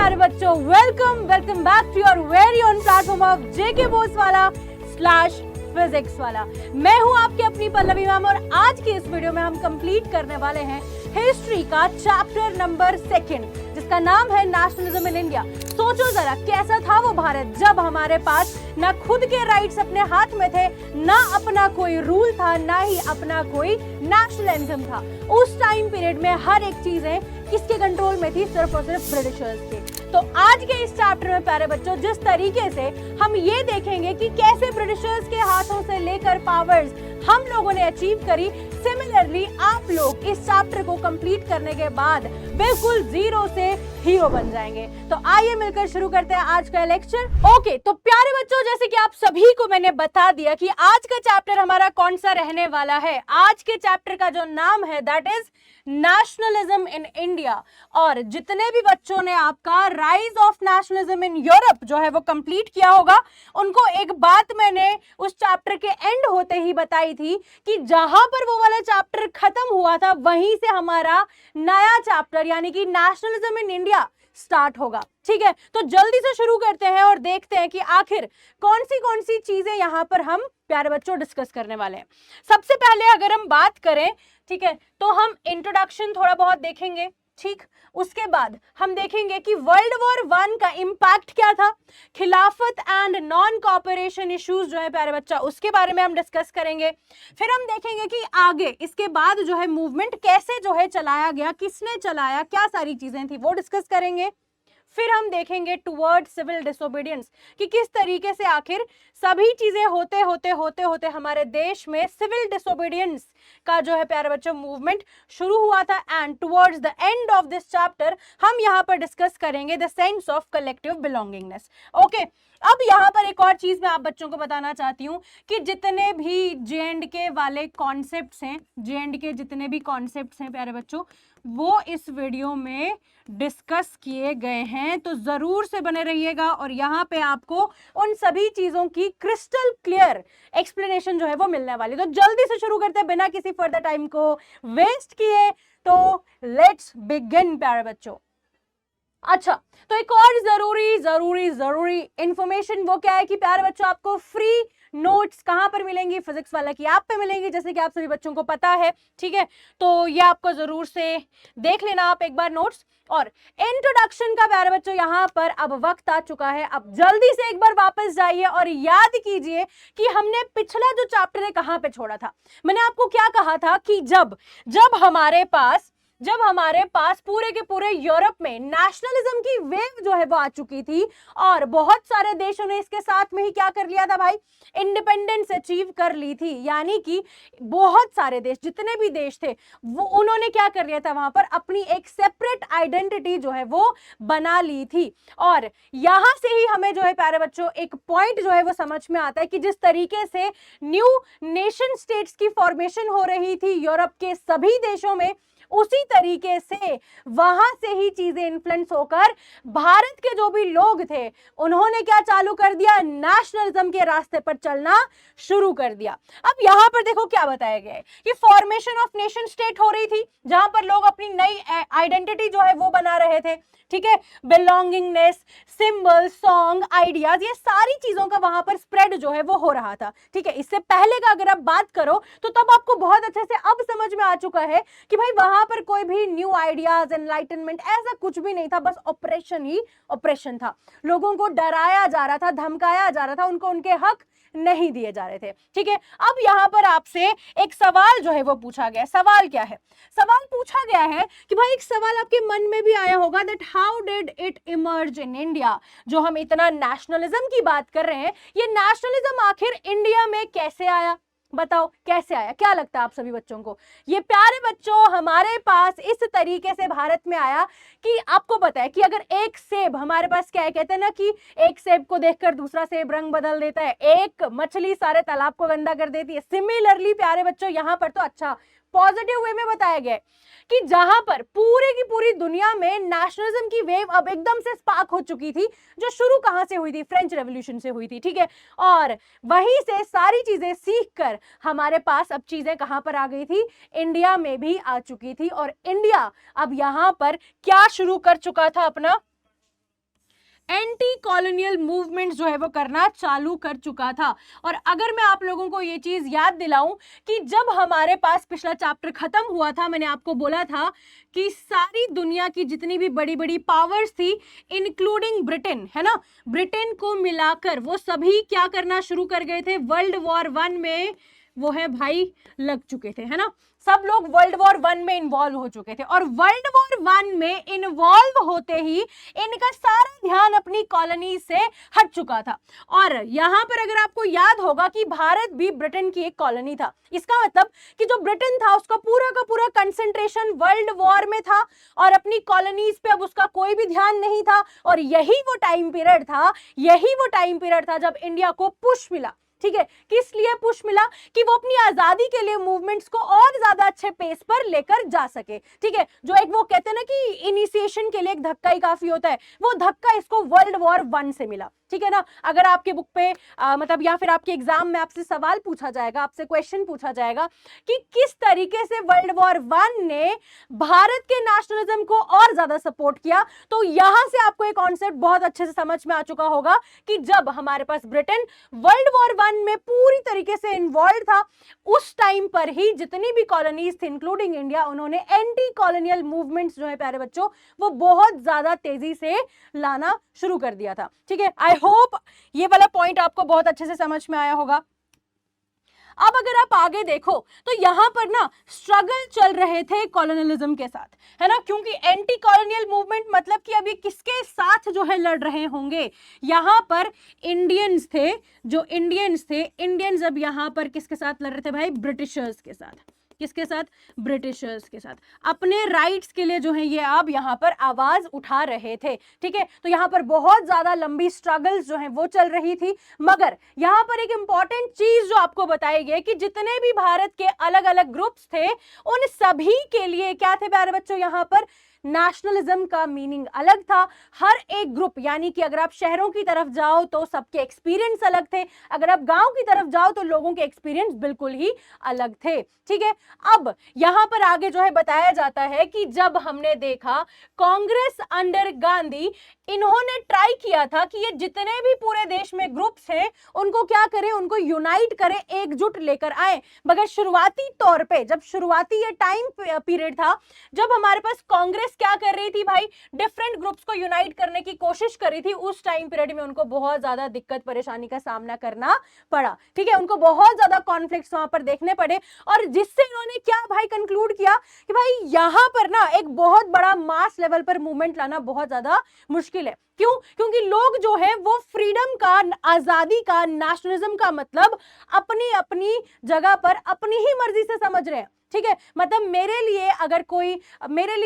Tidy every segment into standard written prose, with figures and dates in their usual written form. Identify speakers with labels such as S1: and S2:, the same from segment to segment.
S1: प्यारे बच्चों, welcome back to your very own platform of JK बोसवाला / फिजिक्स वाला। मैं हूं आपकी अपनी पल्लवी मैम और आज की इस वीडियो में हम कंप्लीट करने वाले हैं हिस्ट्री का चैप्टर नंबर 2 जिसका नाम है नेशनलिज्म इन इंडिया। सोचो जरा कैसा था वो भारत जब हमारे पास ना खुद के राइट्स अपने हाथ में थे, ना अपना कोई रूल था, ना ही अपना कोई नेशनल एंथम था। उस टाइम पीरियड में हर एक चीजें किसके कंट्रोल में थी? सिर्फ और सिर्फ ब्रिटिशर्स के। तो आज के इस चैप्टर में प्यारे बच्चों जिस तरीके से हम ये देखेंगे कि कैसे ब्रिटिशर्स के हाथों से लेकर पावर्स हम लोगों ने अचीव करी, सिमिलरली आप लोग इस चैप्टर को कंप्लीट करने के बाद बिल्कुल जीरो से हीरो बन जाएंगे। तो आइए मिलकर शुरू करते हैं आज का लेक्चर। ओके, तो प्यारे बच्चों जैसे कि आप सभी को मैंने बता दिया कि आज का चैप्टर हमारा कौन सा रहने वाला है। आज के चैप्टर का जो नाम है that is nationalism in India. और जितने भी बच्चों ने आपका rise of nationalism in Europe जो है वो कंप्लीट किया होगा, उनको एक बात मैंने उस चैप्टर के एंड होते ही बताई थी कि जहां पर वो वाला चैप्टर खत्म हुआ था वहीं से हमारा नया चैप्टर यानी कि नेशनलिज्म इन इंडिया स्टार्ट होगा। ठीक है, तो जल्दी से शुरू करते हैं और देखते हैं कि आखिर कौन सी चीजें यहां पर हम प्यारे बच्चों डिस्कस करने वाले हैं। सबसे पहले अगर हम बात करें, ठीक है, तो हम इंट्रोडक्शन थोड़ा बहुत देखेंगे। ठीक, उसके बाद हम देखेंगे कि वर्ल्ड वॉर 1 का इंपैक्ट क्या था, खिलाफत एंड नॉन कॉपरेशन इश्यूज जो है प्यारे बच्चा उसके बारे में हम डिस्कस करेंगे। फिर हम देखेंगे कि आगे इसके बाद जो है मूवमेंट कैसे जो है चलाया गया, किसने चलाया, क्या सारी चीजें थी वो डिस्कस करेंगे। फिर हम देखेंगे टुवर्ड सिविल डिसोबीडियंस कि किस तरीके से आखिर सभी चीजें होते हमारे देश में सिविल डिसोबीडियंस का जो है प्यारे बच्चों मूवमेंट शुरू हुआ था। And towards the end of this chapter हम यहाँ पर डिस्कस करेंगे the sense of collective belongingness. Okay, अब यहाँ पर एक और चीज मैं आप बच्चों को बताना चाहती हूँ कि जितने भी J&K वाले कॉन्सेप्ट्स हैं, J&K जितने भी कॉन्सेप्ट्स हैं प्यारे बच्चों वो इस वीडियो में डिस्कस किए गए हैं, तो जरूर से बने रहिएगा और यहाँ पे आपको उन सभी चीजों की क्रिस्टल क्लियर एक्सप्लेनेशन जो है वो मिलने वाली। तो जल्दी से शुरू करते हैं बिना किसी फर्दर टाइम को वेस्ट किए। तो लेट्स बिगिन प्यारे बच्चों। अच्छा, तो एक और जरूरी इंफॉर्मेशन वो क्या है कि प्यारे बच्चों आपको फ्री नोट्स कहां पर मिलेंगी? फिजिक्स वाला की ऐप पे मिलेंगी, जैसे कि आप सभी बच्चों को पता है। ठीक है, तो ये आपको जरूर से देख लेना आप एक बार नोट्स। और इंट्रोडक्शन का प्यारे बच्चों यहाँ पर अब वक्त आ चुका है, अब जल्दी से एक बार वापस जाइए और याद कीजिए कि हमने पिछला जो चैप्टर है कहां पे छोड़ा था। मैंने आपको क्या कहा था कि जब हमारे पास पूरे के पूरे यूरोप में नेशनलिज्म की वेव जो है वो आ चुकी थी और बहुत सारे देशों ने इसके साथ में ही क्या कर लिया था भाई? इंडिपेंडेंस अचीव कर ली थी। यानी कि बहुत सारे देश, जितने भी देश थे वो उन्होंने क्या कर लिया था, वहां पर अपनी एक सेपरेट आइडेंटिटी जो है वो बना ली थी। और यहां से ही हमें जो है प्यारे बच्चों एक पॉइंट जो है वो समझ में आता है कि जिस तरीके से न्यू नेशन स्टेट्स की फॉर्मेशन हो रही थी यूरोप के सभी देशों में, उसी तरीके से वहां से ही चीजें इन्फ्लुएंस होकर भारत के जो भी लोग थे उन्होंने क्या चालू कर दिया? नेशनलिज्म के रास्ते पर चलना शुरू कर दिया। अब यहां पर देखो क्या बताया गया है कि फॉर्मेशन ऑफ नेशन स्टेट हो रही थी जहां पर लोग अपनी नई आइडेंटिटी जो है वो बना रहे थे। ठीक है, बिलोंगिंगनेस, सिंबल, सॉन्ग, आइडियाज, ये सारी चीजों का वहां पर स्प्रेड जो है वो हो रहा था। ठीक है, इससे पहले का अगर आप बात करो तो तब आपको बहुत अच्छे से अब समझ में आ चुका है कि भाई वहां पर कोई भी न्यू आइडियाज, एनलाइटनमेंट ऐसा कुछ भी नहीं था, बस ऑपरेशन ही ऑपरेशन था। लोगों को डराया जा रहा था, धमकाया जा रहा था, उनको उनके हक नहीं दिए जा रहे थे। ठीक है, अब यहां पर आपसे एक सवाल जो है वो पूछा गया। सवाल क्या है? सवाल पूछा गया है कि भाई एक सवाल आपके मन में भी आया होगा that how did it emerge in India. जो हम इतना नेशनलिज्म की बात कर रहे हैं, ये नेशनलिज्म आखिर इंडिया में कैसे आया? बताओ कैसे आया? क्या लगता है आप सभी बच्चों को? ये प्यारे बच्चों हमारे पास इस तरीके से भारत में आया कि आपको पता है कि अगर एक सेब हमारे पास क्या है, कहते हैं ना कि एक सेब को देखकर दूसरा सेब रंग बदल देता है, एक मछली सारे तालाब को गंदा कर देती है। सिमिलरली प्यारे बच्चों यहाँ पर तो अच्छा पॉजिटिव वे में बताया गया है कि जहां पर पूरे की पूरी दुनिया में नेशनलिज्म की वेव अब एकदम से स्पार्क हो चुकी थी, जो शुरू कहां से हुई थी? फ्रेंच रेवोल्यूशन से हुई थी। ठीक है, और वहीं से सारी चीजें सीखकर हमारे पास अब चीजें कहां पर आ गई थी? इंडिया में भी आ चुकी थी। और इंडिया अब यहां पर क्या शुरू कर चुका था? अपना एंटी कॉलोनियल मूवमेंट जो है वो करना चालू कर चुका था। और अगर मैं आप लोगों को ये चीज याद दिलाऊं कि जब हमारे पास पिछला चैप्टर खत्म हुआ था, मैंने आपको बोला था कि सारी दुनिया की जितनी भी बड़ी बड़ी पावर्स थी, इंक्लूडिंग ब्रिटेन, है ना, ब्रिटेन को मिलाकर वो सभी क्या करना शुरू कर गए थे, वर्ल्ड वॉर वन में वो है भाई लग चुके थे, है ना, सब लोग वर्ल्ड वॉर वन में इन्वॉल्व हो चुके थे। और वर्ल्ड वॉर वन में इन्वॉल्व होते ही इनका सारा ध्यान अपनी कॉलोनी से हट चुका था। और यहां पर अगर आपको याद होगा कि भारत भी ब्रिटेन की एक कॉलोनी था, इसका मतलब कि जो ब्रिटेन था उसका पूरा का पूरा कंसंट्रेशन वर्ल्ड वॉर में था और अपनी कॉलोनीज पे अब उसका कोई भी ध्यान नहीं था। और यही वो टाइम पीरियड था जब इंडिया को पुश मिला। ठीक है, किस लिए पुश मिला, कि वो अपनी आजादी के लिए मूवमेंट्स को और ज्यादा अच्छे पेस पर लेकर जा सके। ठीक है, जो एक वो कहते हैं ना कि इनिशिएशन के लिए एक धक्का ही काफी होता है, वो धक्का इसको वर्ल्ड वॉर वन से मिला। ठीक है ना, अगर आपके बुक पे मतलब या फिर आपके एग्जाम में आपसे सवाल पूछा जाएगा, आपसे क्वेश्चन पूछा जाएगा कि किस तरीके से वर्ल्ड वॉर वन ने भारत के नेशनलिज्म को और ज्यादा सपोर्ट किया, तो यहां से आपको एक कॉन्सेप्ट बहुत अच्छे से समझ में आ चुका होगा कि जब हमारे पास ब्रिटेन वर्ल्ड वॉर वन में पूरी तरीके से इन्वॉल्व था, उस टाइम पर ही जितनी भी कॉलोनीज थी इंक्लूडिंग इंडिया, उन्होंने एंटी कॉलोनियल मूवमेंट्स जो है प्यारे बच्चों वो बहुत ज्यादा तेजी से लाना शुरू कर दिया था। ठीक है, आई होप ये वाला पॉइंट आपको बहुत अच्छे से समझ में आया होगा। अब अगर आप आगे देखो तो यहां पर ना स्ट्रगल चल रहे थे कॉलोनियलिज्म के साथ, है ना, क्योंकि एंटी कॉलोनियल मूवमेंट मतलब कि अभी किसके साथ जो है लड़ रहे होंगे, यहां पर इंडियंस थे, जो इंडियंस अब यहां पर किसके साथ लड़ रहे थे भाई, ब्रिटिशर्स के साथ। किसके साथ, ब्रिटिशर्स के साथ। अपने राइट्स के लिए जो है ये अब यहाँ पर आवाज उठा रहे थे। ठीक है, तो यहाँ पर बहुत ज्यादा लंबी स्ट्रगल्स जो है वो चल रही थी। मगर यहाँ पर एक इंपॉर्टेंट चीज जो आपको बताई गई कि जितने भी भारत के अलग अलग ग्रुप्स थे, उन सभी के लिए क्या थे प्यारे बच्चों, यहाँ पर नेशनलिज्म का मीनिंग अलग था। हर एक ग्रुप, यानी कि अगर आप शहरों की तरफ जाओ तो सबके एक्सपीरियंस अलग थे, अगर आप गांव की तरफ जाओ तो लोगों के एक्सपीरियंस बिल्कुल ही अलग थे। ठीक है, अब यहां पर आगे जो है बताया जाता है कि जब हमने देखा कांग्रेस अंडर गांधी, इन्होंने ट्राई किया था कि ये जितने भी पूरे देश में ग्रुप्स हैं उनको क्या करें, उनको यूनाइट करें, एकजुट लेकर आए। मगर शुरुआती तौर पे, जब शुरुआती ये टाइम पीरियड था जब हमारे पास कांग्रेस क्या कर रही थी भाई, डिफरेंट ग्रुप्स को यूनाइट करने की कोशिश कर रही थी, उस टाइम पीरियड में उनको बहुत ज्यादा दिक्कत परेशानी का सामना करना पड़ा। ठीक है, उनको बहुत ज्यादा कॉन्फ्लिक्ट्स वहां पर देखने पड़े, और जिससे इन्होंने क्या भाई कंक्लूड किया कि भाई यहां पर ना एक बहुत बड़ा मास लेवल पर मूवमेंट लाना बहुत ज्यादा मुश्किल है। क्यों, क्योंकि लोग जो है वो फ्रीडम का, आजादी का, नेशनलिज्म का मतलब अपनी अपनी जगह पर अपनी ही मर्जी से समझ रहे हैं। ठीक है, मतलब मेरे लिए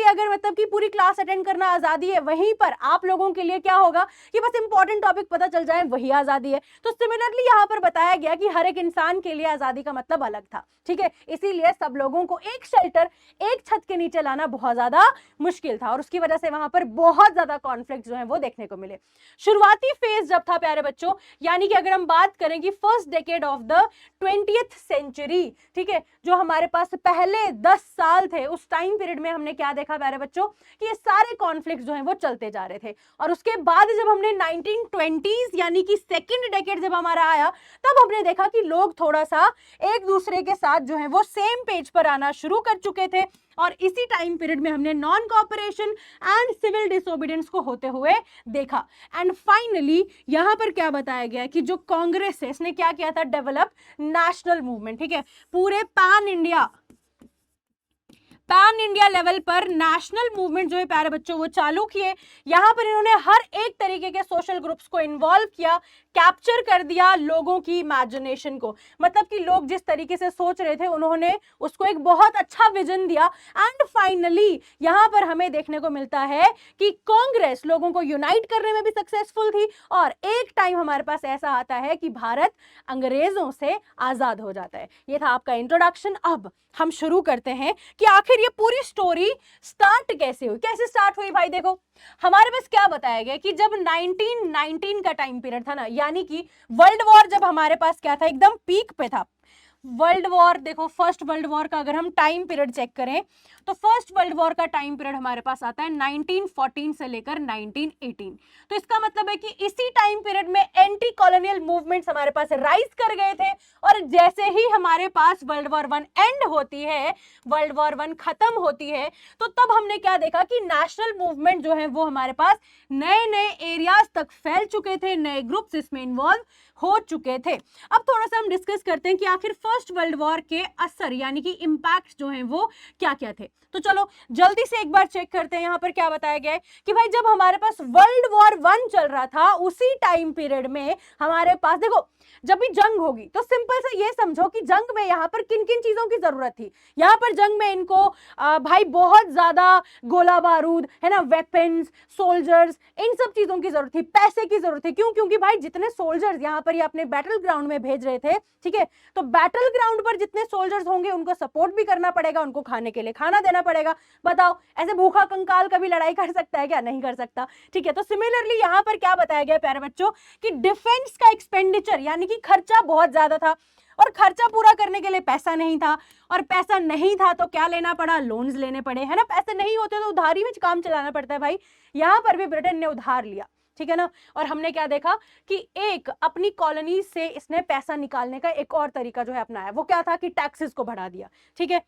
S1: अगर मतलब कि पूरी क्लास अटेंड करना आजादी है, वहीं पर आप लोगों के लिए क्या होगा कि बस इंपॉर्टेंट टॉपिक पता चल जाए वही आजादी है। तो सिमिलरली यहां पर बताया गया कि हर एक इंसान के लिए आजादी का मतलब अलग था। ठीक है, इसीलिए सब लोगों को एक शेल्टर, एक छत के नीचे लाना बहुत ज्यादा मुश्किल था, और उसकी वजह से वहां पर बहुत ज्यादा कॉन्फ्लिक्ट जो है वो देखने को मिले। शुरुआती फेज जब था प्यारे बच्चों, यानी कि अगर हम बात करें कि first decade of the 20th century, ठीक है, जो हमारे पास पहले 10 साल थे, उस टाइम पीरियड में हमने क्या देखा प्यारे बच्चों कि ये सारे कॉन्फ्लिक्ट जो हैं वो चलते जा रहे थे। और उसके बाद जब हमने 1920s यानी कि सेकंड डेकेड जब हमारा आया, तब हमने देखा कि लोग थोड़ा सा एक दूसरे के साथ जो है वो सेम पेज पर आना शुरू कर चुके थे, और इसी टाइम पीरियड में हमने non cooperation and civil disobedience को होते हुए देखा। एंड फाइनली यहां पर क्या बताया गया कि जो कांग्रेस है इसने क्या किया था, डेवलप नेशनल मूवमेंट। ठीक है, पूरे पैन इंडिया लेवल पर नेशनल मूवमेंट जो है प्यारे बच्चों वो चालू किए। यहां पर इन्होंने हर एक तरीके के सोशल ग्रुप्स को इन्वॉल्व किया, कैप्चर कर दिया लोगों की इमेजिनेशन को, मतलब कि लोग जिस तरीके से सोच रहे थे उन्होंने उसको एक बहुत अच्छा विजन दिया। एंड फाइनली यहां पर हमें देखने को मिलता है कि कांग्रेस लोगों को यूनाइट करने में भी सक्सेसफुल थी, और एक टाइम हमारे पास ऐसा आता है कि भारत अंग्रेजों से आजाद हो जाता है। ये था आपका इंट्रोडक्शन। अब हम शुरू करते हैं कि आखिर ये पूरी स्टोरी स्टार्ट कैसे हुई, कैसे स्टार्ट हुई भाई। देखो हमारे पास क्या बताया गया कि जब 1919 का टाइम पीरियड था ना, यानी कि वर्ल्ड वॉर जब हमारे पास क्या था, एकदम पीक पे था, वर्ल्ड वॉर, देखो फर्स्ट वर्ल्ड वॉर का अगर हम टाइम पीरियड चेक करें तो फर्स्ट वर्ल्ड वॉर का टाइम पीरियड हमारे पास आता है 1914 से लेकर 1918। तो इसका मतलब है कि इसी टाइम पीरियड में एंटी कॉलोनियल मूवमेंट्स हमारे पास राइज कर गए थे, और जैसे ही हमारे पास वर्ल्ड वॉर वन एंड होती है, वर्ल्ड वॉर वन खत्म होती है, तो तब हमने क्या देखा कि नेशनल मूवमेंट जो है वो हमारे पास नए नए एरियाज तक फैल चुके थे, नए ग्रुप्स इसमें इन्वॉल्व हो चुके थे। अब थोड़ा सा हम डिस्कस करते हैं कि आखिर फर्स्ट वर्ल्ड वॉर के असर यानी कि इंपैक्ट जो हैं वो क्या क्या थे। तो चलो जल्दी से एक बार चेक करते हैं, यहां पर क्या बताया गया है कि भाई जब हमारे पास वर्ल्ड वॉर वन चल रहा था उसी टाइम पीरियड में हमारे पास, देखो जब भी जंग होगी तो सिंपल से ये समझो कि जंग में यहां पर किन किन चीजों की जरूरत थी। यहां पर जंग में इनको भाई बहुत ज्यादा गोला बारूद है ना, वेपन्स, सोल्जर्स, इन सब चीजों की जरूरत थी, पैसे की जरूरत थी। क्यों? क्योंकि भाई जितने सोल्जर्स यहां पर ये अपने बैटल ग्राउंड में भेज रहे थे, ठीक है, तो बैटल ग्राउंड पर जितने सोल्जर्स होंगे उनको सपोर्ट भी करना पड़ेगा, उनको खाने के लिए खाना देना पड़ेगा। बताओ ऐसे भूखा कंकाल कभी लड़ाई कर सकता है क्या? नहीं कर सकता। ठीक है, तो सिमिलरली यहां पर क्या बताया गया प्यारे बच्चों कि डिफेंस का एक्सपेंडिचर यानी कि खर्चा बहुत ज्यादा था, और खर्चा पूरा करने के लिए पैसा नहीं था, और पैसा नहीं था तो क्या लेना पड़ा? लोन्स लेने पड़े, है ना। पैसे नहीं होते तो उधारी में काम चलाना पड़ता है भाई। यहां पर भी ब्रिटेन ने उधार लिया, ठीक है ना। और हमने क्या देखा कि एक अपनी कॉलोनी से इसने पैसा निकालने का एक और तरीका जो है अपनाया, वो क्या था कि टैक्सेस को बढ़ा दिया। ठीक है,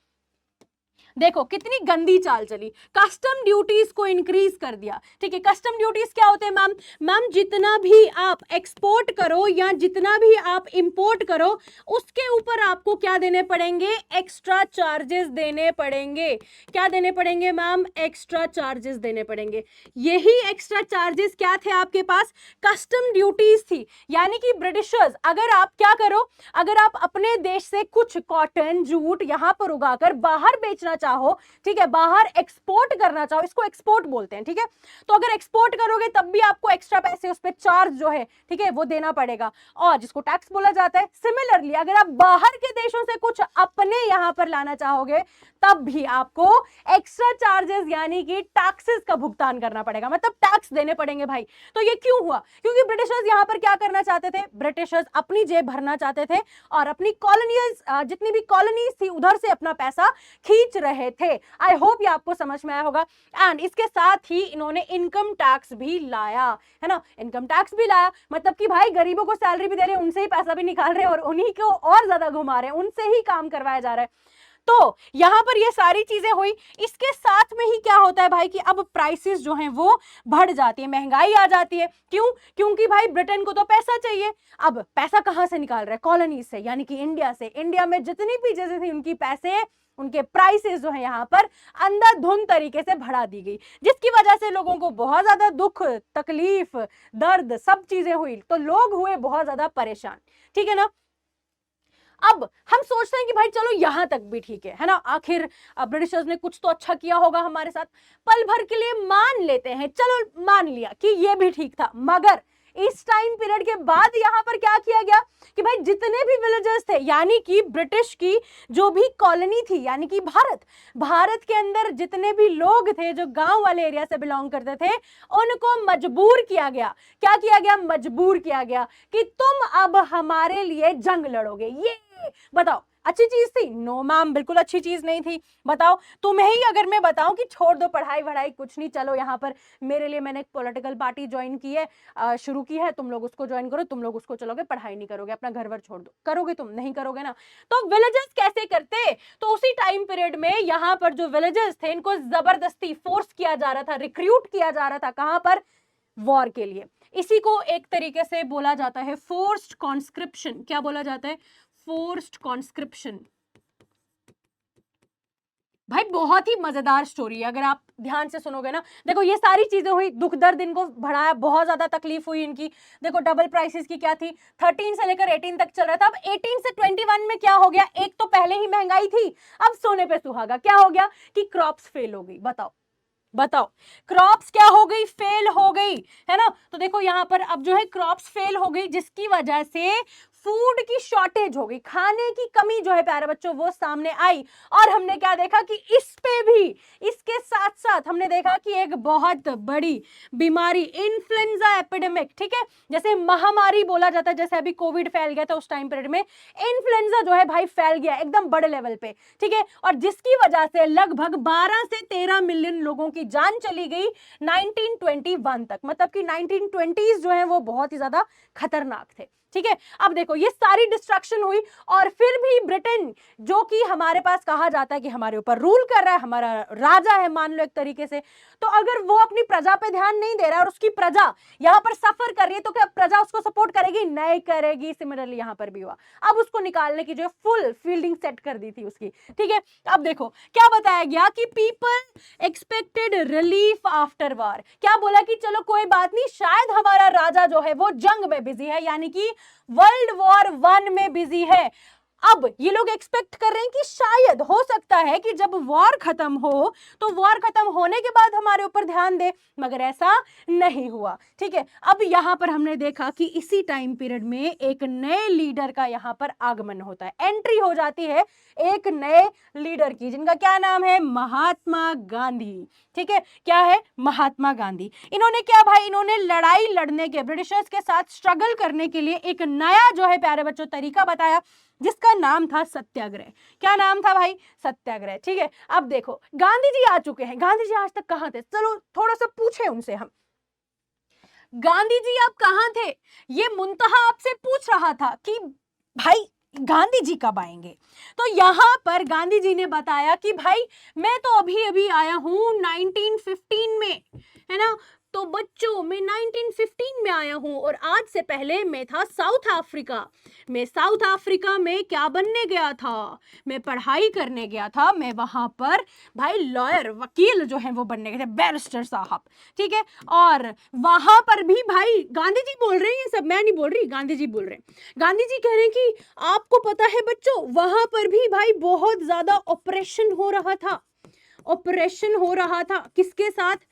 S1: देखो कितनी गंदी चाल चली, कस्टम ड्यूटीज को इंक्रीज कर दिया। ठीक है, कस्टम ड्यूटीज क्या होते हैं मैम? मैम जितना भी आप एक्सपोर्ट करो या जितना भी आप इंपोर्ट करो उसके ऊपर आपको क्या देने पड़ेंगे? एक्स्ट्रा चार्जेस देने पड़ेंगे। क्या देने पड़ेंगे मैम? एक्स्ट्रा चार्जेस देने पड़ेंगे। यही एक्स्ट्रा चार्जेस क्या थे आपके पास? कस्टम ड्यूटीज थी। यानी कि ब्रिटिशर्स, अगर आप क्या करो, अगर आप अपने देश से कुछ कॉटन, जूट यहां पर उगाकर बाहर बेचना चाहो, ठीक है, बाहर एक्सपोर्ट करना चाहो, इसको एक्सपोर्ट बोलते हैं। ठीक है, तो अगर एक्सपोर्ट करोगे तब भी आपको एक्स्ट्रा पैसे उस पर चार्ज जो है, ठीक है, वो देना पड़ेगा, और जिसको टैक्स बोला जाता है। सिमिलरली अगर आप बाहर के देशों से कुछ अपने यहां पर लाना चाहोगे तब भी आपको एक्स्ट्रा चार्जेस यानी कि टैक्सेस का भुगतान करना पड़ेगा, मतलब टैक्स देने पड़ेंगे भाई। तो ये क्यों हुआ? क्योंकि ब्रिटिशर्स यहां पर क्या करना चाहते थे? ब्रिटिशर्स अपनी जेब भरना चाहते थे और अपनी कॉलोनियल्स, जितनी भी कॉलोनीज थी उधर से अपना पैसा खींच रहे थे। आई होप ये आपको समझ में आया होगा। एंड इसके साथ ही इन्होंने इनकम टैक्स भी लाया, है ना। इनकम टैक्स भी लाया मतलब कि भाई गरीबों को सैलरी भी दे रहे हैं, उनसे ही पैसा भी निकाल रहे हैं और उन्हीं को और ज्यादा घुमा रहे हैं, उनसे ही काम करवाया जा रहा है। तो यहां पर ये सारी चीजें हुई। इसके साथ में ही क्या होता है भाई कि अब प्राइसेस जो हैं वो बढ़ जाती है, महंगाई आ जाती है। क्यों? क्योंकि भाई ब्रिटेन को तो पैसा चाहिए। अब पैसा कहां से निकाल रहा है? कॉलोनी से, यानी कि इंडिया से। इंडिया में जितनी भी चीजें थी उनकी पैसे, उनके प्राइसेस जो है यहाँ पर अंधाधुंध तरीके से बढ़ा दी गई, जिसकी वजह से लोगों को बहुत ज्यादा दुख, तकलीफ, दर्द, सब चीजें हुई। तो लोग हुए बहुत ज्यादा परेशान। ठीक है ना। अब हम सोचते हैं कि भाई चलो यहां तक भी ठीक है ना, आखिर ब्रिटिशर्स ने कुछ तो अच्छा किया होगा हमारे साथ, पल भर के लिए मान लेते हैं, चलो मान लिया कि ये भी ठीक था। मगर इस टाइम पीरियड के बाद यहां पर क्या किया गया कि भाई जितने भी विलेजर्स थे, यानी कि ब्रिटिश की जो भी कॉलोनी थी, यानी कि भारत के अंदर जितने भी लोग थे जो गांव वाले एरिया से बिलोंग करते थे, उनको मजबूर किया गया। क्या किया गया? मजबूर किया गया कि तुम अब हमारे लिए जंग लड़ोगे। ये बताओ अच्छी चीज थी? नो मैम, बिल्कुल अच्छी चीज नहीं थी। बताओ तुम्हें ही अगर मैं बताऊं कि छोड़ दो पढ़ाई वढ़ाई, कुछ नहीं, चलो यहाँ पर मेरे लिए मैंने एक पॉलिटिकल पार्टी ज्वाइन की है, शुरू की है, तुम लोग उसको ज्वाइन करो, तुम लोग उसको चलोगे, पढ़ाई नहीं करोगे, अपना घर वर छोड़ दो, करोगे? तुम नहीं करोगे ना। तो विलेजर्स कैसे करते? तो उसी टाइम पीरियड में यहाँ पर जो विलेजर्स थे इनको जबरदस्ती फोर्स किया जा रहा था, रिक्रूट किया जा रहा था। कहां पर? वॉर के लिए। इसी को एक तरीके से बोला जाता है फोर्स्ड कॉन्स्क्रिप्शन। क्या बोला जाता है? Forced conscription. भाई बहुत ही मजेदार स्टोरी है, अगर आप ध्यान से सुनोगे ना। देखो ये सारी चीजें हुई, दुख दर्द इनको बढ़ाया, बहुत ज्यादा तकलीफ हुई इनकी। देखो डबल प्राइसेस की क्या थी, 13 से लेकर 18 तक चल रहा था। अब 18 से 21 में क्या हो गया? एक तो पहले ही महंगाई थी, अब सोने पे सुहागा। क्या हो गया कि क्रॉप्स फेल हो गई। बताओ क्रॉप्स क्या हो गई? फेल हो गई, है ना। तो देखो यहां पर अब जो है क्रॉप्स फेल हो गई, जिसकी वजह से फूड की शॉर्टेज हो गई, खाने की कमी जो है प्यारे बच्चों वो सामने आई। और हमने क्या देखा कि इस पे भी, इसके साथ साथ हमने देखा कि एक बहुत बड़ी बीमारी, इन्फ्लुएंजा एपिडेमिक, ठीक है, जैसे महामारी बोला जाता है, जैसे अभी कोविड फैल गया था उस टाइम पीरियड में, इन्फ्लुएंजा जो है भाई फैल गया एकदम बड़े लेवल पे, ठीक है, और जिसकी वजह से लगभग 12 से 13 मिलियन लोगों की जान चली गई 1921 तक। मतलब कि 1920s जो है वो बहुत ही ज्यादा खतरनाक थे, ठीक है। अब देखो ये सारी डिस्ट्रक्शन हुई और फिर भी ब्रिटेन, जो कि हमारे पास कहा जाता है कि हमारे ऊपर रूल कर रहा है, हमारा राजा है मान लो एक तरीके से, तो अगर वो अपनी प्रजा पे ध्यान नहीं दे रहा है और उसकी प्रजा यहां पर सफर कर रही है, तो क्या प्रजा उसको सपोर्ट करेगी? नहीं करेगी। सिमिलरली यहां पर भी हुआ। अब उसको निकालने की जो फुल फील्डिंग सेट कर दी थी उसकी, ठीक है। अब देखो क्या बताया गया कि people expected relief after war. क्या बोला कि चलो कोई बात नहीं, शायद हमारा राजा जो है वो जंग में बिजी है, यानी कि वर्ल्ड वॉर 1 में बिजी है। अब ये लोग एक्सपेक्ट कर रहे हैं कि शायद हो सकता है कि जब वॉर खत्म हो तो वॉर खत्म होने के बाद हमारे ऊपर ध्यान दे, मगर ऐसा नहीं हुआ, ठीक है। अब यहां पर हमने देखा कि इसी टाइम पीरियड में एक नए लीडर का यहां पर आगमन होता है, एंट्री हो जाती है एक नए लीडर की, जिनका क्या नाम है? महात्मा गांधी, ठीक है। क्या है? महात्मा गांधी। इन्होंने क्या भाई, इन्होंने लड़ाई लड़ने के, ब्रिटिशर्स के साथ स्ट्रगल करने के लिए एक नया जो है प्यारे बच्चों तरीका बताया, जिसका नाम था सत्याग्रह। क्या नाम था भाई? सत्याग्रह, ठीक है। अब देखो गांधी जी आ चुके हैं। गांधी जी आज तक कहां थे? चलो थोड़ा सा पूछे उनसे हम, गांधी जी आप कहां थे? ये मुंतहा आपसे पूछ रहा था कि भाई गांधी जी कब आएंगे। तो यहां पर गांधी जी ने बताया कि भाई मैं तो अभी अभी आया हूं 1915 में, है ना। तो बच्चों मैं 1915 में आया हूं और आज से पहले मैं था साउथ अफ्रीका। मैं साउथ अफ्रीका में क्या बनने गया था? मैं पढ़ाई करने गया था। मैं वहां पर भाई लॉयर, वकील जो है वो बनने गए थे, बैरिस्टर साहब, ठीक है। और वहां पर भी भाई गांधी जी बोल रहे हैं, ये सब मैं नहीं बोल रही, गांधी जी बोल रहे हैं। गांधी जी कह रहे हैं कि आपको पता है बच्चों, वहां पर भी भाई बहुत ज्यादा ऑपरेशन हो रहा था। ऑपरेशन हो रहा था किसके साथ?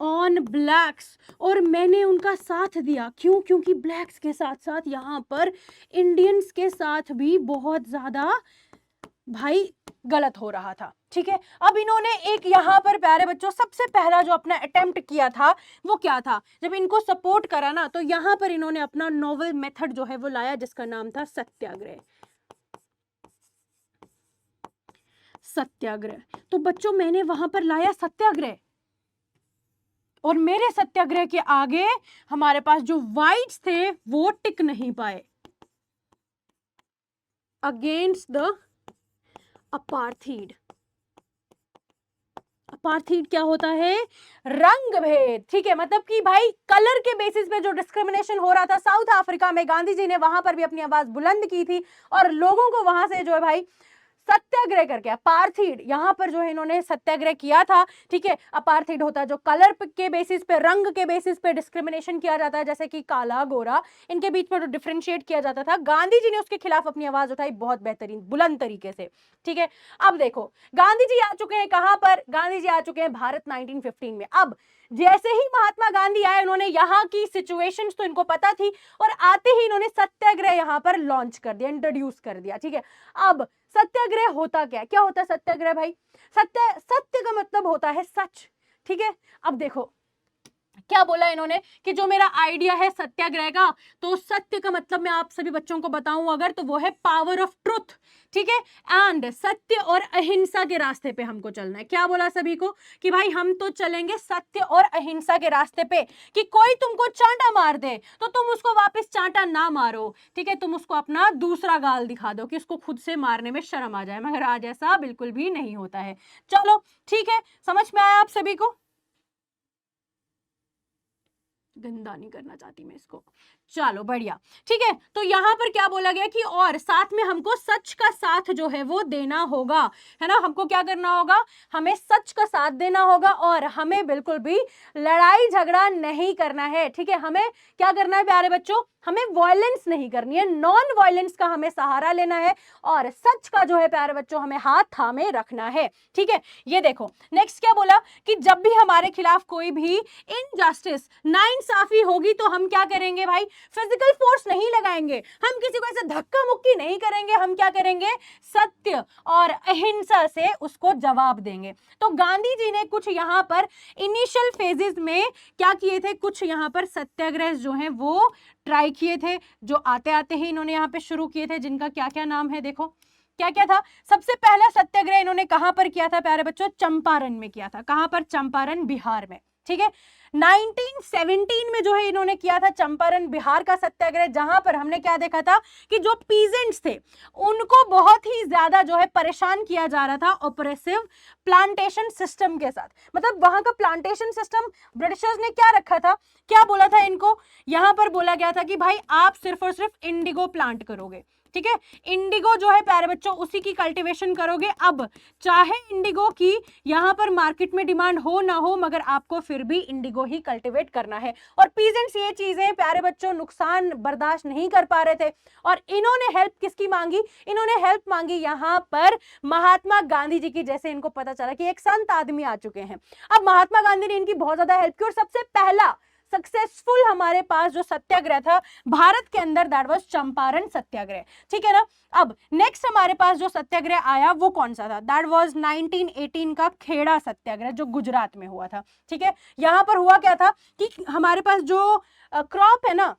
S1: On blacks. और मैंने उनका साथ दिया। क्यों? क्योंकि ब्लैक्स के साथ साथ यहां पर इंडियंस के साथ भी बहुत ज्यादा भाई गलत हो रहा था, ठीक है। अब इन्होंने एक यहां पर प्यारे बच्चों सबसे पहला जो अपना अटेम्प्ट किया था वो क्या था? जब इनको सपोर्ट करा ना, तो यहां पर इन्होंने अपना नोवेल मेथड जो है वो लाया, जिसका नाम था सत्याग्रह। सत्याग्रह। तो बच्चों मैंने वहां पर लाया सत्याग्रह, और मेरे सत्याग्रह के आगे हमारे पास जो वाइट्स थे वो टिक नहीं पाए अगेंस्ट द अपार्थीड। अपार्थीड क्या होता है? रंग भेद, ठीक है। मतलब कि भाई कलर के बेसिस पे जो डिस्क्रिमिनेशन हो रहा था साउथ अफ्रीका में, गांधी जी ने वहां पर भी अपनी आवाज बुलंद की थी और लोगों को वहां से जो है भाई सत्याग्रह करके, अपार्थीड यहां पर जो है इन्होंने सत्याग्रह किया था, ठीक है। अपार्थीड होता है जो कलर के बेसिस पे, रंग के बेसिस पे डिस्क्रिमिनेशन किया जाता है, जैसे कि काला गोरा, इनके बीच में जो डिफरेंशिएट किया जाता था, गांधी जी ने उसके खिलाफ अपनी आवाज उठाई बहुत बेहतरीन बुलंद तरीके से, ठीक है। अब देखो गांधी जी आ चुके हैं कहां पर? गांधी जी आ चुके हैं भारत 1915 में। अब जैसे ही महात्मा गांधी आए, उन्होंने यहाँ की सिचुएशंस तो इनको पता थी, और आते ही इन्होंने सत्याग्रह यहाँ पर लॉन्च कर दिया, इंट्रोड्यूस कर दिया, ठीक है। अब सत्याग्रह होता क्या? क्या होता है सत्याग्रह भाई? सत्य का मतलब होता है सच, ठीक है। अब देखो क्या बोला इन्होंने कि जो मेरा आइडिया है सत्याग्रह का, तो सत्य का मतलब मैं आप सभी बच्चों को बताऊं अगर, तो वो है पावर ऑफ ट्रुथ, ठीक है। एंड सत्य और अहिंसा के रास्ते पे हमको चलना है। क्या बोला सभी को? कि भाई हम तो चलेंगे सत्य और अहिंसा के रास्ते पे, कि कोई तुमको चांटा मार दे तो तुम उसको वापस चांटा ना मारो, ठीक है। तुम उसको अपना दूसरा गाल दिखा दो कि उसको खुद से मारने में शर्म आ जाए, मगर आज ऐसा बिल्कुल भी नहीं होता है। चलो ठीक है, समझ में आया आप सभी को? गंदा नहीं करना चाहती मैं इसको, चलो बढ़िया, ठीक है। तो यहां पर क्या बोला गया कि और साथ में हमको सच का साथ जो है वो देना होगा, है ना। हमको क्या करना होगा? हमें सच का साथ देना होगा और हमें बिल्कुल भी लड़ाई झगड़ा नहीं करना है, ठीक है। हमें क्या करना है प्यारे बच्चों? हमें वायलेंस नहीं करनी है, नॉन वायलेंस का हमें सहारा लेना है और सच का जो है प्यारे बच्चों हमें हाथ थामे रखना है, ठीक है। ये देखो नेक्स्ट क्या बोला कि जब भी हमारे खिलाफ कोई भी इनजस्टिस, नाइंसाफी होगी तो हम क्या करेंगे भाई, फिजिकल फोर्स नहीं लगाएंगे, हम किसी को ऐसे धक्का मुक्की नहीं करेंगे, हम क्या करेंगे, सत्य और अहिंसा से उसको जवाब देंगे। तो गांधी जी ने कुछ यहाँ पर इनिशियल फेजेस में क्या किए थे, कुछ यहाँ पर सत्याग्रह जो है वो ट्राई किए थे, जो आते आते ही इन्होंने यहाँ पे शुरू किए थे, जिनका क्या क्या नाम है, देखो क्या क्या था। सबसे पहला सत्याग्रह इन्होंने कहां पर किया था प्यारे बच्चों, चंपारण में किया था। कहां पर, चंपारण बिहार में, ठीक है। 1917 में जो है इन्होंने किया था चंपारण बिहार का सत्याग्रह, जहां पर हमने क्या देखा था कि जो पीजेंट्स थे उनको बहुत ही ज्यादा जो है परेशान किया जा रहा था ऑपरेसिव प्लांटेशन सिस्टम के साथ। मतलब वहां का प्लांटेशन सिस्टम ब्रिटिशर्स ने क्या रखा था, क्या बोला था इनको, यहां पर बोला गया था कि भाई आप सिर्फ और सिर्फ इंडिगो प्लांट करोगे, ठीक है। इंडिगो जो है प्यारे बच्चों उसी की कल्टीवेशन करोगे। अब चाहे इंडिगो की यहां पर मार्केट में डिमांड हो ना हो, मगर आपको फिर भी इंडिगो ही कल्टीवेट करना है। और पीजेंट्स ये चीजें प्यारे बच्चों नुकसान बर्दाश्त नहीं कर पा रहे थे, और इन्होंने हेल्प किसकी मांगी, इन्होंने हेल्प मांगी यहां पर महात्मा गांधी जी की। जैसे इनको पता चला कि एक संत आदमी आ चुके हैं, अब महात्मा गांधी ने इनकी बहुत ज्यादा हेल्प की, और सबसे पहला सक्सेसफुल हमारे पास जो सत्याग्रह था भारत के अंदर, दैट वाज चंपारण सत्याग्रह, ठीक है ना। अब नेक्स्ट हमारे पास जो सत्याग्रह आया वो कौन सा था, दैट वाज 1918 का खेड़ा सत्याग्रह, जो गुजरात में हुआ था, ठीक है। यहां पर हुआ क्या था कि हमारे पास जो क्रॉप है ना,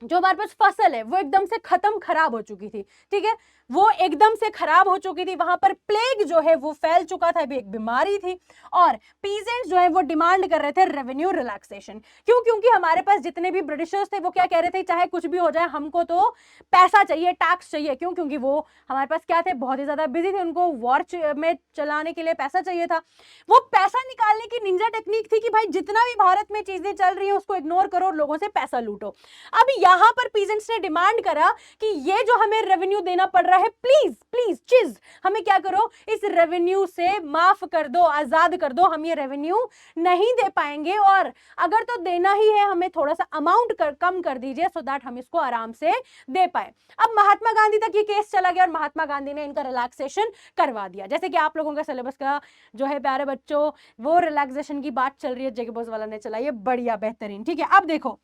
S1: जो हमारे पास फसल है वो एकदम से खत्म खराब हो चुकी थी, ठीक है, वो एकदम से खराब हो चुकी थी। वहां पर प्लेग जो है वो फैल चुका था, भी एक बीमारी थी, और पीजेंट्स जो है वो डिमांड कर रहे थे रेवेन्यू रिलैक्सेशन। क्यों, क्योंकि हमारे पास जितने भी ब्रिटिशर्स थे वो क्या कह रहे थे, चाहे कुछ भी हो जाए हमको तो पैसा चाहिए, टैक्स चाहिए। क्यों, क्योंकि वो हमारे पास क्या थे, बहुत ही ज्यादा बिजी थे, उनको वॉर में चलाने के लिए पैसा चाहिए था। वो पैसा निकालने की निंजा टेक्निक थी कि भाई जितना भी भारत में चीजें चल रही है उसको इग्नोर करो, लोगों से पैसा लूटो। अब यहां पर पीजेंट्स ने डिमांड करा कि ये जो हमें रेवेन्यू देना पड़ रहा है, प्लीज प्लीज चीज हमें क्या करो, इस रेवेन्यू से माफ कर दो, आजाद कर दो, हम ये रेवेन्यू नहीं दे पाएंगे, और अगर तो देना ही है हमें थोड़ा सा अमाउंट कम कर दीजिए, सो दैट हम इसको आराम से दे पाए। अब महात्मा गांधी तक ये केस चला गया, और महात्मा गांधी ने इनका रिलैक्सेशन करवा दिया। जैसे कि आप लोगों का सिलेबस का जो है प्यारे बच्चों वो रिलैक्सेशन की बात चल रही है, जेके बोस वाला ने चलाई है, बढ़िया बेहतरीन, ठीक है। अब देखो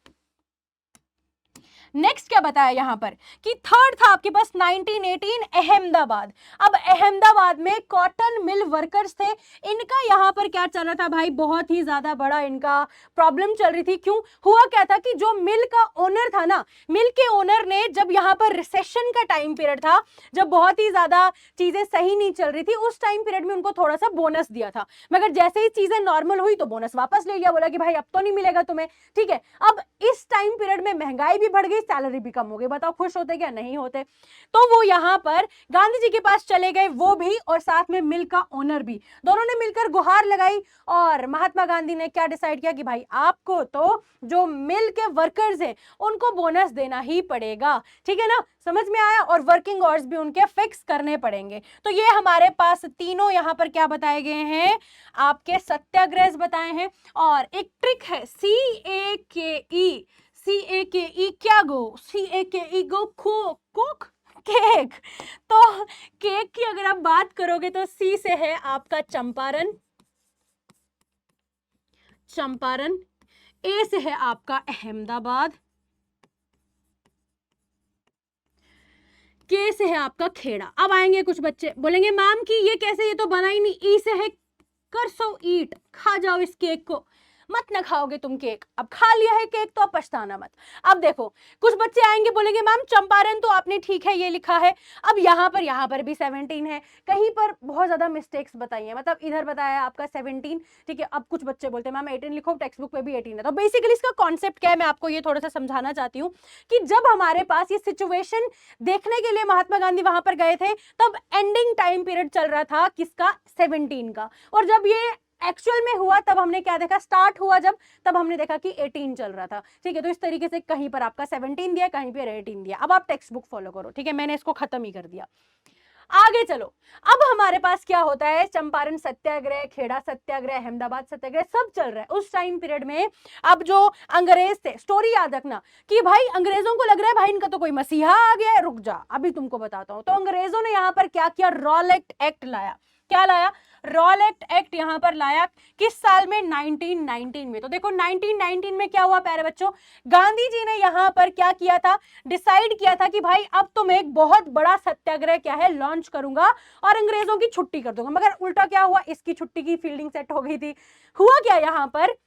S1: नेक्स्ट क्या बताया यहां पर कि थर्ड था आपके पास 1918 अहमदाबाद। अब अहमदाबाद में कॉटन मिल वर्कर्स थे, इनका यहां पर क्या चल रहा था भाई, बहुत ही ज्यादा बड़ा इनका प्रॉब्लम चल रही थी। क्यों, हुआ क्या था कि जो मिल का ओनर था ना, मिल के ओनर ने जब यहां पर रिसेशन का टाइम पीरियड था, जब बहुत ही ज्यादा चीजें सही नहीं चल रही थी, उस टाइम पीरियड में उनको थोड़ा सा बोनस दिया था, मगर जैसे ही चीजें नॉर्मल हुई तो बोनस वापस ले लिया, बोला कि भाई अब तो नहीं मिलेगा तुम्हें, ठीक है। अब इस टाइम पीरियड में महंगाई भी बढ़ गई, सैलरी भी कम हो गई, बताओ खुश होते क्या, नहीं होते। तो वो यहां पर गांधी जी के पास चले गए, वो भी और साथ में मिल का ओनर भी, दोनों ने मिलकर गुहार लगाई, और महात्मा गांधी ने क्या डिसाइड किया कि भाई आपको तो जो मिल के वर्कर्स हैं उनको बोनस देना ही पड़ेगा, ठीक है ना, समझ में आया, और वर्किंग आवर्स भी उनके फिक्स करने पड़ेंगे। तो ये हमारे पास तीनों यहां पर क्या बताए गए हैं, आपके सत्याग्रह बताए हैं। और एक ट्रिक है, CAKE, CAKE क्या गो, CAKE गो खो कोक केक। तो केक की अगर आप बात करोगे तो C से है आपका चंपारण, चंपारण, A से है आपका अहमदाबाद, K से है आपका खेड़ा। अब आएंगे कुछ बच्चे बोलेंगे मैम कि ये कैसे, ये तो बना ही नहीं। E से है करसो ईट, खा जाओ इस केक को, मत ना खाओगे तुम केक, अब खा लिया है केक तो अब पछताना मत। अब देखो कुछ बच्चे आएंगे बोलेंगे मैम चंपारण तो आपने ठीक है ये लिखा है, अब यहाँ पर भी 17 है, कहीं पर बहुत ज्यादा मिस्टेक्स बताई है, मतलब इधर बताया आपका 17, ठीक है। अब कुछ बच्चे बोलते हैं मैम 18 लिखो, टेक्स्ट बुक पे भी 18 है। तो बेसिकली इसका कॉन्सेप्ट क्या है, मैं आपको ये थोड़ा सा समझाना चाहती हूँ कि जब हमारे पास ये सिचुएशन देखने के लिए महात्मा गांधी वहां पर गए थे, तब एंडिंग टाइम पीरियड चल रहा था किसका, 17 का, और जब ये एक्चुअल में हुआ तब हमने क्या देखा, स्टार्ट हुआ जब, तब हमने देखा कि 18 चल रहा था, ठीक है। तो इस तरीके से कहीं पर आपका 17 दिया, कहीं पर 18 दिया। अब आप टेक्स्ट बुक फॉलो करो, ठीक है, मैंने इसको खत्म ही कर दिया। आगे चलो, अब हमारे पास क्या होता है, चंपारण सत्याग्रह, खेड़ा सत्याग्रह, अहमदाबाद सत्याग्रह सब चल रहा है उस टाइम पीरियड में। अब जो अंग्रेज थे, स्टोरी याद रखना कि भाई अंग्रेजों को लग रहा है भाई इनका तो कोई मसीहा आ गया है, रुक जा अभी तुमको बताता हूं। तो अंग्रेजों ने यहां पर क्या किया, रॉलेट एक्ट लाया, क्या लाया? रॉलेट एक्ट यहाँ पर लाया। किस साल में? 1919 में। तो देखो 1919 में क्या हुआ प्यारे बच्चों, गांधी जी ने यहाँ पर क्या किया था, डिसाइड किया था कि भाई अब तो मैं एक बहुत बड़ा सत्याग्रह क्या है लॉन्च करूंगा और अंग्रेजों की छुट्टी कर दूंगा। मगर उल्टा क्या हुआ, इसकी छुट्टी की फील्डिंग सेट हो गई थी। हुआ क्या यहाँ पर,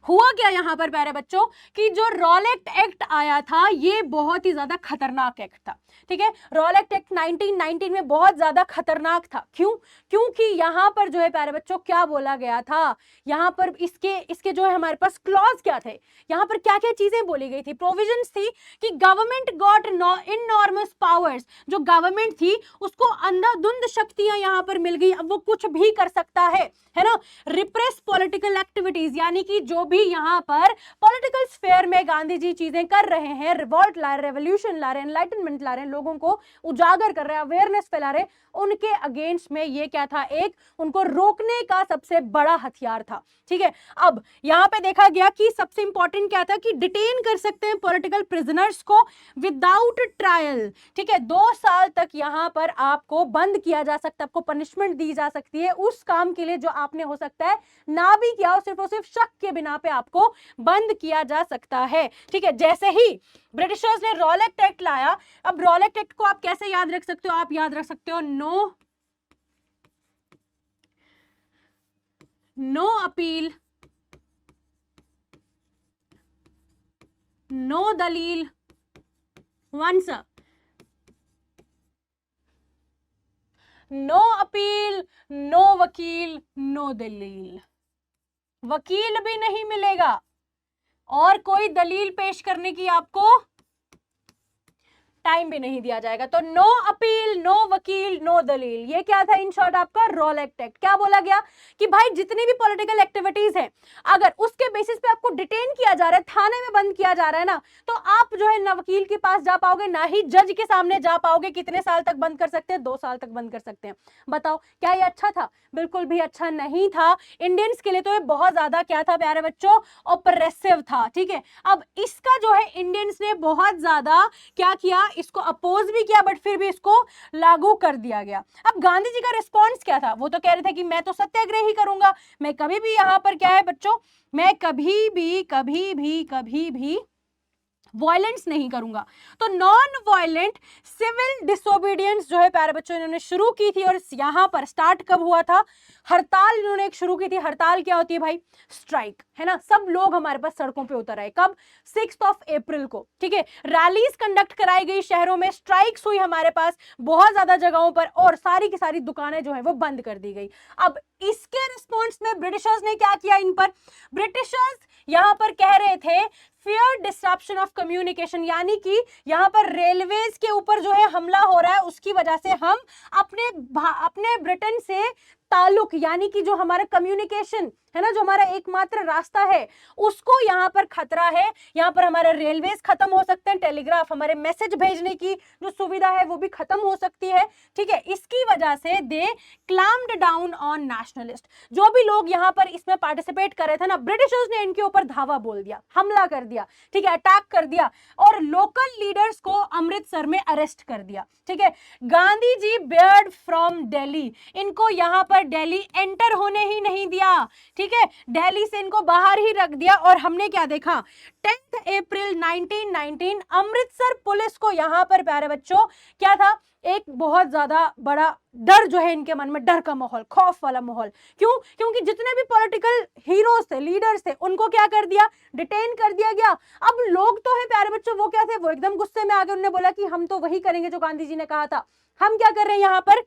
S1: हुआ क्या यहाँ पर प्यारे बच्चों कि जो रॉलेट एक्ट आया था ये बहुत ही ज्यादा खतरनाक एक्ट था। ठीक है, रॉलेट एक्ट 1919 में बहुत ज्यादा खतरनाक था। क्यों? क्योंकि यहाँ पर जो है प्यारे बच्चों क्या बोला गया था, यहाँ पर इसके जो है हमारे पास क्लॉज क्या थे, यहाँ पर क्या क्या चीजें बोली गई थी, प्रोविजंस थी कि गवर्नमेंट गॉट इनॉर्मस पावर्स, जो गवर्नमेंट थी उसको अंधाधुंध शक्तियां यहाँ पर मिल गई, अब वो कुछ भी कर सकता है ना। रिप्रेस पॉलिटिकल एक्टिविटीज, यानी कि जो भी यहाँ पर पॉलिटिकल स्फेयर में गांधी जी चीजें कर रहे हैं, रिवॉल्ट ला रहे, रेवोल्यूशन ला रहे, एनलाइटनमेंट ला रहे, लोगों को उजागर कर रहे हैं, अवेयरनेस फैला रहे, उनके अगेंस्ट में ये क्या था, एक उनको रोकने का सबसे बड़ा हथियार था। ठीक है, अब यहां पे देखा गया कि सबसे इंपॉर्टेंट क्या था कि डिटेन कर सकते हैं पॉलिटिकल प्रिजनर्स को विदाउट ट्रायल। ठीक है, 2 साल तक यहां पर आपको बंद किया जा सकता है, आपको पनिशमेंट दी जा सकती है उस काम के लिए जो आपने हो सकता है ना भी किया हो, सिर्फ और सिर्फ शक के बिना पे आपको बंद किया जा सकता है। ठीक है, जैसे ही ब्रिटिशर्स ने रॉलेट एक्ट लाया, अब रॉलेट एक्ट को आप कैसे याद रख सकते हो, आप याद रख सकते हो नो अपील, नो दलील, वंस नो अपील, नो वकील, नो दलील। वकील भी नहीं मिलेगा और कोई दलील पेश करने की आपको टाइम भी नहीं दिया जाएगा। तो नो अपील, नो वकील, नो दलील, ये क्या था इन शॉर्ट आपका रॉलेट एक्ट। क्या बोला गया कि भाई जितनी भी पॉलिटिकल एक्टिविटीज है, अगर उसके बेसिस पे आपको डिटेन किया जा रहा है, थाने में बंद किया जा रहा है ना, तो आप जो है ना वकील के पास जा पाओगे, ना ही जज के सामने जा पाओगे। कितने साल तक बंद कर सकते हैं? 2 साल तक बंद कर सकते हैं। बताओ क्या ये अच्छा था? बिल्कुल भी अच्छा नहीं था। इंडियंस के लिए तो ये बहुत ज्यादा क्या था प्यारे बच्चों, ऑपरेसिव था। ठीक है, अब इसका जो है इंडियंस ने बहुत ज्यादा क्या किया, इसको अपोज भी किया, बट फिर भी इसको लागू कर दिया गया। अब गांधी जी का रिस्पॉन्स क्या था? वो तो कह रहे थे कि मैं तो सत्याग्रह ही करूंगा, मैं कभी भी यहां पर क्या है बच्चों, मैं कभी भी वायलेंस नहीं करूंगा। तो नॉन वायलेंट सिविल डिसोबीडियंस जो है प्यारे बच्चों इन्होंने शुरू की थी। और यहां पर स्टार्ट कब हुआ था? हड़ताल इन्होंने एक शुरू की थी। हड़ताल क्या होती है भाई? स्ट्राइक, है ना। सब लोग हमारे पास सड़कों पे उतर आए। कब? 6 अप्रैल को। ठीक है, रैलीज कंडक्ट कराई गई शहरों में, स्ट्राइक्स हुई हमारे पास बहुत ज्यादा जगहों पर, और सारी की सारी दुकानें जो है वो बंद कर दी गई। अब इसके रिस्पॉन्स में ब्रिटिशर्स ने क्या किया इन पर? ब्रिटिशर्स यहां पर कह रहे थे फेयर डिस्ट्रप्शन ऑफ कम्युनिकेशन, यानी कि यहां पर रेलवेज के ऊपर जो है हमला हो रहा है, उसकी वजह से हम अपने ब्रिटेन से ताल्लुक, यानी कि जो हमारा कम्युनिकेशन है ना, जो हमारा एकमात्र रास्ता है, उसको यहाँ पर खतरा है। यहाँ पर हमारे रेलवेज खत्म हो सकते हैं, टेलीग्राफ, हमारे मैसेज भेजने की जो सुविधा है वो भी खत्म हो सकती है। ठीक है, इसकी वजह से दे क्लैम्प्ड डाउन ऑन नेशनलिस्ट। जो भी लोग यहाँ पर इसमें पार्टिसिपेट कर रहे थे ना, ब्रिटिशर्स ने इनके ऊपर धावा बोल दिया, हमला कर दिया। ठीक है, अटैक कर दिया और लोकल लीडर्स को अमृतसर में अरेस्ट कर दिया। ठीक है, गांधी जी बेयर्ड फ्रॉम दिल्ली, इनको यहाँ पर दिल्ली एंटर होने ही नहीं दिया। ठीक है, दिल्ली से इनको बाहर ही रख दिया। और हमने क्या देखा? 10 अप्रैल 1919 अमृतसर पुलिस को यहाँ पर प्यारे बच्चों क्या था? एक बहुत ज्यादा बड़ा डर जो है इनके मन में, डर का माहौल, खौफ वाला माहौल। क्यों? क्योंकि जितने भी पॉलिटिकल हीरोज थे, लीडर्स थे, उनको क्या कर दिया? डिटेन कर दिया गया। अब लोग तो है प्यारे बच्चों, वो क्या थे? वो एकदम गुस्से में आ गए। उन्होंने बोला कि हम तो वही करेंगे जो गांधी जी ने कहा था। हम क्या कर रहे हैं यहाँ पर?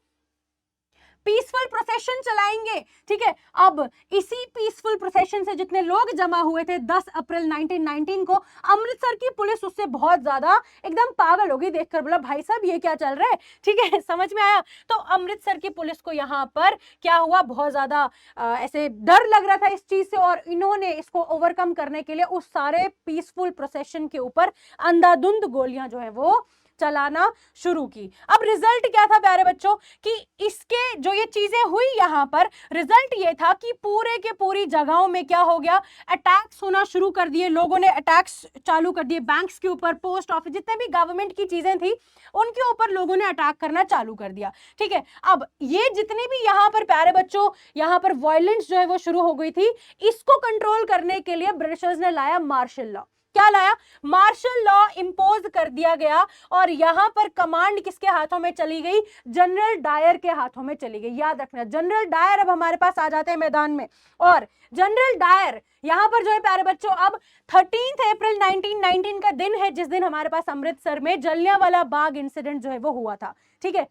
S1: पीसफुल प्रोसेशन चलाएंगे। ठीक है, अब इसी पीसफुल प्रोसेशन से जितने लोग जमा हुए थे 10 अप्रैल 1919 को, अमृतसर की पुलिस उससे बहुत ज्यादा एकदम पागल हो गई, देखकर बोला भाई साहब ये क्या चल रहा है। ठीक है, समझ में आया? तो अमृतसर की पुलिस को यहाँ पर क्या हुआ? बहुत ज्यादा ऐसे डर लग रहा था इस चीज से, और इन्होंने इसको ओवरकम करने के लिए उस सारे पीसफुल प्रोसेशन के ऊपर अंधाधुंध गोलियां जो है वो चलाना शुरू की। अब रिजल्ट क्या था प्यारे बच्चों कि इसके जो ये चीजें हुई यहाँ पर, रिजल्ट ये था कि पूरे के पूरी जगहों में क्या हो गया, अटैक्स होना शुरू कर दिए, लोगों ने अटैक्स चालू कर दिए बैंक्स के ऊपर, पोस्ट ऑफिस, जितने भी गवर्नमेंट की चीजें थी उनके ऊपर लोगों ने अटैक करना चालू कर दिया। ठीक है, अब ये जितनी भी यहाँ पर प्यारे बच्चों यहाँ पर वायलेंस जो है वो शुरू हो गई थी, इसको कंट्रोल करने के लिए ब्रिटिशर्स ने लाया मार्शल लॉ। क्या लाया? मार्शल लॉ इंपोज कर दिया गया और यहां पर कमांड किसके हाथों में चली गई? जनरल डायर के हाथों में चली गई। याद रखना, जनरल डायर अब हमारे पास आ जाते हैं मैदान में, और जनरल डायर यहां पर जो है प्यारे बच्चों, अब 13 अप्रैल 1919 का दिन है जिस दिन हमारे पास अमृतसर में जलियांवाला बाग इंसिडेंट जो है वो हुआ था। ठीक है,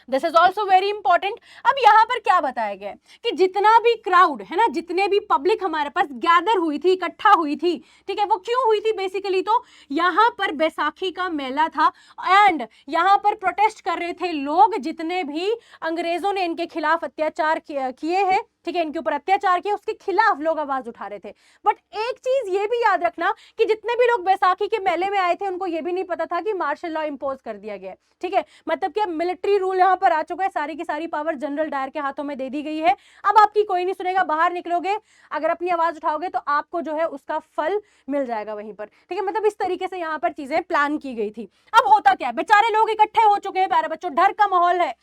S1: this is also very important. अब यहां पर क्या बताया गया कि जितना भी क्राउड है ना, जितने भी पब्लिक हमारे पास गैदर हुई थी, इकट्ठा हुई थी, ठीक है, वो क्यों हुई थी? बेसिकली तो यहां पर बैसाखी का मेला था एंड यहां पर प्रोटेस्ट कर रहे थे लोग, जितने भी अंग्रेजों ने इनके खिलाफ अत्याचार किए हैं, ठीक है, इनके ऊपर अत्याचार किए, उसके खिलाफ लोग आवाज उठा रहे थे। बट एक चीज ये भी याद रखना कि जितने भी लोग बैसाखी के मेले में आए थे उनको ये भी नहीं पता था कि मार्शल लॉ इंपोज कर दिया गया है। ठीक है, मतलब कि अब मिलिट्री रूल यहाँ पर आ चुका है, सारी की सारी पावर जनरल डायर के हाथों में दे दी गई है। अब आपकी कोई नहीं सुनेगा, बाहर निकलोगे अगर अपनी आवाज उठाओगे तो आपको जो है उसका फल मिल जाएगा वहीं पर। ठीक है, मतलब इस तरीके से यहाँ पर चीजें प्लान की गई थी। अब होता क्या है, बेचारे लोग इकट्ठे हो चुके हैं प्यारे बच्चों, डर का माहौल है।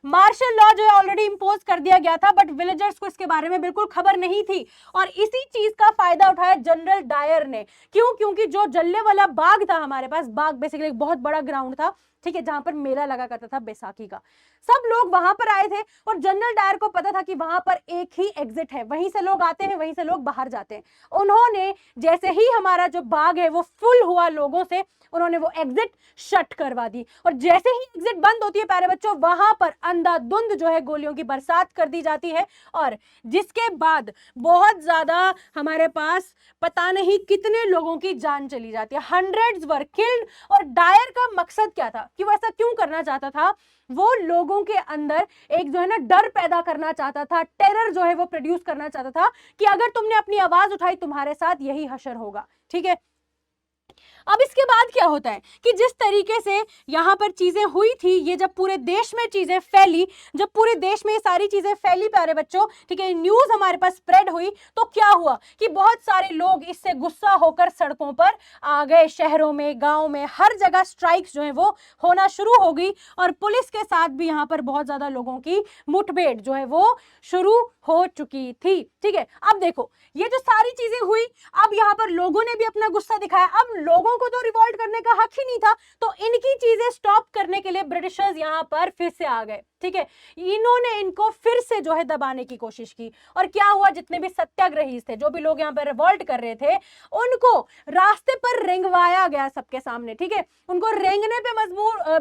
S1: मार्शल लॉ जो है ऑलरेडी इंपोज कर दिया गया था, बट विलेजर्स को इसके बारे में बिल्कुल खबर नहीं थी और इसी चीज का फायदा उठाया जनरल डायर ने। क्यों? क्योंकि जो जलियांवाला बाग था हमारे पास, बाग बेसिकली एक बहुत बड़ा ग्राउंड था, ठीक है, जहां पर मेला लगा करता था बैसाखी का, सब लोग वहां पर आए थे और जनरल डायर को पता था कि वहां पर एक ही एग्जिट है, वहीं से लोग आते हैं, वहीं से लोग बाहर जाते हैं। उन्होंने जैसे ही हमारा जो बाग है वो फुल हुआ लोगों से, उन्होंने वो एग्जिट शट करवा दी और जैसे ही एग्जिट बंद होती है प्यारे बच्चों, वहां पर अंधाधुंध जो है गोलियों की बरसात कर दी जाती है और जिसके बाद बहुत ज्यादा हमारे पास पता नहीं कितने लोगों की जान चली जाती है, हंड्रेड्स वर किल्ड। और डायर का मकसद क्या था, कि वो ऐसा क्यों करना चाहता था? वो लोगों के अंदर एक जो है ना डर पैदा करना चाहता था, टेरर जो है वो प्रोड्यूस करना चाहता था कि अगर तुमने अपनी आवाज उठाई तुम्हारे साथ यही हशर होगा। ठीक है, अब इसके बाद क्या होता है कि जिस तरीके से यहां पर चीजें हुई थी, ये जब पूरे देश में चीजें फैली, जब पूरे देश में ये सारी चीजें फैली प्यारे बच्चों, ठीक है, न्यूज हमारे पास स्प्रेड हुई, तो क्या हुआ कि बहुत सारे लोग इससे गुस्सा होकर सड़कों पर आ गए, शहरों में, गांव में, हर जगह स्ट्राइक्स जो है वो होना शुरू हो गई और पुलिस के साथ भी यहां पर बहुत ज्यादा लोगों की मुठभेड़ जो है वो शुरू हो चुकी थी। ठीक है, अब देखो ये जो सारी चीजें हुई, अब यहां पर लोगों ने भी अपना गुस्सा दिखाया। अब लोगों को तो रिवॉल्ट करने का हक ही नहीं था, तो इनकी चीजें स्टॉप करने के लिए ब्रिटिशर्स यहां पर फिर से आ गए। ठीक है, इन्होंने इनको फिर से जो है दबाने की कोशिश की और क्या हुआ, जितने भी सत्याग्रही थे, जो भी लोग यहाँ पर रिवॉल्ट कर रहे थे, उनको रास्ते पर रेंगवाया गया सबके सामने। ठीक है, उनको रेंगने पे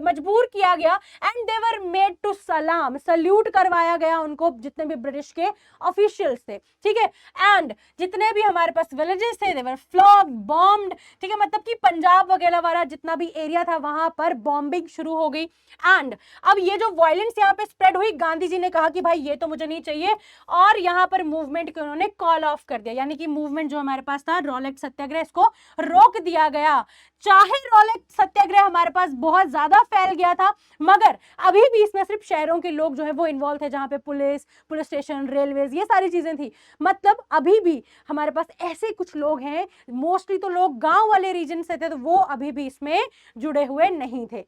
S1: मजबूर किया गया and they were made to सलाम, सल्यूट करवाया गया उनको, जितने भी ब्रिटिश के ऑफिशियल्स थे। ठीक है, एंड जितने भी हमारे पास विलेजेस थे दे वर फ्लॉग्ड, बॉम्ब्ड। ठीक है, मतलब कि पंजाब वगैरह वाला जितना भी एरिया था वहां पर बॉम्बिंग शुरू हो गई। एंड अब ये जो वायलेंस यहाँ पे स्प्रेड हुई, गांधी जी ने कहा कि भाई ये तो मुझे नहीं चाहिए और यहाँ पर मूवमेंट को उन्होंने कॉल ऑफ कर दिया, यानी कि मूवमेंट जो हमारे पास था रॉलेट सत्याग्रह, इसको रोक दिया गया। चाहे रॉलेट सत्याग्रह हमारे पास बहुत ज्यादा फैल गया था, मगर अभी भी इसमें सिर्फ शहरों के लोग जो है वो इन्वॉल्व थे, जहां पे पुलिस स्टेशन, रेलवेज, ये सारी चीजें थी। मतलब अभी भी हमारे पास ऐसे कुछ लोग हैं, मोस्टली तो लोग गांव वाले रीजन से थे, तो वो अभी भी इसमें जुड़े हुए नहीं थे।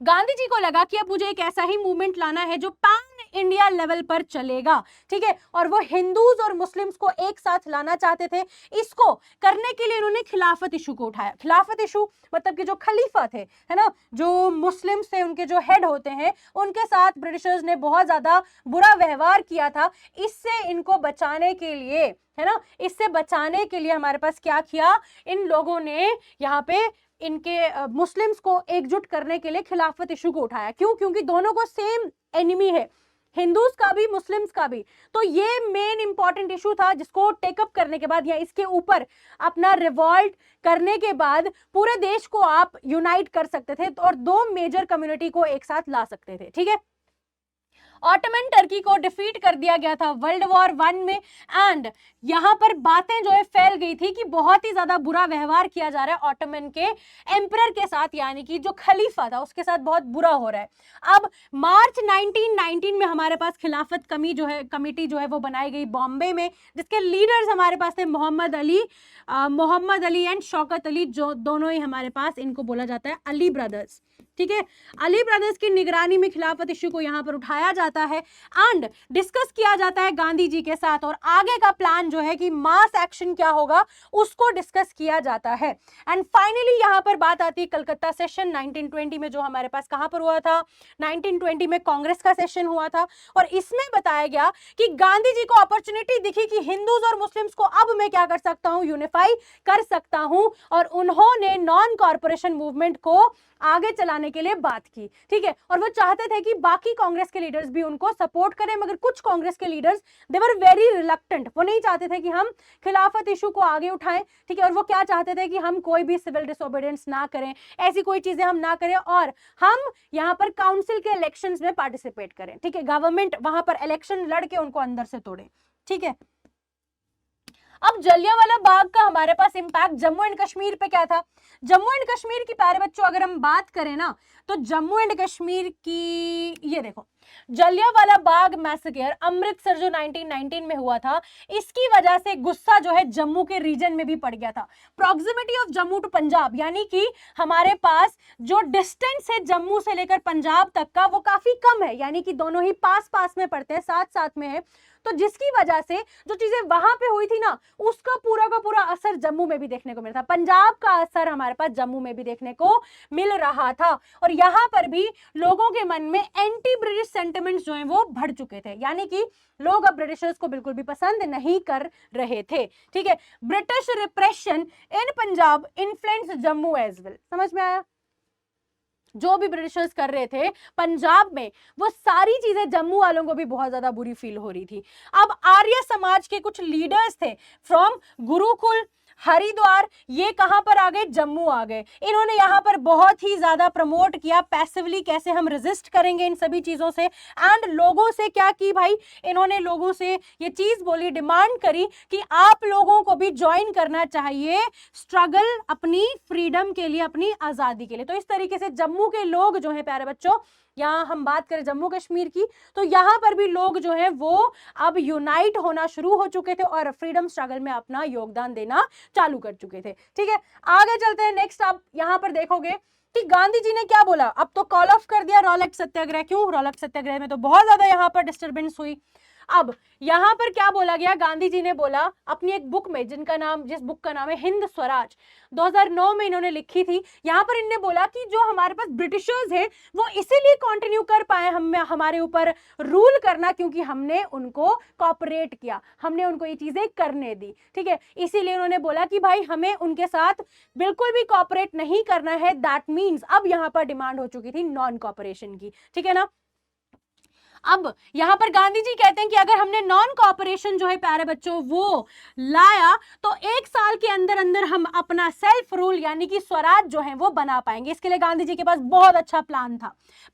S1: गांधी जी को लगा कि अब मुझे एक ऐसा ही मूवमेंट लाना है जो पैन इंडिया लेवल पर चलेगा। ठीक है, और वो हिंदूज और मुस्लिम्स को एक साथ लाना चाहते थे। इसको करने के लिए इन्होंने खिलाफत इशू को उठाया। खिलाफत इशू मतलब कि जो खलीफा थे, है ना, जो मुस्लिम्स थे, उनके जो हेड होते हैं, उनके साथ ब्रिटिशर्स ने बहुत ज्यादा बुरा व्यवहार किया था। इससे इनको बचाने के लिए, है ना, इससे बचाने के लिए हमारे पास क्या किया, इन लोगों ने यहाँ पे इनके मुस्लिम्स को एकजुट करने के लिए खिलाफत इशू को उठाया। क्यों? क्योंकि दोनों को सेम एनिमी है, हिंदूज का भी मुस्लिम्स का भी। तो ये मेन इंपॉर्टेंट इशू था जिसको टेकअप करने के बाद या इसके ऊपर अपना रिवॉल्ट करने के बाद पूरे देश को आप यूनाइट कर सकते थे और दो मेजर कम्युनिटी को एक साथ ला सकते थे। ठीक है, ऑटोमन टर्की को डिफीट कर दिया गया था वर्ल्ड वॉर 1 में। एंड यहाँ पर बातें जो है फैल गई थी कि बहुत ही ज्यादा बुरा व्यवहार किया जा रहा है ऑटोमन के एम्परर के साथ, यानी कि जो खलीफा था उसके साथ बहुत बुरा हो रहा है। अब मार्च 1919 में हमारे पास खिलाफत कमेटी जो है वो बनाई गई बॉम्बे में, जिसके लीडर्स हमारे पास थे मोहम्मद अली एंड शौकत अली, जो दोनों ही हमारे पास, इनको बोला जाता है अली ब्रदर्स। ठीक है, अली ब्रदर्स की निगरानी में खिलाफत इश्यू को यहाँ पर उठाया जाता है एंड डिस्कस किया जाता है गांधी जी के साथ, और आगे का प्लान जो है कि मास एक्शन क्या होगा उसको डिस्कस किया जाता है। एंड फाइनली यहाँ पर बात आती है कलकत्ता सेशन 1920 में, जो हमारे पास कहाँ पर हुआ था, 1920 में कांग्रेस का सेशन हुआ था, और इसमें बताया गया कि गांधी जी को अपॉर्चुनिटी दिखी कि हिंदूज और मुस्लिम्स को अब मैं क्या कर सकता हूँ, यूनिफाई कर सकता हूँ, और उन्होंने नॉन कॉर्पोरेशन मूवमेंट को आगे चलाने के लिए बात की। ठीक है, और वो चाहते थे कि बाकी कांग्रेस के लीडर्स भी उनको सपोर्ट करें, मगर कुछ कांग्रेस के leaders they were very reluctant, वो नहीं चाहते थे कि हम खिलाफत इशू को आगे उठाएं। ठीक है, और वो क्या चाहते थे कि हम कोई भी सिविल डिसोबीडियंस ना करें, ऐसी कोई चीजें हम ना करें, और हम यहाँ पर काउंसिल के इलेक्शंस में पार्टिसिपेट करें। ठीक है, गवर्नमेंट वहां पर इलेक्शन लड़के उनको अंदर से तोड़े। ठीक है, अब जलियांवाला बाग का हमारे पास इंपैक्ट जम्मू एंड कश्मीर पे क्या था। जम्मू एंड कश्मीर की प्यारे बच्चों अगर हम बात करें ना, तो जम्मू एंड कश्मीर की ये देखो, जलियांवाला बाग मैसेकर अमृतसर जो 1919 में हुआ था, इसकी वजह से गुस्सा जो है जम्मू के रीजन में भी पड़ गया था। Proximity of Jammu to Punjab, यानी कि हमारे पास जो डिस्टेंस है जम्मू से लेकर पंजाब तक का वो काफी कम है, यानी कि दोनों ही पास पास में पड़ते हैं, साथ साथ में है, तो जिसकी वजह से जो चीजें वहां पे हुई थी ना, उसका पूरा का पूरा असर जम्मू में भी देखने को मिला था। पंजाब का असर हमारे पास जम्मू में भी देखने को मिल रहा था, और यहां पर भी लोगों के मन में एंटी ब्रिटिश सेंटिमेंट्स जो हैं वो बढ़ चुके थे, यानी कि लोग अब ब्रिटिशर्स को बिल्कुल भी पसंद नहीं कर रहे थे। ठीक है, British repression in Punjab influence Jammu as well. समझ में आया? जो भी ब्रिटिशर्स कर रहे थे पंजाब में, वो सारी चीजें जम्मू वालों को भी बहुत ज्यादा बुरी फील हो रही थी। अब आर्य समाज के कुछ लीडर्स थे फ्रॉम गुरुकुल, हरिद्वार, ये कहां पर आ गए, जम्मू आ गए। इन्होंने यहां पर बहुत ही ज्यादा प्रमोट किया पैसिवली, कैसे हम रेजिस्ट करेंगे इन सभी चीजों से, एंड लोगों से क्या की भाई, इन्होंने लोगों से ये चीज बोली, डिमांड करी कि आप लोगों को भी ज्वाइन करना चाहिए स्ट्रगल अपनी फ्रीडम के लिए, अपनी आजादी के लिए। तो इस तरीके से जम्मू के लोग जो है प्यारे बच्चों, यहाँ हम बात करें जम्मू कश्मीर की, तो यहाँ पर भी लोग जो हैं वो अब यूनाइट होना शुरू हो चुके थे और फ्रीडम स्ट्रगल में अपना योगदान देना चालू कर चुके थे। ठीक है, आगे चलते हैं। नेक्स्ट आप यहाँ पर देखोगे कि गांधी जी ने क्या बोला, अब तो कॉल ऑफ कर दिया रॉलेट सत्याग्रह। क्यों? रॉलेट सत्याग्रह में तो बहुत ज्यादा यहाँ पर डिस्टर्बेंस हुई। अब यहां पर क्या बोला गया, गांधी जी ने बोला अपनी एक बुक में, जिस बुक का नाम है हिंद स्वराज, 2009 में इन्होंने लिखी थी। यहां पर इन्होंने बोला कि जो हमारे पास ब्रिटिशर्स हैं वो इसीलिए कंटिन्यू कर पाए हमारे ऊपर रूल करना, क्योंकि हमने उनको कॉपरेट किया, हमने उनको ये चीजें करने दी। ठीक है, इसीलिए उन्होंने बोला कि भाई हमें उनके साथ बिल्कुल भी कॉपरेट नहीं करना है। दैट मीन्स अब यहां पर डिमांड हो चुकी थी नॉन कॉपरेशन की। ठीक है ना, अब यहां पर गांधी जी कहते हैं कि अगर हमने नॉन कॉपरेशन जो है प्यारे बच्चों वो लाया, तो 1 साल के अंदर अंदर हम अपना सेल्फ रूल यानी कि स्वराज जो है वो बना पाएंगे। इसके लिए गांधी जी के पास बहुत अच्छा प्लान था।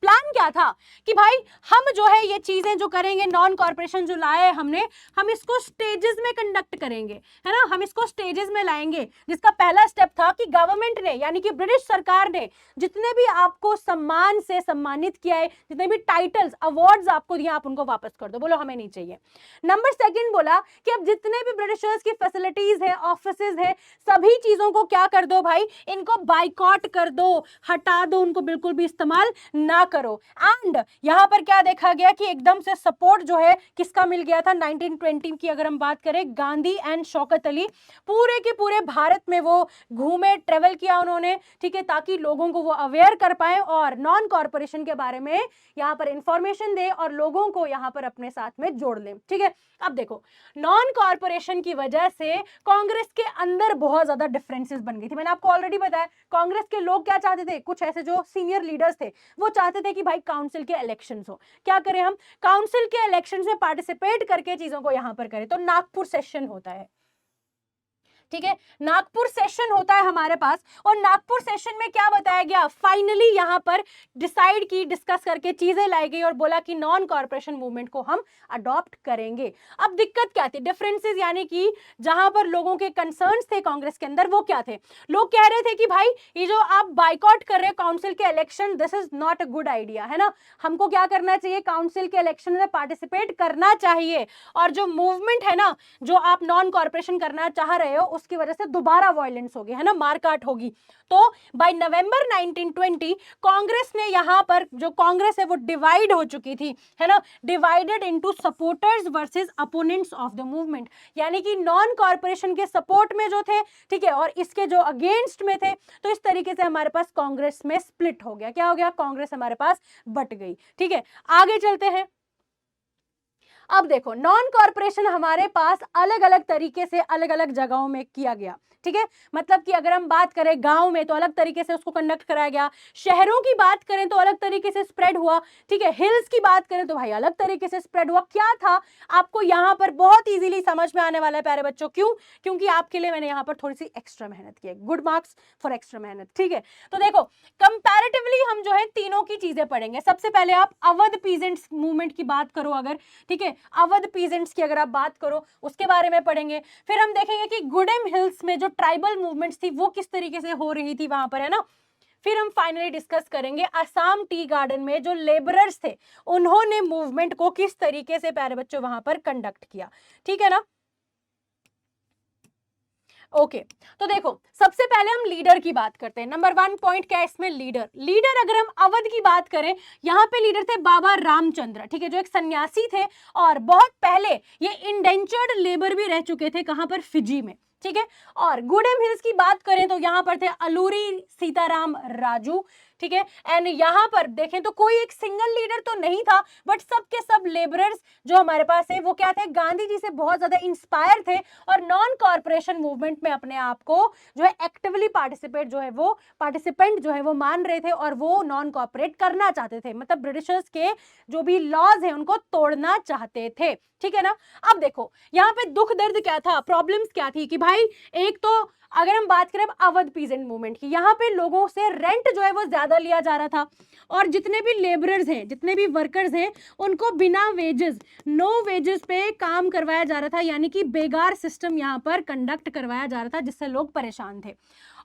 S1: प्लान क्या था कि भाई हम जो है ये चीजें जो करेंगे, नॉन कॉर्पोरेशन जो लाए हमने, हम इसको स्टेजेस में कंडक्ट करेंगे, है ना, हम इसको स्टेजेस में लाएंगे। जिसका पहला स्टेप था कि गवर्नमेंट ने यानी कि ब्रिटिश सरकार ने जितने भी आपको सम्मान से सम्मानित किया है, जितने भी टाइटल्स अवार्ड्स आपको दिया, आप उनको वापस कर दो, बोलो हमें नहीं चाहिए। नंबर सेकंड बोला कि अब जितने भी ब्रिटिशर्स की फैसिलिटीज है, ऑफिसेज है, सभी चीजों को क्या कर दो भाई, इनको बाइकॉट कर दो, हटा दो, उनको बिल्कुल भी इस्तेमाल ना करो। एंड यहां पर क्या देखा गया कि एकदम से सपोर्ट जो है किसका मिल गया था, 1920 की अगर हम बात करें, गांधी एंड शौकत अली पूरे के पूरे भारत में वो घूमे, ट्रेवल किया उन्होंने। ठीक है, ताकि लोगों को वो अवेयर कर पाए और नॉन कॉर्पोरेशन के बारे में यहां पर इंफॉर्मेशन दे और लोगों को यहां पर अपने साथ में जोड़ ले। ठीक है, अब देखो नॉन कॉर्पोरेशन की वजह से कांग्रेस के अंदर बहुत ज्यादा डिफरेंसेस बन गई थी। मैंने आपको ऑलरेडी बताया कांग्रेस के लोग क्या चाहते थे, कुछ ऐसे जो सीनियर लीडर्स थे वो चाहते थे कि भाई काउंसिल के इलेक्शंस हो। क्या करें हम, काउंसिल के इलेक्शंस में पार्टिसिपेट करके चीजों को यहां पर करें। तो नागपुर सेशन होता है, ठीक है, नागपुर सेशन होता है हमारे पास, और नागपुर सेशन में क्या बताया गया, फाइनली यहां पर डिसाइड की, डिस्कस करके चीजें लाई गई और बोला कि नॉन कॉर्पोरेशन मूवमेंट को हम अडॉप्ट करेंगे। अब दिक्कत क्या थी, डिफरेंसेस यानी कि जहां पर लोगों के कंसर्न्स थे कांग्रेस के अंदर वो क्या थे। लोग कह रहे थे कि भाई ये जो आप बाइकआउट कर रहे हो काउंसिल के election, this is not a good idea, है ना, हमको क्या करना चाहिए, काउंसिल के इलेक्शन में पार्टिसिपेट करना चाहिए, और जो मूवमेंट है ना, जो आप नॉन कॉर्पोरेशन करना चाह रहे हो, उसकी वजह से दोबारा वायलेंस होगी, है ना, मारकाट होगी। तो बाय नवंबर 1920 कांग्रेस ने यहां पर, जो कांग्रेस है वो डिवाइड हो चुकी थी, है ना, divided into supporters versus opponents of the movement, यानी कि नॉन कॉर्पोरेशन के सपोर्ट में जो थे, ठीक है, और इसके जो अगेंस्ट में थे। तो इस तरीके से हमारे पास कांग्रेस में स्प्लिट हो गया, क्या हो गया, कांग्रेस हमारे पास बट गई। ठीक है, आगे चलते हैं। अब देखो, नॉन कॉर्पोरेशन हमारे पास अलग अलग तरीके से अलग अलग जगहों में किया गया। ठीक है, मतलब कि अगर हम बात करें गांव में तो अलग तरीके से उसको कंडक्ट कराया गया, शहरों की बात करें तो अलग तरीके से स्प्रेड हुआ, ठीक है, हिल्स की बात करें तो भाई अलग तरीके से स्प्रेड हुआ। क्या था, आपको यहां पर बहुत इजीली समझ में आने वाला है प्यारे बच्चों, क्यों, क्योंकि आपके लिए मैंने यहां पर थोड़ी सी एक्स्ट्रा मेहनत की है, गुड मार्क्स फॉर एक्स्ट्रा मेहनत। ठीक है, तो देखो कंपैरेटिवली हम जो है तीनों की चीजें पढ़ेंगे। सबसे पहले आप अवध पीजेंट्स मूवमेंट की बात करो अगर, ठीक है, अवध पीजेंट्स की अगर आप बात करो उसके बारे में पढ़ेंगे। फिर हम देखेंगे कि गुडेम हिल्स में जो ट्राइबल मूवमेंट्स थी वो किस तरीके से हो रही थी वहां पर, है ना। फिर हम फाइनली डिस्कस करेंगे असम टी गार्डन में जो लेबरर्स थे उन्होंने मूवमेंट को किस तरीके से प्यारे बच्चों वहां पर कंडक्ट किया। ठीक है ना, ओके तो देखो सबसे पहले हम लीडर की बात करते हैं। नंबर 1 पॉइंट क्या है इसमें, लीडर। लीडर अगर हम अवध की बात करें, यहाँ पे लीडर थे बाबा रामचंद्र, ठीक है, जो एक सन्यासी थे और बहुत पहले ये इंडेंचर्ड लेबर भी रह चुके थे, कहां पर, फिजी में। ठीक है, और गुडेम हिल्स की बात करें तो यहाँ पर थे अलूरी सीताराम राजू, ठीक है, एंड यहाँ पर देखें तो कोई एक सिंगल लीडर तो नहीं था, बट सब के सब लेबरर्स जो हमारे पास है वो क्या थे, गांधी जी से बहुत ज्यादा इंस्पायर थे और नॉन कॉर्पोरेशन मूवमेंट में अपने आप को जो है एक्टिवली पार्टिसिपेंट जो है वो मान रहे थे और वो नॉन कॉर्पोरेट करना चाहते थे, मतलब ब्रिटिशर्स के जो भी लॉज है उनको तोड़ना चाहते थे। ठीक है ना, अब देखो यहाँ पे दुख दर्द क्या था, प्रॉब्लम्स क्या थी कि भाई एक तो अगर हम बात करें अवध पीजेंट मूवमेंट की, यहाँ पे लोगों से रेंट जो है वो ज्यादा लिया जा रहा था और जितने भी लेबरर्स हैं, जितने भी वर्कर्स हैं, उनको बिना वेजेस, नो वेजेस पे काम करवाया जा रहा था, यानी कि बेगार सिस्टम यहाँ पर कंडक्ट करवाया जा रहा था जिससे लोग परेशान थे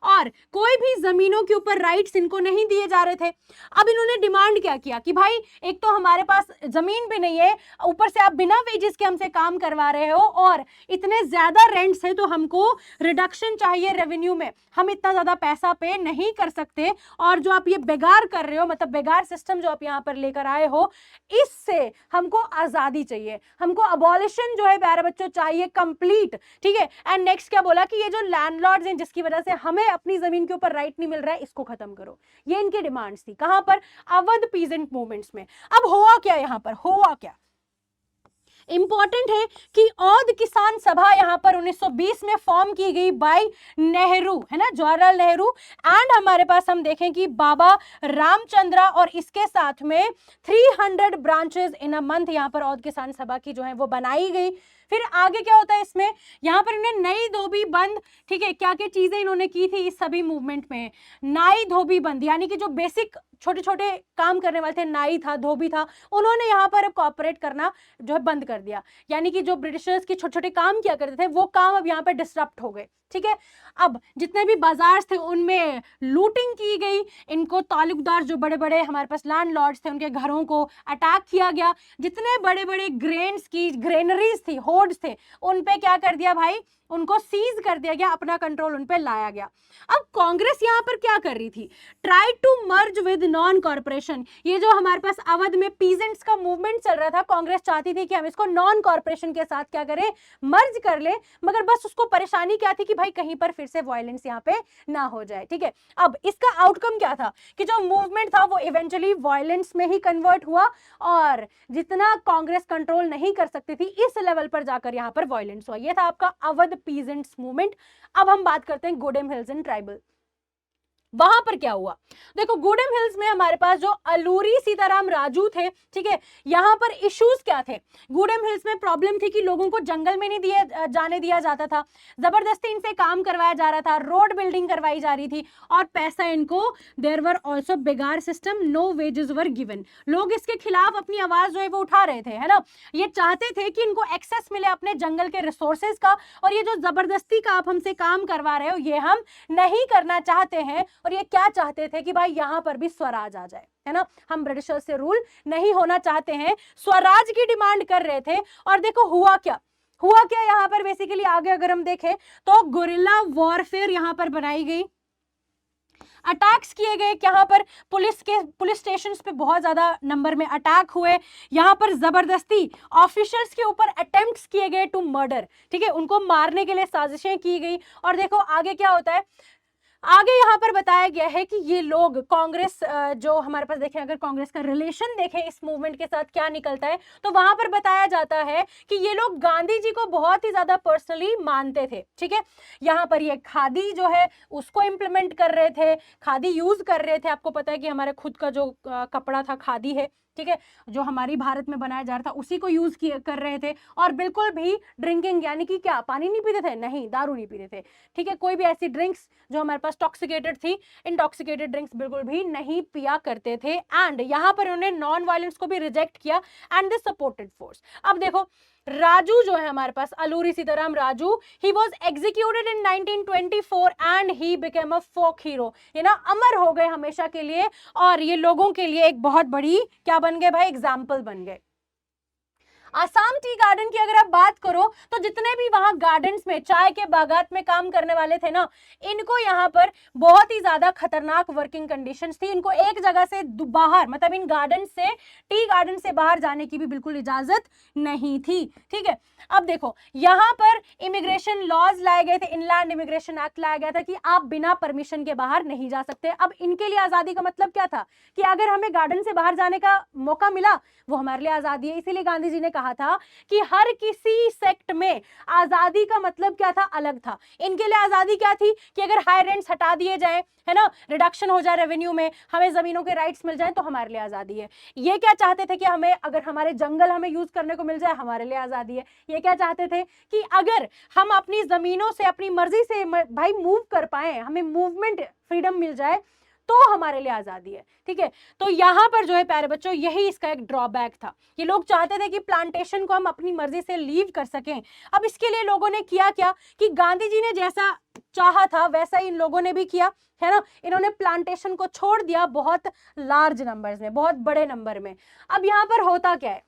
S1: और कोई भी जमीनों के ऊपर राइट्स इनको नहीं दिए जा रहे थे। अब इन्होंने डिमांड क्या किया कि भाई एक तो हमारे पास जमीन भी नहीं है, ऊपर से आप बिना वेजेस के हमसे काम करवा रहे हो और इतने ज्यादा रेंट्स है, तो हमको रिडक्शन चाहिए रेवेन्यू में, हम इतना ज्यादा पैसा पे नहीं कर सकते और जो आप ये बेगार कर रहे हो, मतलब बेगार सिस्टम जो आप यहाँ पर लेकर आए हो, इससे हमको आजादी चाहिए, हमको अबॉलिशन जो है प्यारे बच्चों चाहिए कंप्लीट। ठीक है, एंड नेक्स्ट क्या बोला कि ये जो लैंडलॉर्ड्स हैं जिसकी वजह से हमें अपनी जमीन के ऊपर राइट नहीं मिल रहा है, इसको खत्म करो। ये इनकी डिमांड्स थी, कहां पर, अवध पीजेंट मूवमेंट्स में। अब हुआ क्या, यहां पर हुआ क्या, इंपॉर्टेंट है कि औध किसान सभा यहां पर 1920 में फॉर्म की गई बाय नेहरू, है ना, जवाहरलाल नेहरू, एंड हमारे पास हम देखें कि बाबा रामचंद्र और इसके साथ में 300 ब्रांचेस इन अ मंथ यहां पर औध किसान सभा की जो है वो बनाई गई। फिर आगे क्या होता है इसमें, यहां पर इन्होंने नई धोबी बंद, ठीक है, क्या क्या चीजें इन्होंने की थी इस सभी मूवमेंट में, नाई धोबी बंद, यानी कि जो बेसिक छोटे छोटे काम करने वाले थे, नाई था, धोबी था, उन्होंने यहाँ पर कॉपरेट करना जो है बंद कर दिया, यानी कि जो ब्रिटिशर्स के छोटे छोटे काम किया करते थे वो काम अब यहाँ पर डिसरप्ट हो गए। ठीक है, अब जितने भी बाजार थे उनमें लूटिंग की गई, इनको तालुकदार जो बड़े बड़े हमारे पास लैंडलॉर्ड्स थे उनके घरों को अटैक किया गया, जितने बड़े बड़े ग्रेन्स की ग्रेनरीज थी, होर्ड्स थे, उन पे क्या कर दिया भाई, उनको सीज कर दिया गया, अपना कंट्रोल उन पे लाया गया। अब कांग्रेस यहाँ पर क्या कर रही थी, try to merge with non corporation. ये जो हमारे पास अवध में पीजेंट्स का मूवमेंट चल रहा था, कांग्रेस चाहती थी कि हम इसको नॉन कॉर्पोरेशन के साथ क्या करें, मर्ज कर ले, मगर बस उसको परेशानी क्या थी कि भाई कहीं पर फिर से वायलेंस यहाँ पे ना हो जाए। ठीक है, अब इसका आउटकम क्या था कि जो मूवमेंट था वो इवेंचुअली वायलेंस में ही कन्वर्ट हुआ और जितना कांग्रेस कंट्रोल नहीं कर सकती थी इस लेवल पर जाकर यहाँ पर वायलेंस हुआ। ये था आपका अवध पीजेंट्स मूवमेंट। अब हम बात करते हैं गुडेम हिल्स एंड ट्राइबल। वहां पर क्या हुआ, देखो गुडेम हिल्स में हमारे पास जो अलूरी सीताराम राजू थे, ठीक है, यहां पर इश्यूज क्या थे, गुडेम हिल्स में प्रॉब्लम थी कि लोगों को जंगल में नहीं जाने दिया जाता था, जबरदस्ती इनसे काम करवाया जा रहा था, रोड बिल्डिंग करवाई जा रही थी और पैसा इनको, देयर वर आल्सो बेगार system, no wages were given. लोग इसके खिलाफ अपनी आवाज जो है वो उठा रहे थे, है ना, ये चाहते थे कि इनको एक्सेस मिले अपने जंगल के रिसोर्सेज का, और ये जो जबरदस्ती का आप हमसे काम करवा रहे हो ये हम नहीं करना चाहते हैं। और ये क्या चाहते थे कि भाई यहां पर भी स्वराज आ जाए, है ना, हम ब्रिटिशर्स से रूल नहीं होना चाहते हैं, स्वराज की डिमांड कर रहे थे। और देखो हुआ क्या, हुआ क्या यहां पर बेसिकली आगे अगर हम देखें तो गुरिल्ला वॉरफेयर यहां पर बनाई गई, अटैक्स किए गए, यहाँ पर पुलिस स्टेशन पे बहुत ज्यादा नंबर में अटैक हुए, यहाँ पर जबरदस्ती ऑफिशियल्स के ऊपर अटेम्प्ट्स किए गए टू मर्डर, ठीक है, उनको मारने के लिए साजिशें की गई। और देखो आगे क्या होता है, आगे यहाँ पर बताया गया है कि ये लोग कांग्रेस, जो हमारे पास देखें अगर कांग्रेस का रिलेशन देखें इस मूवमेंट के साथ क्या निकलता है, तो वहां पर बताया जाता है कि ये लोग गांधी जी को बहुत ही ज्यादा पर्सनली मानते थे, ठीक है, यहाँ पर ये खादी जो है उसको इंप्लीमेंट कर रहे थे, खादी यूज कर रहे थे, आपको पता है कि हमारे खुद का जो कपड़ा था खादी है, ठीक है, जो हमारी भारत में बनाया जा रहा था उसी को यूज कर रहे थे। और बिल्कुल भी ड्रिंकिंग यानी कि क्या पानी नहीं पीते थे, नहीं दारू नहीं पीते थे, ठीक है, कोई भी ऐसी ड्रिंक्स जो हमारे पास टॉक्सिकेटेड थी, इंटॉक्सिकेटेड ड्रिंक्स बिल्कुल भी नहीं पिया करते थे। एंड यहाँ पर उन्होंने नॉन वायलेंस को भी रिजेक्ट किया एंड दे सपोर्टेड फोर्स। अब देखो राजू जो है हमारे पास Alluri Sitarama Raju, he was executed in 1924 and he became a folk hero, ये ना अमर हो गए हमेशा के लिए, और ये लोगों के लिए एक बहुत बड़ी क्या बन गए भाई, एग्जाम्पल बन गए। आसाम टी गार्डन की अगर आप बात करो तो जितने भी वहां गार्डन्स में चाय के बागात में काम करने वाले थे ना, इनको यहाँ पर बहुत ही ज्यादा खतरनाक वर्किंग कंडीशंस थी, इनको एक जगह से बाहर मतलब इन गार्डन से, टी गार्डन से बाहर जाने की भी बिल्कुल इजाजत नहीं थी, ठीक है। अब देखो यहाँ पर इमिग्रेशन लॉज लाए गए थे, इनलैंड इमिग्रेशन एक्ट लाया गया था कि आप बिना परमिशन के बाहर नहीं जा सकते। अब इनके लिए आजादी का मतलब क्या था कि अगर हमें गार्डन से बाहर जाने का मौका मिला वो हमारे लिए आजादी है। इसीलिए गांधी जी ने कहा था कि हर किसी सेक्ट में आजादी का मतलब क्या था, अलग था। इनके लिए आजादी क्या थी कि अगर हाई रेंट्स हटा दिए जाए, है ना, रिडक्शन हो जाए रेवेन्यू में, हमें जमीनों के राइट्स मिल जाए तो हमारे लिए आजादी है। ये क्या चाहते थे कि हमें अगर हमारे जंगल हमें यूज करने को मिल जाए हमारे लिए आजादी है। ये क्या चाहते थे कि अगर हम अपनी जमीनों से अपनी मर्जी से भाई मूव कर पाए, हमें मूवमेंट फ्रीडम मिल जाए तो हमारे लिए आजादी है, ठीक है। तो यहाँ पर जो है प्यारे बच्चों यही इसका एक ड्रॉबैक था, ये लोग चाहते थे कि प्लांटेशन को हम अपनी मर्जी से लीव कर सकें। अब इसके लिए लोगों ने किया क्या कि गांधी जी ने जैसा चाहा था वैसा इन लोगों ने भी किया, है ना, इन्होंने प्लांटेशन को छोड़ दिया बहुत लार्ज नंबर्स में, बहुत बड़े नंबर में। अब यहाँ पर होता क्या है,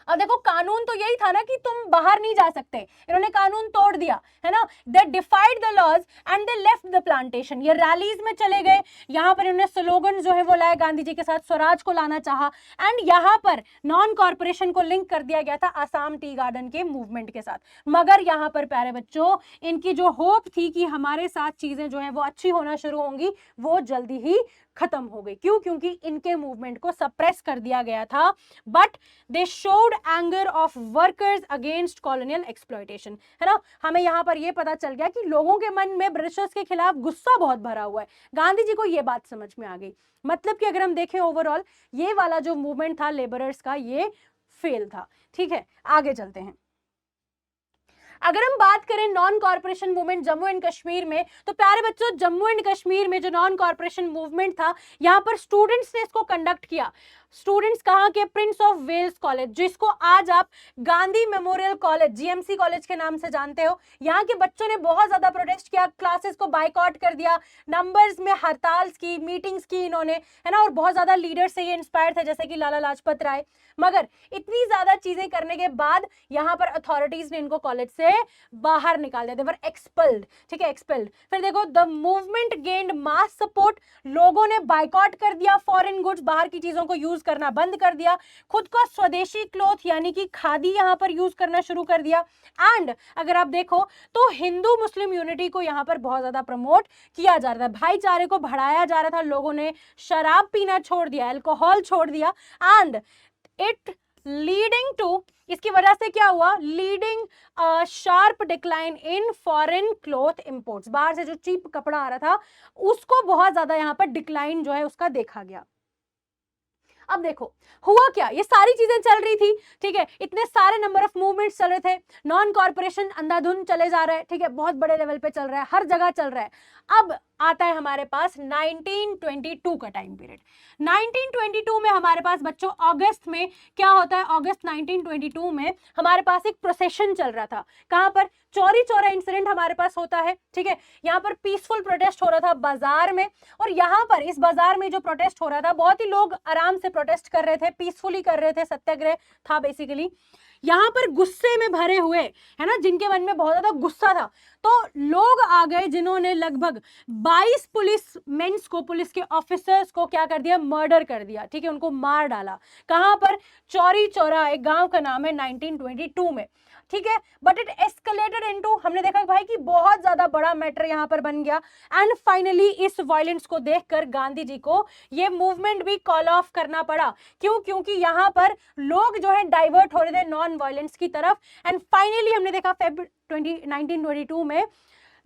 S1: अब देखो कानून तो यही था ना कि तुम बाहर नहीं जा सकते, इन्होंने कानून तोड़ दिया, है ना, they defied the laws and they left the plantation. ये रैलीज में चले गए, यहाँ पर इन्होंने स्लोगन जो है वो लाए, गांधी जी के साथ स्वराज को लाना चाहा, एंड यहाँ पर नॉन कॉर्पोरेशन को लिंक कर दिया गया था आसाम टी गार्डन के मूवमेंट के साथ। मगर यहाँ पर प्यारे बच्चों इनकी जो होप थी कि हमारे साथ चीजें जो है वो अच्छी होना शुरू होंगी, वो जल्दी ही खत्म हो गई। क्यों? क्योंकि इनके मूवमेंट को सप्रेस कर दिया गया था। But they showed anger of workers against colonial exploitation, है ना। हमें यहाँ पर ये पता चल गया कि लोगों के मन में ब्रिटिशर्स के खिलाफ गुस्सा बहुत भरा हुआ है। गांधी जी को ये बात समझ में आ गई। मतलब कि अगर हम देखें ओवरऑल ये वाला जो मूवमेंट था लेबरर्स का, ये फेल था, ठीक है। आगे चलते हैं। अगर हम बात करें non corporation movement Jammu and Kashmir में, तो प्यारे बच्चों जम्मू एंड कश्मीर में जो नॉन कॉर्पोरेशन मूवमेंट था, यहाँ पर स्टूडेंट्स ने इसको कंडक्ट किया। स्टूडेंट्स कहाँ के? प्रिंस ऑफ वेल्स कॉलेज, जिसको आज आप Gandhi memorial college, GMC college के नाम से जानते हो। यहाँ के बच्चों ने बहुत ज्यादा प्रोटेस्ट किया, क्लासेस को बाइकआउट कर दिया, नंबर्स में हड़ताल की, मीटिंग्स की इन्होंने, है ना, और बहुत ज्यादा लीडर से ये इंस्पायर थे जैसे कि लाला लाजपत राय। मगर इतनी ज्यादा चीजें करने के बाद यहाँ पर अथॉरिटीज ने इनको कॉलेज से बाहर निकाल दिया, दे वर एक्सपेल्ड, ठीक है, एक्सपेल्ड। फिर देखो the movement gained mass support, लोगों ने बाइकआउट कर दिया फॉरेन गुड्स, बाहर की चीजों को यूज करना बंद कर दिया, खुद को स्वदेशी क्लॉथ यानी कि खादी यहाँ पर यूज करना शुरू कर दिया। एंड अगर आप देखो तो हिंदू मुस्लिम यूनिटी को यहाँ पर बहुत ज्यादा प्रमोट किया जा रहा था, भाईचारे को बढ़ाया जा रहा था। लोगों ने शराब पीना छोड़ दिया, अल्कोहल छोड़ दिया, एंड इट लीडिंग टू, इसकी वजह से क्या हुआ, leading sharp decline in foreign cloth imports, बाहर से जो चीप कपड़ा आ रहा था उसको बहुत ज्यादा यहाँ पर डिक्लाइन जो है उसका देखा गया। अब देखो हुआ क्या, ये सारी चीजें चल रही थी, ठीक है, इतने सारे नंबर ऑफ मूवमेंट्स चल रहे थे, नॉन कॉर्पोरेशन अंधाधुंध चले जा रहे हैं, ठीक है, बहुत बड़े लेवल पे चल रहा है, हर जगह चल रहा है। अब आता है हमारे पास 1922 का टाइम पीरियड। 1922 में हमारे पास बच्चों अगस्त में क्या होता है, अगस्त 1922 में हमारे पास एक प्रोसेशन चल रहा था, कहां पर, चौरी चौरा इंसिडेंट हमारे पास होता है, ठीक है, यहाँ पर पीसफुल प्रोटेस्ट हो रहा था बाजार में, और यहाँ पर इस बाजार में जो प्रोटेस्ट हो रहा था बहुत ही लोग आराम से प्रोटेस्ट कर रहे थे, पीसफुली कर रहे थे, सत्याग्रह था बेसिकली। यहाँ पर गुस्से में भरे हुए, है ना, जिनके मन में बहुत ज्यादा गुस्सा था, तो लोग आ गए जिन्होंने लगभग 22 पुलिस मेंस को, पुलिस के ऑफिसर्स को क्या कर दिया, मर्डर कर दिया, ठीक है, उनको मार डाला। कहां पर, चौरी चौरा, एक गांव का नाम है, 1922 में, ठीक है। बट इट एस्केलेटेड इनटू, हमने देखा भाई कि बहुत ज्यादा बड़ा मैटर यहां पर बन गया, एंड फाइनली इस वायलेंस को देखकर गांधी जी को ये मूवमेंट भी कॉल ऑफ करना पड़ा। क्यों, क्योंकि यहां पर लोग जो है डाइवर्ट हो रहे थे नॉन वायलेंस की तरफ, एंड फाइनली हमने देखा 1922 में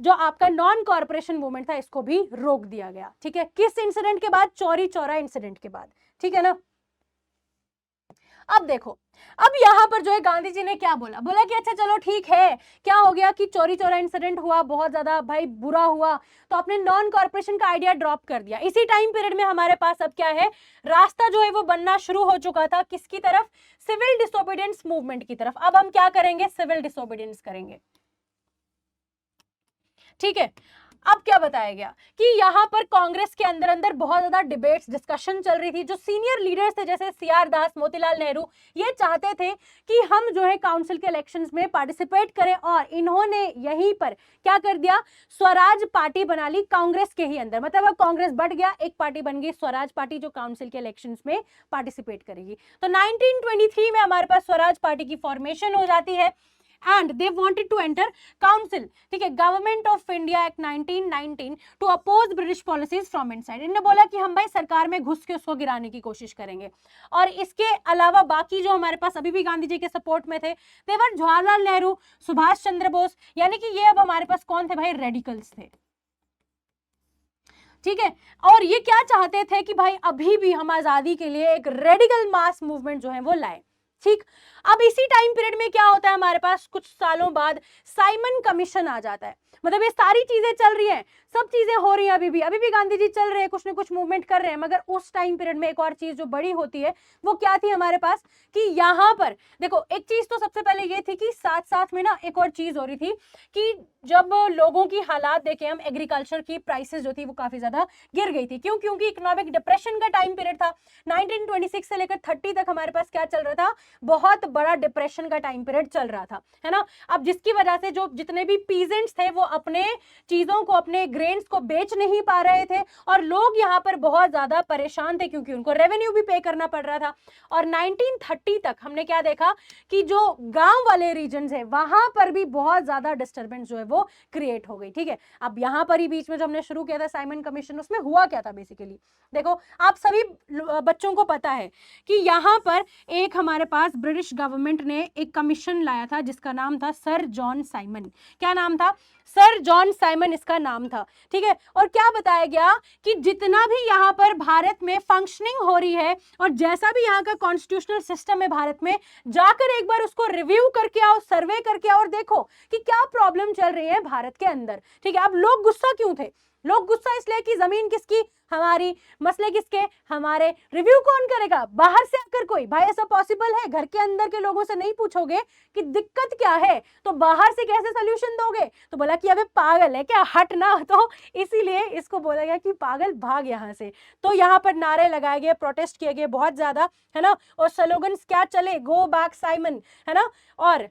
S1: जो आपका नॉन कॉर्पोरेशन मूवमेंट था इसको भी रोक दिया गया, ठीक है, किस इंसिडेंट के बाद, चौरी चौरा इंसिडेंट के बाद, ठीक है ना। अब देखो, अब यहां पर जो है गांधी जी ने क्या बोला, बोला कि अच्छा चलो ठीक है, क्या हो गया कि चौरी चौरा इंसिडेंट हुआ, बहुत ज्यादा भाई बुरा हुआ, तो आपने नॉन कॉर्पोरेशन का आइडिया ड्रॉप कर दिया। इसी टाइम पीरियड में हमारे पास अब क्या है, रास्ता जो है वो बनना शुरू हो चुका था, किसकी तरफ, सिविल डिसोबीडियंस मूवमेंट की तरफ। अब हम क्या करेंगे, सिविल डिसोबीडियंस करेंगे, ठीक है। अब क्या बताया गया कि यहाँ पर कांग्रेस के अंदर अंदर बहुत ज्यादा डिबेट्स, डिस्कशन चल रही थी। जो सीनियर लीडर्स थे जैसे सीआर दास, मोतीलाल नेहरू, ये चाहते थे कि हम जो है काउंसिल के इलेक्शंस में पार्टिसिपेट करें, और इन्होंने यहीं पर क्या कर दिया, स्वराज पार्टी बना ली कांग्रेस के ही अंदर। मतलब अब कांग्रेस बढ़ गया, एक पार्टी बन गई स्वराज पार्टी, जो काउंसिल के इलेक्शंस में पार्टिसिपेट करेगी। तो 1923 में हमारे पास स्वराज पार्टी की फॉर्मेशन हो जाती है, and they wanted to enter council, ठीक है, government of India act 1919 to oppose British policies from inside. इन्होंने बोला कि हम भाई सरकार में घुस के उसको गिराने की कोशिश करेंगे। और इसके अलावा बाकी जो हमारे पास अभी भी गांधी जी के सपोर्ट में थे, देवर जवाहरलाल नेहरू, सुभाष चंद्र बोस, यानी कि ये अब हमारे पास कौन थे भाई, रेडिकल्स थे, ठीक है। और ये क्या चाहते थे कि भाई अभी भी हम आजादी के लिए एक रेडिकल मास मूवमेंट जो है वो लाए, ठीक। अब इसी टाइम पीरियड में क्या होता है, हमारे पास कुछ सालों बाद साइमन कमीशन आ जाता है। मतलब ये सारी चीजें चल रही हैं, सब चीजें हो रही हैं, अभी भी गांधी जी चल रहे हैं, कुछ ना कुछ मूवमेंट कर रहे हैं, मगर उस टाइम पीरियड में एक और चीज जो बड़ी होती है वो क्या थी हमारे पास, कि यहाँ पर देखो, एक चीज तो सबसे पहले ये थी कि साथ साथ में ना एक और चीज हो रही थी कि जब लोगों की हालात देखें हम, एग्रीकल्चर की प्राइसेस जो थी वो काफी ज्यादा गिर गई थी। क्यों, क्योंकि इकोनॉमिक डिप्रेशन का टाइम पीरियड था। 1926 से लेकर 30 तक हमारे पास क्या चल रहा था, बहुत बड़ा डिप्रेशन का टाइम पीरियड चल रहा था, है ना। अब जिसकी वजह से जो जितने भी पीजेंट्स थे वो अपने चीजों को, अपने ग्रेन्स को बेच नहीं पा रहे थे, और लोग यहाँ पर बहुत ज्यादा परेशान थे क्योंकि उनको रेवेन्यू भी पे करना पड़ रहा था। और 1930 तक हमने क्या देखा कि जो गांव वाले रीजन्स है वहां पर भी बहुत ज्यादा डिस्टर्बेंस जो है वो क्रिएट हो गई, ठीक है। अब यहाँ पर ही बीच में जो हमने शुरू किया था साइमन कमीशन, उसमें हुआ क्या था बेसिकली, देखो आप सभी बच्चों को पता है कि यहाँ पर एक हमारे पास ब्रिटिश गवर्नमेंट ने एक कमीशन लाया था जिसका नाम था सर जॉन साइमन। क्या नाम था, सर जॉन साइमन इसका नाम था, ठीक है। और क्या बताया गया कि जितना भी यहाँ पर भारत में फंक्शनिंग हो रही है और जैसा भी यहाँ का कॉन्स्टिट्यूशनल सिस्टम है भारत में, जाकर एक बार उसको रिव्यू करके आओ, सर्वे करके आओ और देखो कि क्या प्रॉब्लम चल रही है भारत के अंदर, ठीक है। अब लोग गुस्सा क्यों थे, लोग गुस्सा इसलिए कि जमीन किसकी, हमारी, मसले किसके, हमारे। रिव्यू कौन करेगा, बाहर से आकर कोई, भाई ऐसा पॉसिबल है, घर के अंदर के लोगों से नहीं पूछोगे कि दिक्कत क्या है तो बाहर से कैसे सोल्यूशन दोगे, तो बोला कि अबे पागल है क्या, हट ना। तो इसीलिए इसको बोला गया कि पागल भाग यहाँ से। तो यहाँ पर नारे लगाए गए, प्रोटेस्ट किए गए बहुत ज्यादा, है ना। और स्लोगन्स क्या चले, गो बैक साइमन, है ना। और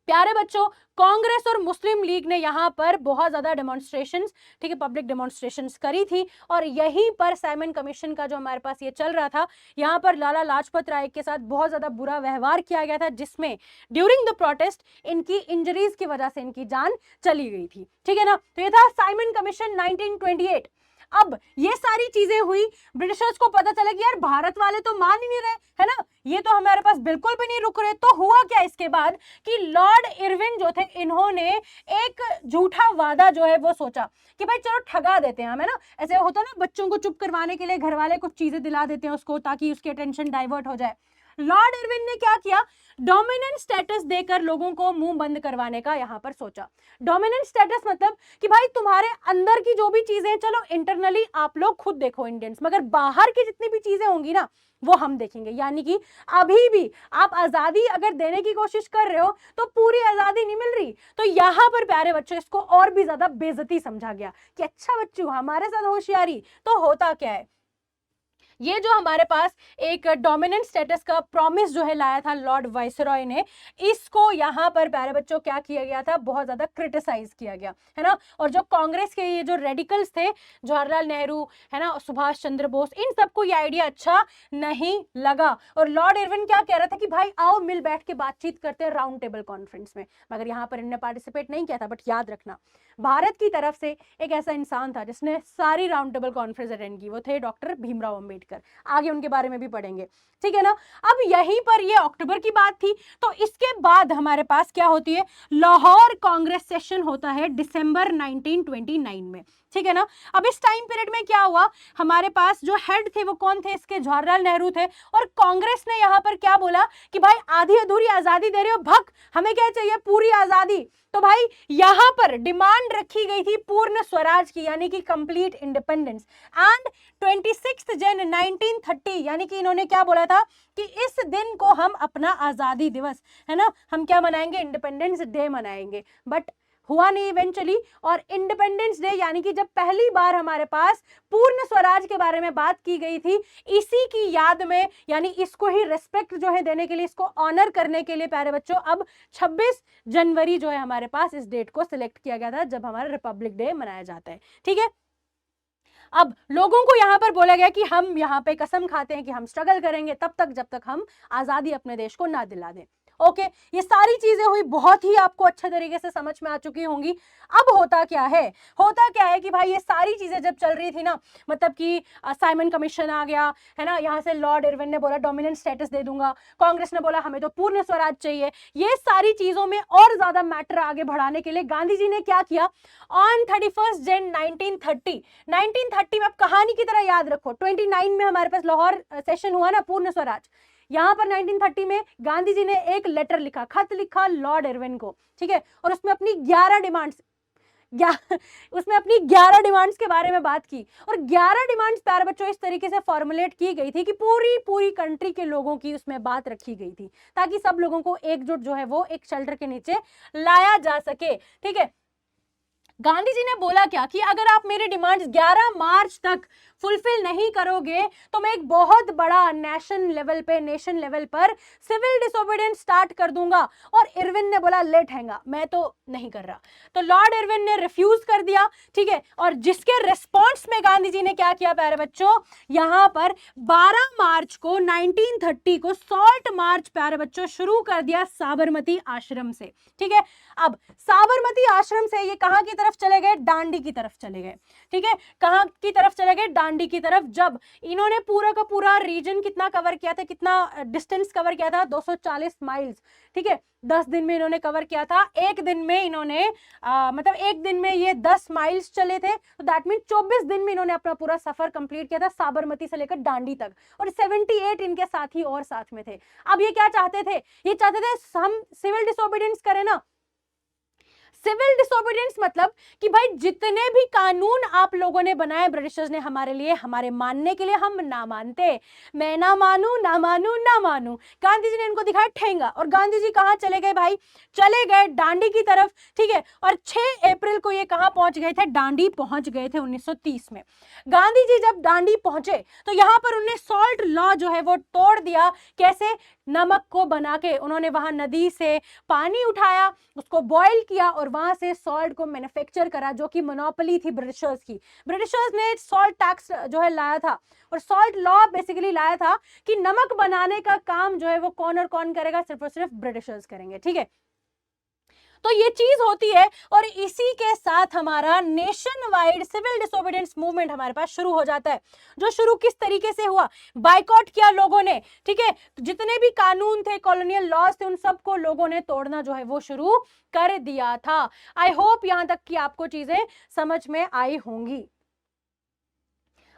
S1: प्यारे बच्चों, कांग्रेस और मुस्लिम लीग ने यहाँ पर बहुत ज्यादा डेमोन्स्ट्रेशंस, ठीक है, पब्लिक डेमोन्स्ट्रेशंस करी थी। और यहीं पर साइमन कमीशन का जो हमारे पास ये चल रहा था, यहाँ पर लाला लाजपत राय के साथ बहुत ज्यादा बुरा व्यवहार किया गया था, जिसमें ड्यूरिंग द प्रोटेस्ट इनकी इंजरीज की वजह से इनकी जान चली गई थी, ठीक है ना। तो ये था साइमन कमीशन 1928। अब ये सारी चीजें हुई, ब्रिटिशर्स को पता चला कि यार भारत वाले तो मान ही नहीं रहे, है ना, ये तो हमारे पास बिल्कुल भी नहीं रुक रहे। तो हुआ क्या इसके बाद कि लॉर्ड इरविन जो थे, इन्होंने एक झूठा वादा जो है वो सोचा कि भाई चलो ठगा देते हैं हम, है ना, ऐसे होता ना बच्चों को चुप करवाने के लिए घर वाले कुछ चीजें दिला देते हैं उसको ताकि उसकी अटेंशन डाइवर्ट हो जाए। लॉर्ड इरविन ने क्या किया, डोमिनेंट स्टेटस देकर लोगों को मुंह बंद करवाने का यहां पर सोचा। डोमिनेंट स्टेटस मतलब कि भाई तुम्हारे अंदर की जो भी चीजें, चलो इंटरनली आप लोग खुद देखो इंडियंस, मगर बाहर की जितनी भी चीजें होंगी ना वो हम देखेंगे। यानी कि अभी भी आप आजादी अगर देने की कोशिश कर रहे हो तो पूरी आजादी नहीं मिल रही। तो यहां पर प्यारे बच्चों इसको और भी ज्यादा बेइज्जती समझा गया कि अच्छा बच्चों हमारे साथ होशियारी। तो होता क्या है, ये जो हमारे पास एक डोमिनेंट स्टेटस का प्रॉमिस जो है लाया था लॉर्ड वाइसरॉय ने, इसको यहाँ पर प्यारे बच्चों क्या किया गया था, बहुत ज्यादा क्रिटिसाइज किया गया, है ना। और जो कांग्रेस के ये जो रेडिकल्स थे, जवाहरलाल नेहरू, है ना, सुभाष चंद्र बोस, इन सबको ये आइडिया अच्छा नहीं लगा। और लॉर्ड इरविन क्या कह रहा था कि भाई आओ मिल बैठ के बातचीत करते हैं राउंड टेबल कॉन्फ्रेंस में, मगर यहाँ पर इन्होंने पार्टिसिपेट नहीं किया था। बट याद रखना, भारत की तरफ से एक ऐसा इंसान था जिसने सारी राउंड टेबल कॉन्फ्रेंस अटेंड की, वो थे डॉक्टर भीमराव अंबेडकर। आगे उनके बारे में भी पढ़ेंगे, ठीक है ना। अब यहीं पर ये अक्टूबर की बात थी। तो इसके बाद हमारे पास क्या होती है, लाहौर कांग्रेस सेशन होता है दिसंबर 1929 में, ठीक है ना। अब इस टाइम पीरियड में क्या हुआ, हमारे पास जो हेड थे वो कौन थे इसके, जवाहरलाल नेहरू थे। और कांग्रेस ने यहां पर क्या बोला कि भाई आधी अधूरी आजादी दे रहे हो, भग, हमें क्या चाहिए, पूरी आजादी। तो भाई यहां पर डिमांड रखी गई थी पूर्ण स्वराज की, यानी कि कंप्लीट इंडिपेंडेंस। एंड 26 जन 1930, यानी कि इन्होंने क्या बोला था कि इस दिन को हम अपना आजादी दिवस, है ना, हम क्या मनाएंगे, इंडिपेंडेंस डे मनाएंगे। बट हुआ नहीं इवेंचुअली। और इंडिपेंडेंस डे यानी कि जब पहली बार हमारे पास पूर्ण स्वराज के बारे में बात की गई थी, इसी की याद में, यानी इसको ही रिस्पेक्ट जो है देने के लिए, इसको ऑनर करने के लिए प्यारे बच्चों, अब 26 जनवरी जो है हमारे पास इस डेट को सिलेक्ट किया गया था जब हमारा रिपब्लिक डे मनाया जाता है, ठीक है। अब लोगों को यहां पर बोला गया कि हम यहां पे कसम खाते हैं कि हम स्ट्रगल करेंगे तब तक जब तक हम आजादी अपने देश को ना दिला दें। ओके, ये सारी चीजें हुई, बहुत ही आपको अच्छे तरीके से समझ में आ चुकी होंगी। अब होता क्या है, होता क्या है कि भाई ये सारी चीजें जब चल रही थी ना, मतलब कि साइमन कमीशन आ गया, है ना, यहाँ से लॉर्ड इरविन ने बोला डोमिनेंट स्टेटस दे दूंगा, कांग्रेस ने बोला हमें तो पूर्ण स्वराज चाहिए। ये सारी चीजों में और ज्यादा मैटर आगे बढ़ाने के लिए गांधी जी ने क्या किया, ऑन 31 जन 1930 में, आप कहानी की तरह याद रखो, 29 में हमारे पास लाहौर सेशन हुआ ना पूर्ण स्वराज, यहां पर 1930 में गांधी जी ने एक लेटर लिखा, खत लिखा लॉर्ड इरविन को, ठीक है। और उसमें अपनी 11 डिमांड्स के बारे में बात की। और 11 डिमांड्स प्यारे बच्चों इस तरीके से फॉर्मुलेट की गई थी कि पूरी कंट्री के लोगों की उसमें बात रखी गई थी, ताकि सब लोगों को एकजुट जो है वो एक शेल्टर के नीचे लाया जा सके, ठीक है। गांधी जी ने बोला क्या कि अगर आप मेरे डिमांड्स 11 मार्च तक फुलफिल नहीं करोगे तो मैं एक बहुत बड़ा नेशन लेवल पर सिविल डिसोबीडियंस स्टार्ट कर दूंगा। और इरविन ने बोला लेट हैंगा, मैं तो नहीं कर रहा। तो लॉर्ड इरविन ने रिफ्यूज कर दिया, ठीक है। और जिसके रिस्पॉन्स में गांधी जी ने क्या किया प्यारे बच्चों, यहां पर 12 मार्च को 1930 को सॉल्ट मार्च प्यारे बच्चों शुरू कर दिया साबरमती आश्रम से, ठीक है। अब साबरमती आश्रम से ये कहां की तरफ चले गए, दांडी की तरफ चले गए, ठीक है। कहां की तरफ चले गए, दांडी की तरफ। जब इन्होंने पूरा का पूरा रीजन कितना कवर किया था, कितना डिस्टेंस कवर किया था, 240 माइल्स, ठीक है। 10 दिन में इन्होंने कवर किया था। एक दिन में इन्होंने मतलब एक दिन में ये 10 माइल्स चले थे, तो दैट मीन 24 दिन में इन्होंने अपना पूरा सफर कंप्लीट किया था साबरमती से लेकर दांडी तक। और 78 इनके साथी और साथ में थे। अब ये क्या चाहते थे, ये चाहते थे हम सिविल डिसोबीडियंस करें ना। सिविल डिसोबीडियंस मतलब कि भाई जितने भी कानून आप लोगों ने बनाए ब्रिटिशर्स ने हमारे लिए, हमारे मानने के लिए, हम ना मानते, मैं ना मानू ना मानू ना मानू। गांधी जी ने इनको दिखाया ठेंगा। और गांधी जी कहां चले गए भाई, चले गए दांडी की तरफ, ठीक है। और 6 अप्रैल को ये कहां पहुंच गए थे, दांडी पहुंच गए थे 1930 में। गांधी जी जब दांडी पहुंचे तो यहां पर उन्होंने सॉल्ट लॉ जो है वो तोड़ दिया। कैसे, नमक को बना के उन्होंने वहां नदी से पानी उठाया, उसको बॉयल किया और वहां से सॉल्ट को मैन्युफैक्चर करा, जो कि मोनोपोली थी ब्रिटिशर्स की। ब्रिटिशर्स ने सॉल्ट टैक्स जो है लाया था और सॉल्ट लॉ बेसिकली लाया था कि नमक बनाने का काम जो है वो कौन और कौन करेगा, सिर्फ और सिर्फ ब्रिटिशर्स करेंगे, ठीक है। तो ये चीज होती है और इसी के साथ हमारा nationwide civil disobedience movement हमारे पास शुरू हो जाता है। जो शुरू किस तरीके से हुआ, बाइकआउट किया लोगों ने, ठीक है, जितने भी कानून थे, कॉलोनियल लॉज थे, उन सबको लोगों ने तोड़ना जो है वो शुरू कर दिया था। आई होप यहां तक कि आपको चीजें समझ में आई होंगी।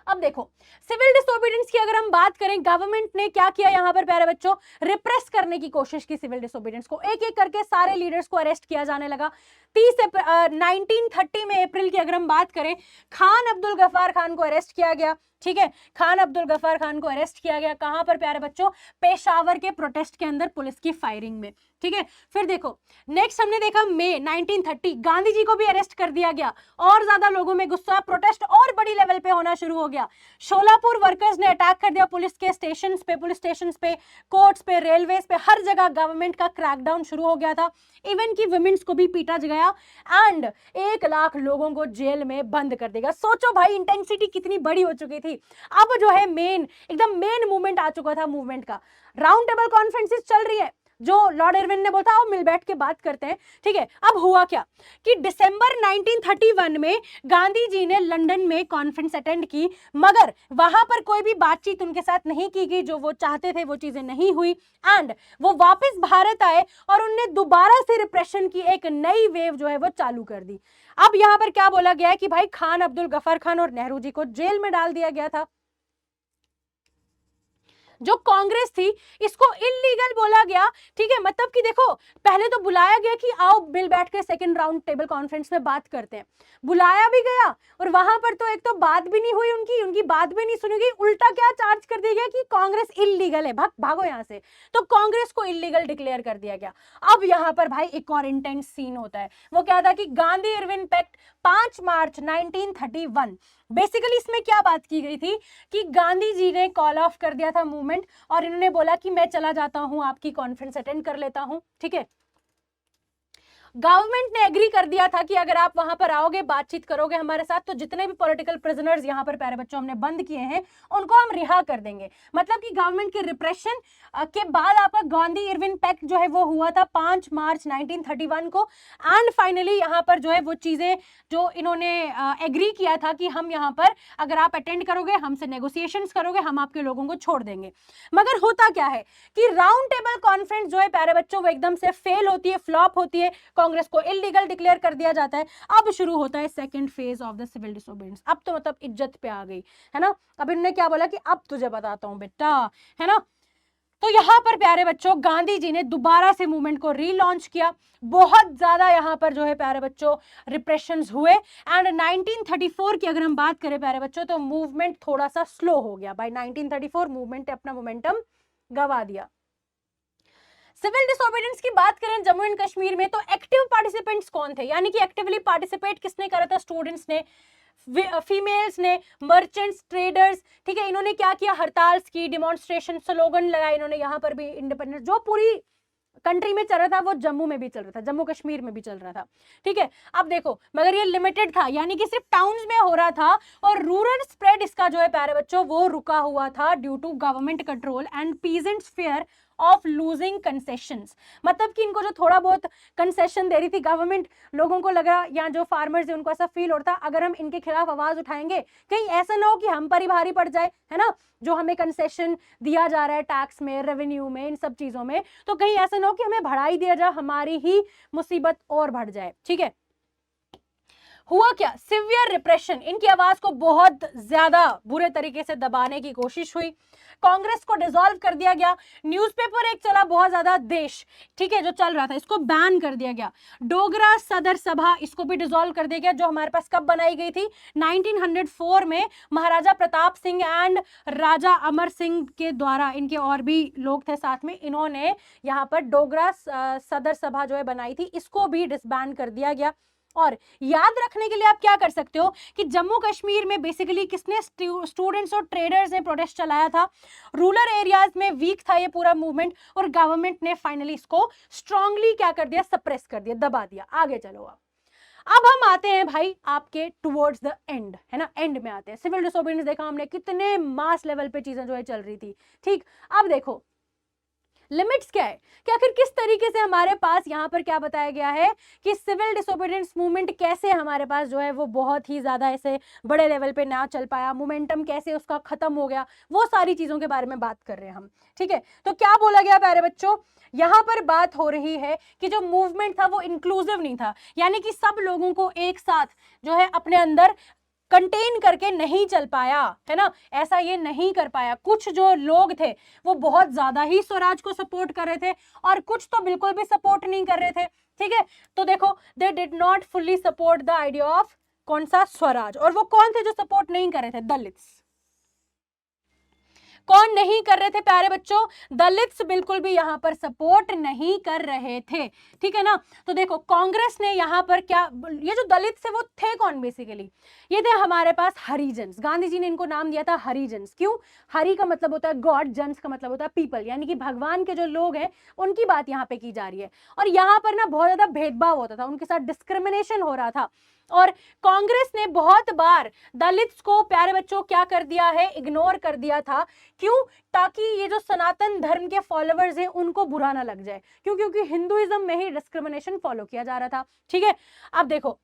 S1: अब देखो सिविल डिसोबीडियंस की अगर हम बात करें, गवर्नमेंट ने क्या किया यहां पर प्यारे बच्चों, रिप्रेस करने की कोशिश की सिविल डिसोबीडियंस को। एक एक करके सारे लीडर्स को अरेस्ट किया जाने लगा। 1930 में अप्रैल की अगर हम बात करें, खान अब्दुल गफ्फार खान को अरेस्ट किया गया, ठीक है, खान अब्दुल गफ्फार खान को अरेस्ट किया गया। कहां पर प्यारे बच्चों, पेशावर के प्रोटेस्ट के अंदर पुलिस की फायरिंग में, ठीक है। फिर देखो नेक्स्ट हमने देखा मई 1930 गांधी जी को भी अरेस्ट कर दिया गया। और ज्यादा लोगों में गुस्सा, प्रोटेस्ट और बड़ी लेवल पे होना शुरू हो गया। शोलापुर वर्कर्स ने अटैक कर दिया पुलिस के स्टेशन पे, पुलिस स्टेशन पे, कोर्ट्स पे, रेलवेज पे, हर जगह गवर्नमेंट का क्रैकडाउन शुरू हो गया था। इवन की वुमेन्स को भी पीटा गया एंड 1 लाख लोगों को जेल में बंद कर देगा। सोचो भाई इंटेंसिटी कितनी बड़ी हो चुकी थी। अब जो है एकदम मेन मूवमेंट आ चुका था। मूवमेंट का राउंड टेबल कॉन्फ्रेंसेस चल रही है, जो लॉर्ड इरविन ने बोला आओ मिल बैठ के बात करते हैं, ठीक है। अब हुआ क्या कि दिसंबर 1931 में गांधी जी ने लंदन में कॉन्फ्रेंस अटेंड की, मगर वहां पर कोई भी बातचीत उनके साथ नहीं की गई। जो वो चाहते थे वो चीजें नहीं हुई एंड वो वापस भारत आए और उनने दोबारा से रिप्रेशन की एक नई वेव जो है वो चालू कर दी। अब यहां पर क्या बोला गया है कि भाई खान अब्दुल गफ्फार खान और नेहरू जी को जेल में डाल दिया गया था। जो कांग्रेस थी इसको इलीगल बोला गया, ठीक है। मतलब कि देखो पहले तो बुलाया गया कि आओ मिल बैठ के सेकंड राउंड टेबल कॉन्फ्रेंस में बात करते हैं, बुलाया भी गया और वहां पर तो एक तो बात भी नहीं हुई, उनकी बात भी नहीं सुनी गई, उल्टा क्या चार्ज कर दिया गया कि कांग्रेस इलीगल है, भागो यहां से। तो कांग्रेस को इलीगल डिक्लेयर कर दिया गया। अब यहां पर भाई एक और इंटेंस सीन होता है। वो क्या था कि गांधी इरविन पैक्ट 5 मार्च 1931, बेसिकली इसमें क्या बात की गई थी कि गांधी जी ने कॉल ऑफ कर दिया था मूवमेंट और इन्होंने बोला कि मैं चला जाता हूं, आपकी कॉन्फ्रेंस अटेंड कर लेता हूं, ठीक है। गवर्नमेंट ने एग्री कर दिया था कि अगर आप वहां पर आओगे, बातचीत करोगे हमारे साथ, तो जितने भी पॉलिटिकल प्रिजनर्स यहां पर प्यारे बच्चों हमने बंद किए हैं उनको हम रिहा कर देंगे। मतलब कि गवर्नमेंट के रिप्रेशन के बाद आपका गांधी इरविन पैक्ट जो है वो हुआ था 5 मार्च 1931 को एंड फाइनली यहां पर जो है वो चीजें जो इन्होंने एग्री किया था कि हम यहां पर अगर आप अटेंड करोगे, हमसे नेगोशिएशंस करोगे, हम आपके लोगों को छोड़ देंगे। मगर होता क्या है कि राउंड टेबल कॉन्फ्रेंस जो है प्यारे बच्चों वो एकदम से फेल होती है, फ्लॉप होती है, कांग्रेस को इलीगल डिक्लेयर कर दिया जाता है। अब शुरू होता है second phase of the civil disobedience. अब तो मतलब इज्जत पे आ गई है ना। अब इन्होंने क्या बोला कि अब तुझे बताता हूं बेटा, है ना। तो यहां पर प्यारे बच्चों गांधी जी ने दोबारा से मूवमेंट को रीलॉन्च किया। बहुत ज्यादा यहां पर जो है प्यारे बच्चों रिप्रेशंस हुए एंड 1934 की अगर हम बात करें प्यारे बच्चों तो मूवमेंट थोड़ा सा स्लो हो गया। बाय 1934 मूवमेंट ने अपना मोमेंटम गवा दिया। सिविल डिसोबीडियंस की बात करें जम्मू एंड कश्मीर में तो एक्टिव पार्टिसिपेंट्स कौन थे, यानी कि एक्टिवली पार्टिसिपेट किसने करा था, स्टूडेंट्स ने, फीमेल्स ने, मर्चेंट्स, ट्रेडर्स, ठीक है। इन्होंने क्या किया, हड़ताल की, डिमॉन्स्ट्रेशन, स्लोगन लगाए इन्होंने। यहां पर भी इंडिपेंडेंस जो पूरी कंट्री में चल रहा था वो जम्मू में भी चल रहा था, जम्मू कश्मीर में भी चल रहा था, ठीक है। अब देखो मगर ये लिमिटेड था, यानी कि सिर्फ टाउन्स में हो रहा था और रूरल स्प्रेड इसका जो है प्यारे बच्चों वो रुका हुआ था due to government control and peasants fear of losing concessions. मतलब कि इनको जो थोड़ा बहुत कंसेशन दे रही थी गवर्नमेंट, लोगों को लगा या जो फार्मर्स है उनको ऐसा फील होता अगर हम इनके खिलाफ आवाज उठाएंगे कहीं ऐसा ना हो कि हम पर ही भारी पड़ जाए, है ना। जो हमें कंसेशन दिया जा रहा है टैक्स में, रेवेन्यू में, इन सब चीजों में, तो कहीं ऐसा ना हो कि हमें बढ़ाई दिया जाए, हमारी ही मुसीबत और बढ़ जाए, ठीक है। हुआ क्या, सिवियर रिप्रेशन, इनकी आवाज को बहुत ज्यादा बुरे तरीके से दबाने की कोशिश हुई। कांग्रेस को डिसॉल्व कर दिया गया। न्यूज़पेपर एक चला बहुत ज्यादा, देश, ठीक है, जो चल रहा था, इसको बैन कर दिया गया। डोगरा सदर सभा, इसको भी डिसॉल्व कर दिया गया, जो हमारे पास कब बनाई गई थी, 1904 में महाराजा प्रताप सिंह एंड राजा अमर सिंह के द्वारा। इनके और भी लोग थे साथ में, इन्होंने यहाँ पर डोगरा सदर सभा जो है बनाई थी, इसको भी डिसबैन कर दिया गया। और याद रखने के लिए आप क्या कर सकते हो कि जम्मू कश्मीर में बेसिकली किसने, स्टूडेंट्स और ट्रेडर्स ने प्रोटेस्ट चलाया था। रूरल एरियाज में वीक था ये पूरा मूवमेंट और गवर्नमेंट ने फाइनली इसको स्ट्रांगली क्या कर दिया, सप्रेस कर दिया, दबा दिया। आगे चलो अब हम आते हैं भाई आपके टुवर्ड्स द एंड, है ना, एंड में आते हैं। सिविल डिसोबीडियंस देखा हमने, कितने मास लेवल पे चीजें जो है चल रही थी, ठीक। अब देखो लिमिट्स क्या है कि आखिर किस तरीके से हमारे पास यहाँ पर क्या बताया गया है कि सिविल डिसोबीडियंस मूवमेंट कैसे हमारे पास जो है वो बहुत ही ज्यादा ऐसे बड़े लेवल पे ना चल पाया, मोमेंटम कैसे उसका खत्म हो गया, वो सारी चीजों के बारे में बात कर रहे हैं हम। ठीक है, तो क्या बोला गया प्यारे बच्चों, यहाँ पर बात हो रही है कि जो मूवमेंट था वो इंक्लूसिव नहीं था, यानी कि सब लोगों को एक साथ जो है अपने अंदर कंटेन करके नहीं चल पाया, है ना, ऐसा ये नहीं कर पाया। कुछ जो लोग थे वो बहुत ज्यादा ही स्वराज को सपोर्ट कर रहे थे और कुछ तो बिल्कुल भी सपोर्ट नहीं कर रहे थे। ठीक है, तो देखो they did not fully support the idea of कौन सा, स्वराज। और वो कौन थे जो सपोर्ट नहीं कर रहे थे, दलित्स। कौन नहीं कर रहे थे प्यारे बच्चों, दलित्स बिल्कुल भी यहां पर सपोर्ट नहीं कर रहे थे। ठीक है ना, तो देखो कांग्रेस ने यहां पर क्या, ये जो दलित थे वो थे कौन बेसिकली, ये थे हमारे पास हरिजन्स। गांधी जी ने इनको नाम दिया था हरिजन्स। क्यों, हरि का मतलब होता है गॉड, जन्स का मतलब होता है पीपल, यानी कि भगवान के जो लोग हैं उनकी बात यहाँ पे की जा रही है। और यहाँ पर ना बहुत ज्यादा भेदभाव होता था, उनके साथ डिस्क्रिमिनेशन हो रहा था। और कांग्रेस ने बहुत बार दलित्स को प्यारे बच्चों क्या कर दिया है, इग्नोर कर दिया था। क्यों, ताकि ये जो सनातन धर्म के फॉलोअर्स हैं उनको बुरा ना लग जाए। क्यों, क्योंकि हिंदुइज्म में ही डिस्क्रिमिनेशन फॉलो किया जा रहा था। ठीक है, अब देखो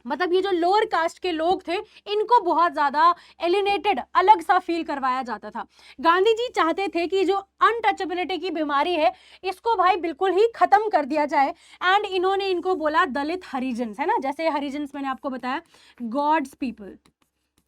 S1: मतलब ये जो लोअर कास्ट के लोग थे इनको बहुत ज्यादा एलिनेटेड, अलग सा फील करवाया जाता था। गांधी जी चाहते थे कि जो अनटचेबिलिटी की बीमारी है इसको भाई बिल्कुल ही खत्म कर दिया जाए। एंड इन्होंने इनको बोला दलित हरिजन्स, है ना, जैसे हरिजन्स मैंने आपको बताया गॉड्स पीपल,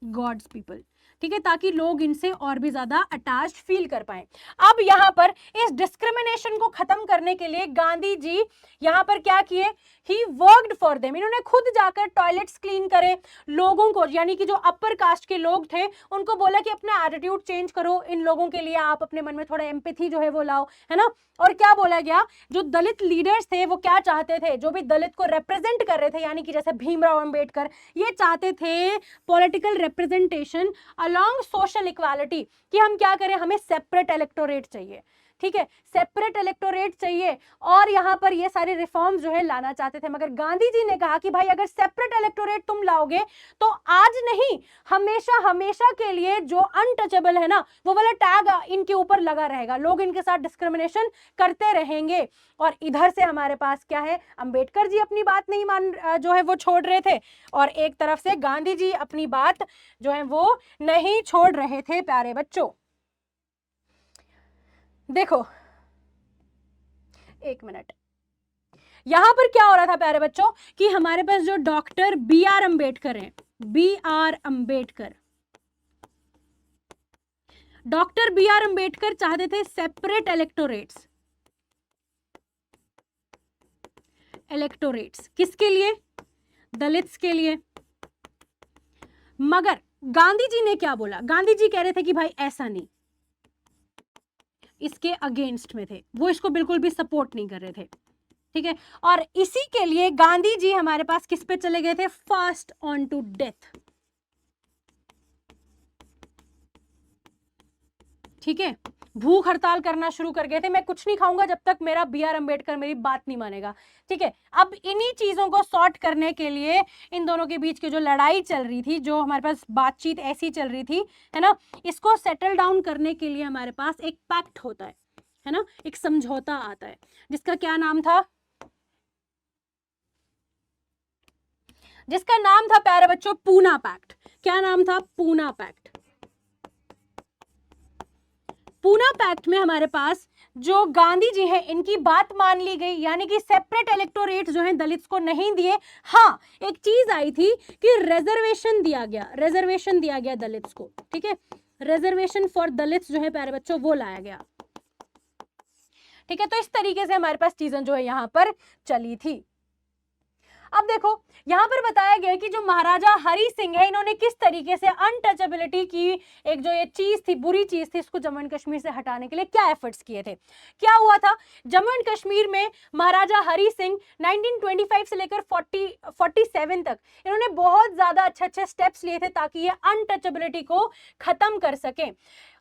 S1: गॉड्स पीपल। ठीक है, ताकि लोग इनसे और भी ज्यादा अटैच्ड फील कर पाए। अब यहाँ पर इस डिस्क्रिमिनेशन को खत्म करने के लिए गांधी जी यहाँ पर क्या किए, ही वर्कड फॉर देम। इन्होंने खुद जाकर टॉयलेट्स क्लीन करे, लोगों को यानी कि जो अपर कास्ट के लोग थे उनको बोला कि अपना एटीट्यूड चेंज करो, इन लोगों के लिए आप अपने मन में थोड़ा एम्पैथी जो है वो लाओ, है ना। और क्या बोला गया, जो दलित लीडर्स थे वो क्या चाहते थे, जो भी दलित को रिप्रेजेंट कर रहे थे, यानी कि जैसे भीमराव अंबेडकर, ये चाहते थे political representation along social equality, कि हम क्या करें, हमें सेपरेट इलेक्टोरेट चाहिए। ठीक है, सेपरेट इलेक्टोरेट चाहिए और यहाँ पर ये सारे रिफॉर्म्स जो है लाना चाहते थे। मगर गांधी जी ने कहा कि भाई अगर सेपरेट इलेक्टोरेट तुम लाओगे तो आज नहीं, हमेशा हमेशा के लिए जो अनटचेबल है ना वो वाला टैग इनके ऊपर लगा रहेगा, लोग इनके साथ डिस्क्रिमिनेशन करते रहेंगे। और इधर से हमारे पास क्या है, अंबेडकर जी अपनी बात नहीं मान जो है वो छोड़ रहे थे, और एक तरफ से गांधी जी अपनी बात जो है वो नहीं छोड़ रहे थे। प्यारे बच्चों देखो एक मिनट, यहां पर क्या हो रहा था प्यारे बच्चों कि हमारे पास जो डॉक्टर बी आर अंबेडकर हैं, B R Ambedkar, doctor B R Ambedkar चाहते थे सेपरेट इलेक्टोरेट्स, इलेक्टोरेट्स किसके लिए, दलित्स के लिए। मगर गांधी जी ने क्या बोला, गांधी जी कह रहे थे कि भाई ऐसा नहीं, इसके अगेंस्ट में थे, वो इसको बिल्कुल भी सपोर्ट नहीं कर रहे थे। ठीक है, और इसी के लिए गांधी जी हमारे पास किस पे चले गए थे, फास्ट ऑन टू डेथ। ठीक है, भूख हड़ताल करना शुरू कर गए थे, मैं कुछ नहीं खाऊंगा जब तक मेरा बी आर अंबेडकर मेरी बात नहीं मानेगा। ठीक है, अब इन्हीं चीजों को सॉर्ट करने के लिए इन दोनों के बीच की जो लड़ाई चल रही थी, जो हमारे पास बातचीत ऐसी चल रही थी, है ना, इसको सेटल डाउन करने के लिए हमारे पास एक पैक्ट होता है ना, एक समझौता आता है जिसका क्या नाम था, जिसका नाम था प्यारे बच्चों पूना पैक्ट। क्या नाम था, पूना पैक्ट। पूना पैक्ट में हमारे पास जो गांधी जी हैं इनकी बात मान ली गई, यानी कि सेपरेट इलेक्टोरेट जो है दलित्स को नहीं दिए। हाँ, एक चीज आई थी कि रिजर्वेशन दिया गया, रिजर्वेशन दिया गया दलित्स को। ठीक है, रिजर्वेशन फॉर दलित्स जो है प्यारे बच्चों वो लाया गया। ठीक है, तो इस तरीके से हमारे पास चीजें जो है यहां पर चली थी। अब देखो यहां पर बताया गया कि जो महाराजा हरि सिंह है इन्होंने किस तरीके से अनटचेबिलिटी की एक जो ये चीज थी, बुरी चीज थी, इसको जम्मू एंड कश्मीर से हटाने के लिए क्या एफर्ट्स किए थे। क्या हुआ था, जम्मू एंड कश्मीर में महाराजा हरि सिंह 1925 से लेकर 47 तक इन्होंने बहुत ज्यादा अच्छे स्टेप्स लिए थे ताकि ये अनटचेबिलिटी को खत्म कर सके।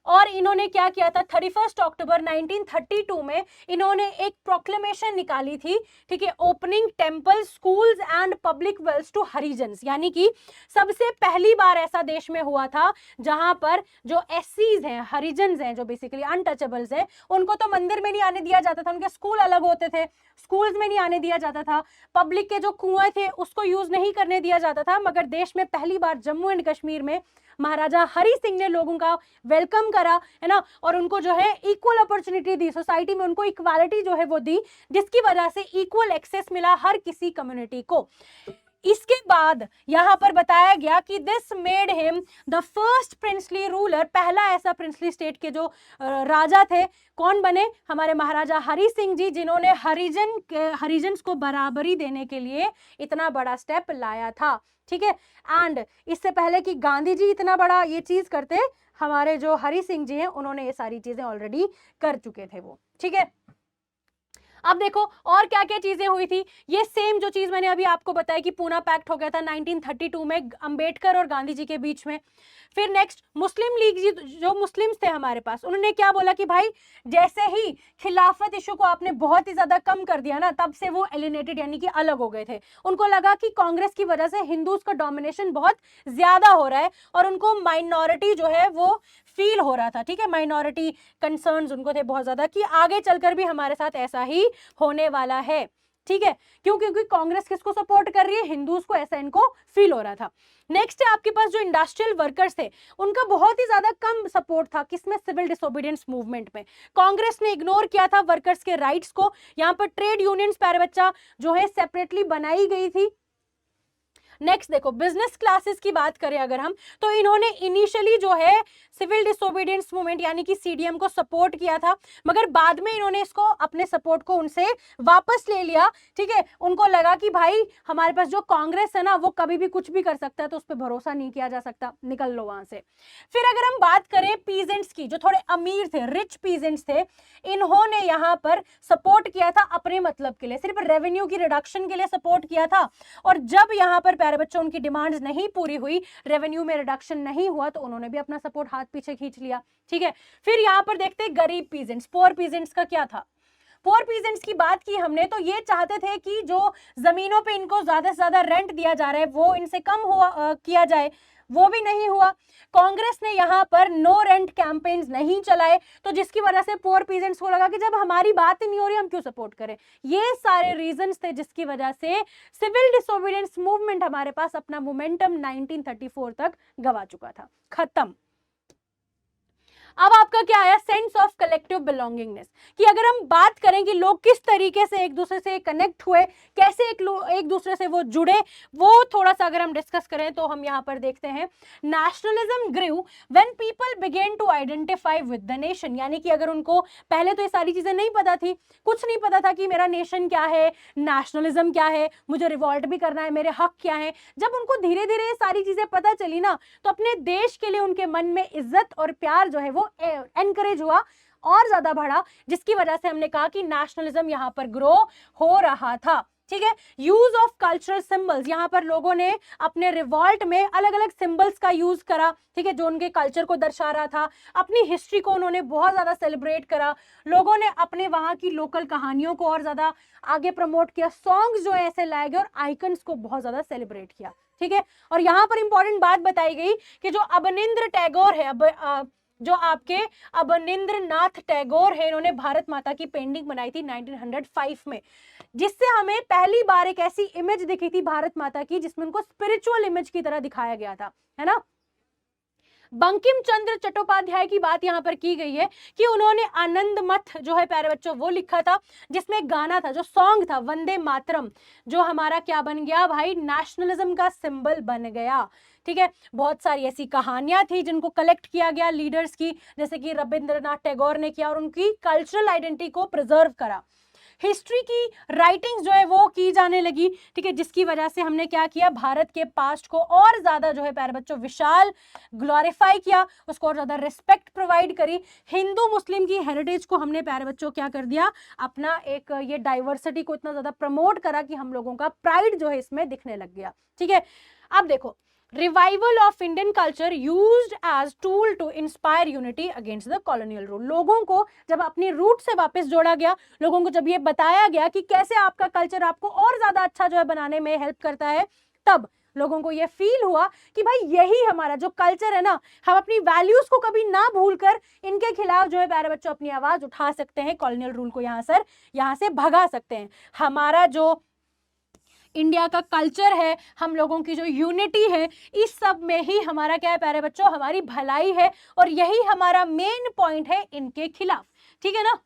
S1: और इन्होंने क्या किया था, 31 अक्टूबर 1932 में इन्होंने एक प्रोक्लेमेशन निकाली थी, ठीक है, opening temple, schools and public wells to Harijans, यानी कि सबसे पहली बार ऐसा देश में हुआ था जहां पर जो एससीज हैं, हरिजन्स हैं, जो बेसिकली अनटचेबल्स हैं, उनको तो मंदिर में नहीं आने दिया जाता था, उनके स्कूल अलग होते थे, स्कूल्स में नहीं आने दिया जाता था, पब्लिक के जो कुएं थे उसको यूज नहीं करने दिया जाता था, मगर देश में पहली बार जम्मू एंड कश्मीर में महाराजा हरि सिंह ने लोगों का वेलकम करा, है ना, और उनको जो है इक्वल अपॉर्चुनिटी दी, सोसाइटी में उनको इक्वालिटी जो है वो दी, जिसकी वजह से इक्वल एक्सेस मिला हर किसी कम्युनिटी को। इसके बाद यहां पर बताया गया कि this made him the first princely ruler, पहला ऐसा प्रिंसली स्टेट के जो राजा थे, कौन बने, हमारे महाराजा हरि सिंह जी, जिन्होंने हरिजन्स को बराबरी देने के लिए इतना बड़ा स्टेप लाया था, ठीक है। एंड इससे पहले कि गांधी जी इतना बड़ा ये चीज करते, हमारे जो हरि सिंह जी हैं उन्होंने ये सारी चीजें ऑलरेडी कर चुके थे वो, ठीक है। अब देखो और क्या क्या चीजें हुई थी, ये सेम जो चीज मैंने अभी आपको बताया कि पूना पैक्ट हो गया था 1932 में अंबेडकर और गांधी जी के बीच में। फिर नेक्स्ट मुस्लिम लीग जी, जो मुस्लिम्स थे हमारे पास, उन्होंने क्या बोला कि भाई जैसे ही खिलाफत इशू को आपने बहुत ही ज्यादा कम कर दिया ना, तब से वो एलिनेटेड यानी कि अलग हो गए थे। उनको लगा कि कांग्रेस की वजह से हिंदूज का डोमिनेशन बहुत ज्यादा हो रहा है और उनको माइनॉरिटी जो है वो फील हो रहा था, ठीक है, माइनॉरिटी कंसर्न्स उनको थे बहुत ज्यादा कि आगे चलकर भी हमारे साथ ऐसा ही होने वाला है, ठीक है। क्यों? क्योंकि कांग्रेस किसको सपोर्ट कर रही है, हिंदूज को, ऐसा इनको फील हो रहा था। नेक्स्ट है आपके पास जो इंडस्ट्रियल वर्कर्स थे, उनका बहुत ही ज्यादा कम सपोर्ट था, किसमें, सिविल डिसोबीडियंस मूवमेंट में। कांग्रेस ने इग्नोर किया था वर्कर्स के राइट्स को। यहां पर ट्रेड यूनियंस प्यारे बच्चा जो है सेपरेटली बनाई गई थी। नेक्स्ट देखो बिजनेस क्लासेस की बात करें अगर हम, तो इन्होंने इनिशियली जो है सिविल डिसोबीडियंस मूवमेंट यानी कि सीडीएम को सपोर्ट किया था, मगर बाद में इन्होंने इसको अपने सपोर्ट को उनसे वापस ले लिया, ठीक है। उनको लगा कि भाई हमारे पास जो कांग्रेस है ना वो कभी भी कुछ भी कर सकता है, तो उस पर भरोसा नहीं किया जा सकता, निकल लो वहां से। फिर अगर हम बात करें पीजेंट्स की, जो थोड़े अमीर थे, रिच पीजेंट्स थे, इन्होंने यहाँ पर सपोर्ट किया था अपने मतलब के लिए, सिर्फ रेवेन्यू की रिडक्शन के लिए सपोर्ट किया था। और जब यहाँ पर प्यारे बच्चों उनकी डिमांड्स नहीं पूरी हुई, रेवेन्यू में रिडक्शन नहीं हुआ, तो उन्होंने भी अपना सपोर्ट हाथ पीछे खींच लिया, ठीक है। फिर यहाँ पर देखते हैं गरीब पीजेंट्स, पुअर पीजेंट्स का क्या था। पुअर पीजेंट्स की बात की हमने तो ये चाहते थे कि जो जमीनों पे इनको ज्यादा से ज्यादा रेंट दिया जा रहा है वो इनसे कम हुआ किया जाए, वो भी नहीं हुआ। कांग्रेस ने यहाँ पर नो रेंट कैंपेन्स नहीं चलाए, तो जिसकी वजह से पुअर पीजेंट्स को लगा कि जब हमारी बात ही नहीं हो रही हम क्यों सपोर्ट करें। ये सारे रीजंस थे जिसकी वजह से सिविल डिसोबीडियंस मूवमेंट हमारे पास अपना मोमेंटम 1934 तक गवा चुका था, खत्म। अब आपका क्या आया, सेंस ऑफ कलेक्टिव बिलोंगिंगनेस, कि अगर हम बात करें कि लोग किस तरीके से एक दूसरे से कनेक्ट हुए, कैसे एक दूसरे से वो जुड़े, वो थोड़ा सा अगर हम डिस्कस करें तो हम यहाँ पर देखते हैं nationalism grew when people began to identify with the nation, यानी कि अगर उनको पहले तो ये सारी चीजें नहीं पता थी, कुछ नहीं पता था कि मेरा नेशन क्या है, नेशनलिज्म क्या है, मुझे रिवॉल्ट भी करना है, मेरे हक क्या है, जब उनको धीरे धीरे ये सारी चीजें पता चली ना, तो अपने देश के लिए उनके मन में इज्जत और प्यार जो है वो एनकरेज हुआ और ज्यादा बढ़ा, जिसकी वजह से हमने कहा कि नेशनलिज्म यहां पर ग्रो हो रहा था, ठीक है। यूज ऑफ कल्चरल सिंबल्स, यहां पर लोगों ने अपने रिवॉल्ट में अलग अलग सिंबल्स का यूज करा, ठीक है, जो उनके कल्चर को दर्शा रहा था। अपनी हिस्ट्री को उन्होंने बहुत ज्यादा सेलिब्रेट करा, लोगों ने अपने वहां की लोकल कहानियों को और ज्यादा आगे प्रमोट किया, सॉन्ग्स जो ऐसे लाए गए और आइकन्स को बहुत ज्यादा सेलिब्रेट किया, ठीक है। और यहां पर इंपॉर्टेंट बात बताई गई कि जो अवनिंद्र टैगोर है, जो आपके अवनिंद्रनाथ टैगोर है, इन्होंने भारत माता की पेंटिंग बनाई थी 1905 में, जिससे हमें पहली बार एक ऐसी इमेज दिखी थी भारत माता की जिसमें उनको स्पिरिचुअल इमेज की तरह दिखाया गया था, है ना। बंकिम चंद्र चट्टोपाध्याय की बात यहाँ पर की गई है कि उन्होंने आनंद मठ जो है प्यारे बच्चों वो लिखा था, जिसमें गाना था, जो सॉन्ग था वंदे मातरम, जो हमारा क्या बन गया भाई, नेशनलिज्म का सिंबल बन गया, ठीक है। बहुत सारी ऐसी कहानियां थी जिनको कलेक्ट किया गया लीडर्स की, जैसे कि रविंद्रनाथ टैगोर ने किया, और उनकी कल्चरल आइडेंटिटी को प्रिजर्व करा। हिस्ट्री की राइटिंग्स जो है वो की जाने लगी, ठीक है, जिसकी वजह से हमने क्या किया, भारत के पास्ट को और ज्यादा जो है प्यारे बच्चों विशाल ग्लोरीफाई किया, उसको और ज्यादा रिस्पेक्ट प्रोवाइड करी। हिंदू मुस्लिम की हेरिटेज को हमने प्यारे बच्चों क्या कर दिया, अपना एक ये डाइवर्सिटी को इतना ज्यादा प्रमोट करा कि हम लोगों का प्राइड जो है इसमें दिखने लग गया, ठीक है। अब देखो revival of Indian culture used as tool to inspire unity against the colonial rule. लोगों को जब अपनी रूट से वापस जोड़ा गया, लोगों को जब ये बताया गया कि कैसे आपका कल्चर आपको और ज्यादा अच्छा जो है बनाने में हेल्प करता है, तब लोगों को ये फील हुआ कि भाई यही हमारा जो कल्चर है ना, हम अपनी वैल्यूज को कभी ना भूलकर इनके खिलाफ जो है प्यारे बच्चों अपनी आवाज उठा सकते हैं, कॉलोनियल रूल को यहाँ से भगा सकते हैं। हमारा जो इंडिया का कल्चर है, हम लोगों की जो यूनिटी है, इस सब में ही हमारा क्या है प्यारे बच्चों, हमारी भलाई है, और यही हमारा मेन पॉइंट है इनके खिलाफ। ठीक है ना।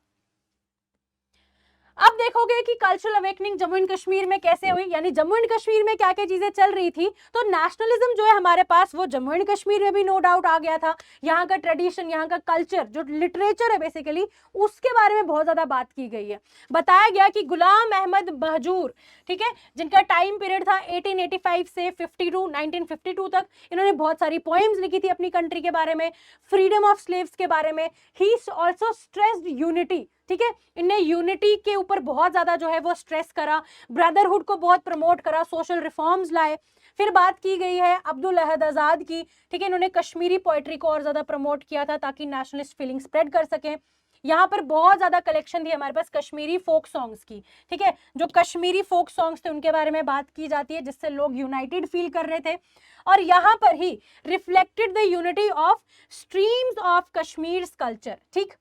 S1: अब देखोगे कि cultural awakening Jammu and Kashmir में कैसे हुई, यानी जम्मू एंड कश्मीर में क्या क्या चीजें चल रही थी। तो नेशनलिज्म जो है हमारे पास वो जम्मू एंड कश्मीर में भी नो डाउट आ गया था। यहाँ का ट्रेडिशन, यहाँ का कल्चर, जो लिटरेचर है बेसिकली, उसके बारे में बहुत ज्यादा बात की गई है। बताया गया कि गुलाम अहमद महजूर, ठीक है, जिनका टाइम पीरियड था 1885 से 1952 तक, इन्होंने बहुत सारी पोएम्स लिखी थी अपनी कंट्री के बारे में, फ्रीडम ऑफ स्लेव्स के बारे में। ही ऑल्सो स्ट्रेस्ड यूनिटी, ठीक है, इनने यूनिटी के ऊपर बहुत ज्यादा जो है वो स्ट्रेस करा, ब्रदरहुड को बहुत प्रमोट करा, सोशल रिफॉर्म्स लाए। फिर बात की गई है अब्दुल अहद आजाद की, ठीक है, इन्होंने कश्मीरी पोएट्री को और ज्यादा प्रमोट किया था ताकि नेशनलिस्ट फीलिंग स्प्रेड कर सके। यहाँ पर बहुत ज्यादा कलेक्शन थी हमारे पास कश्मीरी फोक सॉन्ग्स की, ठीक है, जो कश्मीरी फोक सॉन्ग्स थे उनके बारे में बात की जाती है, जिससे लोग यूनाइटेड फील कर रहे थे। और यहाँ पर he reflected the unity of streams of Kashmir culture. ठीक,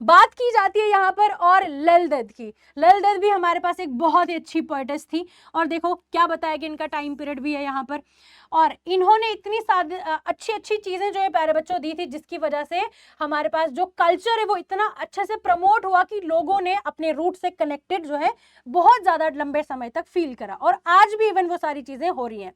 S1: बात की जाती है यहाँ पर और लल दद की। लल दद भी हमारे पास एक बहुत ही अच्छी पोएटेस थी, और देखो क्या बताया कि इनका टाइम पीरियड भी है यहाँ पर, और इन्होंने इतनी अच्छी अच्छी चीजें जो है प्यारे बच्चों दी थी, जिसकी वजह से हमारे पास जो कल्चर है वो इतना अच्छे से प्रमोट हुआ कि लोगों ने अपने रूट से कनेक्टेड जो है बहुत ज्यादा लंबे समय तक फील करा, और आज भी इवन वो सारी चीजें हो रही हैं।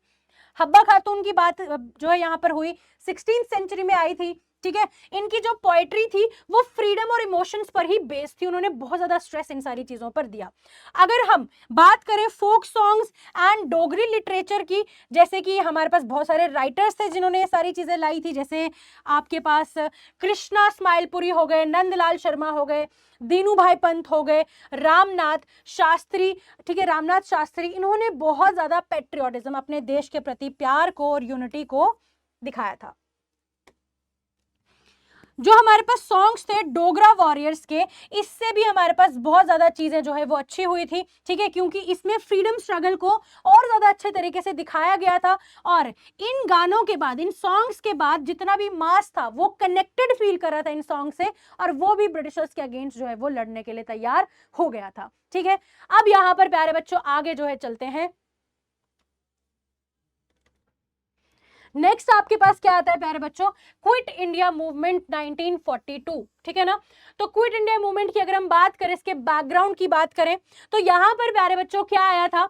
S1: हब्बा खातून की बात जो है यहाँ पर हुई, 16th सेंचुरी में आई थी, ठीक है, इनकी जो पोएट्री थी वो फ्रीडम और इमोशंस पर ही बेस्ड थी, उन्होंने बहुत ज्यादा स्ट्रेस इन सारी चीजों पर दिया। अगर हम बात करें folk songs and Dogri literature की, जैसे कि हमारे पास बहुत सारे राइटर्स थे जिन्होंने ये सारी चीजें लाई थी, जैसे आपके पास कृष्णा स्माइलपुरी हो गए, नंदलाल शर्मा हो गए, दीनू भाई पंत हो गए, रामनाथ शास्त्री, ठीक है, रामनाथ शास्त्री, इन्होंने बहुत ज्यादा पेट्रियोटिज्म, अपने देश के प्रति प्यार को और यूनिटी को दिखाया था। जो हमारे पास सॉन्ग्स थे डोगरा वॉरियर्स के, इससे भी हमारे पास बहुत ज्यादा चीजें जो है वो अच्छी हुई थी, ठीक है, क्योंकि इसमें फ्रीडम स्ट्रगल को और ज्यादा अच्छे तरीके से दिखाया गया था। और इन गानों के बाद, इन सॉन्ग्स के बाद जितना भी मास था वो कनेक्टेड फील कर रहा था इन सॉन्ग से, और वो भी ब्रिटिशर्स के अगेंस्ट जो है वो लड़ने के लिए तैयार हो गया था। ठीक है, अब यहाँ पर प्यारे बच्चों आगे जो है चलते हैं। नेक्स्ट आपके पास क्या आता है प्यारे बच्चों, क्विट इंडिया मूवमेंट 1942, ठीक है ना। तो क्विट इंडिया मूवमेंट की अगर हम बात करें, इसके बैकग्राउंड की बात करें, तो यहां पर प्यारे बच्चों क्या आया था,